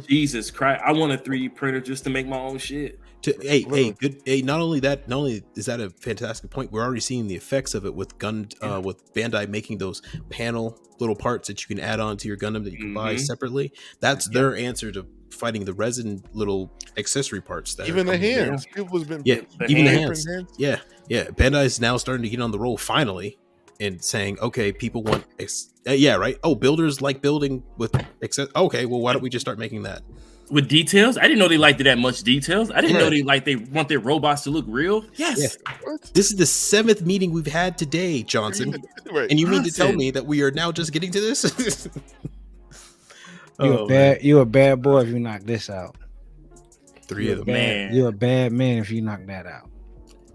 Jesus Christ, I want a 3D printer just to make my own shit. Not only is that a fantastic point, we're already seeing the effects of it with with Bandai making those panel little parts that you can add on to your Gundam that you can buy separately. That's their answer to fighting the resin little accessory parts. That even the hands, people's been even the hands. Yeah. Bandai is now starting to get on the roll finally and saying, okay, people want right. Oh, builders like building with okay, well, why don't we just start making that with details? I didn't know they liked that much details. I didn't know they want their robots to look real. Yes. Yeah. This is the 7th meeting we've had today, Johnson. Right. And you mean to tell me that we are now just getting to this? You're a bad boy if you knock this out. 3 of them. Man. You're a bad man if you knock that out.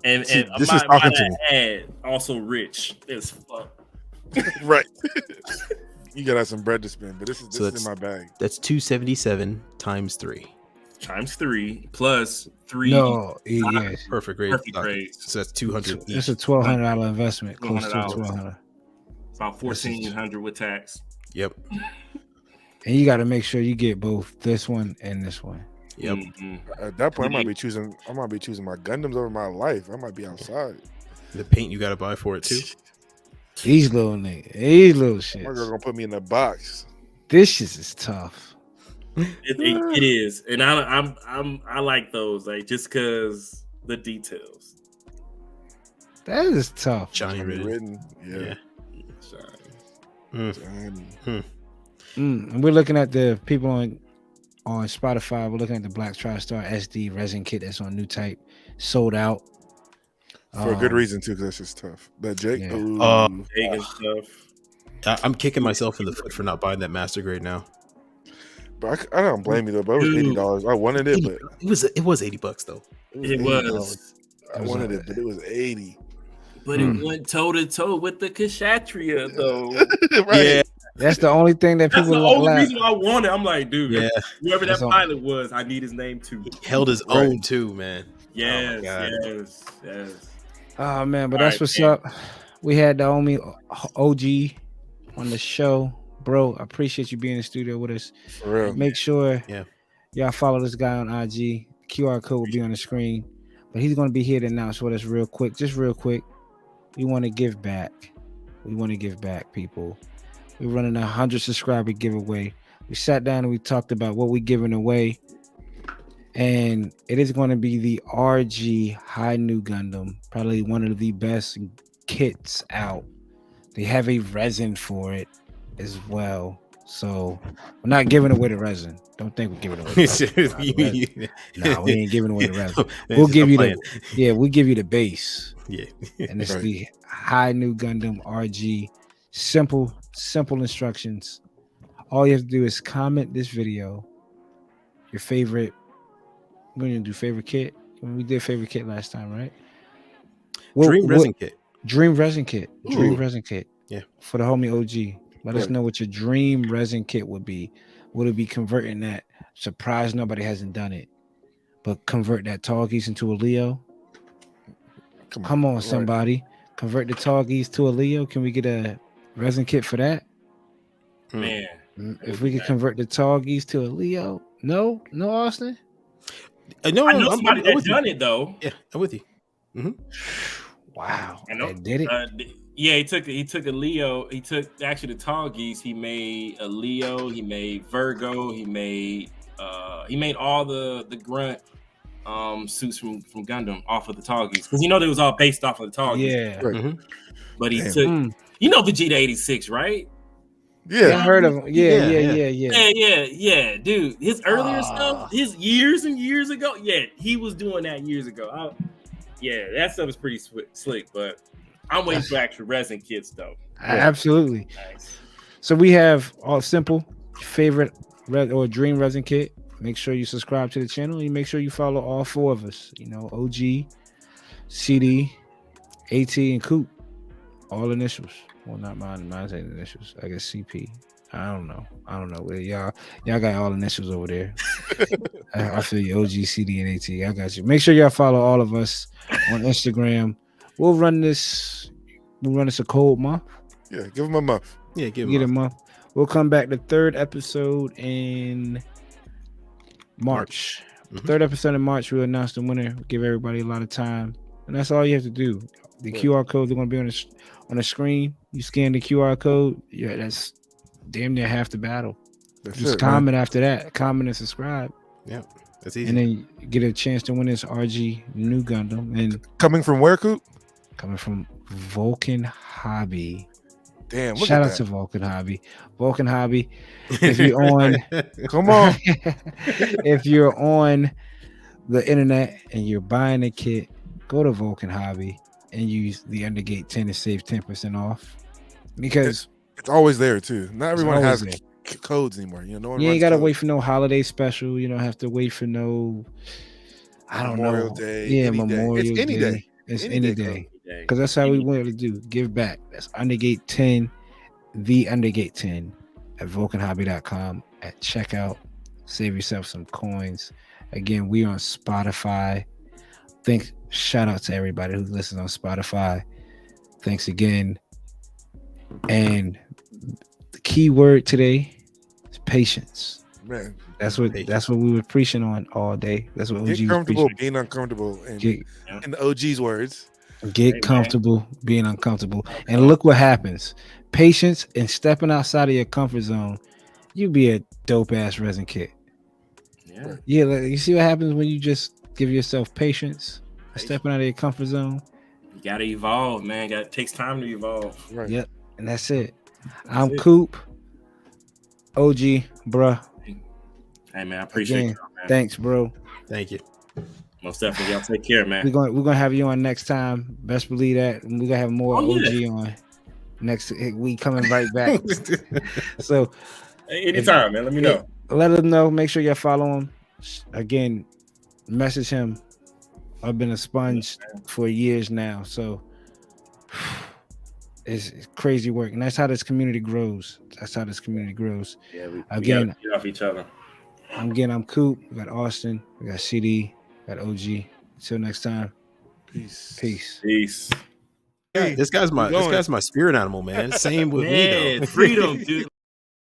And this is talking to me. Also rich as fuck. Right. You gotta have some bread to spend, but this is in my bag. That's 277 times 3. Times 3 plus 3. No, yes. Perfect grade. So that's 200. It's a $1,200 investment. Close to $1,200. About $1,400 with tax. Yep. And you got to make sure you get both this one and this one. Yep. At that point, I might be choosing my Gundams over my life. I might be outside. The paint you got to buy for it too. These little niggas, these little shit. My girl gonna put me in a box. This shit is tough. It is, and I like those, like just because the details. That is tough. Johnny written. Yeah. And we're looking at the people on Spotify. We're looking at the Black TriStar SD resin kit that's on Nu.Type, sold out. For a good reason too, because that's just tough. That Jake, Jake and stuff. I'm kicking myself in the foot for not buying that Master Grade now. But I don't blame you though. But it was $80. I wanted it, but it was $80 though. It was. I wanted it, but it was $80. But it went toe to toe with the Kshatriya though. Right. Yeah. That's the only thing that people. That's the only reason why I wanted. I'm like, dude, whoever that That's pilot was, I need his name too. He held his own too, man. Yes. Oh man, but that's what's up. We had the only OG on the show, bro. I appreciate you being in the studio with us. For real. Make sure y'all follow this guy on IG. QR code will be on the screen, but he's going to be here to announce with us real quick. Just real quick, we want to give back. People. We're running a 100 subscriber giveaway. We sat down and we talked about what we're giving away. and it is going to be the RG High Nu Gundam, probably one of the best kits out. They have a resin for it as well, so we're not giving away the resin. Don't think we're giving away the resin. No, we ain't giving away the resin. We'll give you we'll give you the base. Yeah, and it's the High Nu Gundam RG. Simple instructions. All you have to do is comment this video. Your favorite. We're gonna do favorite kit. We did favorite kit last time, right? Dream resin kit. Dream resin kit. Dream resin kit. Yeah. For the homie OG. Let us know what your dream resin kit would be. Would it be converting that? Surprised nobody hasn't done it. But convert that tall geese into a Leo. Come on, somebody. Convert the tall geese to a Leo. Can we get a resin kit for that? Man. If we could convert the tall geese to a Leo. No, Austen? No, I know somebody that done it though. Yeah, I'm with you. Mm-hmm. Wow, that did it. Yeah, he took a Leo. He took actually the tall geese. He made a Leo. He made Virgo. He made all the grunt suits from Gundam off of the tall geese, because they was all based off of the tall geese. Yeah, mm-hmm. But he took Vegeta 86, right? Yeah, I heard of him. Yeah. Dude, his earlier stuff, his years and years ago. Yeah, he was doing that years ago. That stuff is pretty slick. But I'm waiting for actual resin kits though. Absolutely. Nice. So we have all simple favorite or dream resin kit. Make sure you subscribe to the channel. And make sure you follow all four of us. OG, CD, AT, and Coop. All initials. Well, not mine. Mine's ain't initials. I guess CP. I don't know. Y'all got all initials over there. I feel you. OG, CD, and AT. I got you. Make sure y'all follow all of us on Instagram. We'll run this a cold month. Yeah, give them a month. Yeah, give a month. We'll come back the third episode in March. Mm-hmm. Third episode in March, we'll announce the winner. Give everybody a lot of time. And that's all you have to do. The QR codes are going to be on the screen. You scan the QR code. Yeah, that's damn near half the battle. Just comment after that. Comment and subscribe. Yeah, that's easy. And then you get a chance to win this RG Nu Gundam. And coming from where, Coop? Coming from Vulcan Hobby. Damn! Shout out to Vulcan Hobby. Vulcan Hobby. If you're on, come on. If you're on the internet and you're buying a kit, go to Vulcan Hobby and use the Undergate 10 to save 10% off. Because it's always there too. Not everyone has codes anymore. No one. You ain't gotta wait for no holiday special. You don't have to wait for no. I don't Memorial know. Day. Yeah, Memorial Day. It's any day. It's any day. Because that's how we want to do. Give back. That's Undergate 10, the Undergate 10 at vulcanhobby.com at checkout. Save yourself some coins. Again, we on Spotify. Shout out to everybody who listens on Spotify. Thanks again. And the key word today is patience. Man, that's what we were preaching on all day. That's what get comfortable being uncomfortable. And in the OG's words, get comfortable being uncomfortable. And look what happens. Patience and stepping outside of your comfort zone. You be a dope ass resin kit. Yeah. Like, you see what happens when you just give yourself patience. Stepping out of your comfort zone. You gotta evolve, man. It takes time to evolve. Right. Yep. And that's it. I'm Coop. OG, bruh. Hey man, I appreciate you, man. Thanks, bro. Thank you. Most definitely. Y'all take care, man. We're gonna have you on next time. Best believe that. We're gonna have more OG on next week, coming right back. So anytime, man. Let me know. Let him know. Make sure you follow him. Again, message him. I've been a sponge for years now, so it's crazy work, and that's how this community grows. Yeah, we gotta get off each other. I'm Coop. We got Austen. We got CD. We got OG. Until next time. Peace. Hey, this guy's my spirit animal, man. Same with me though. Freedom, dude.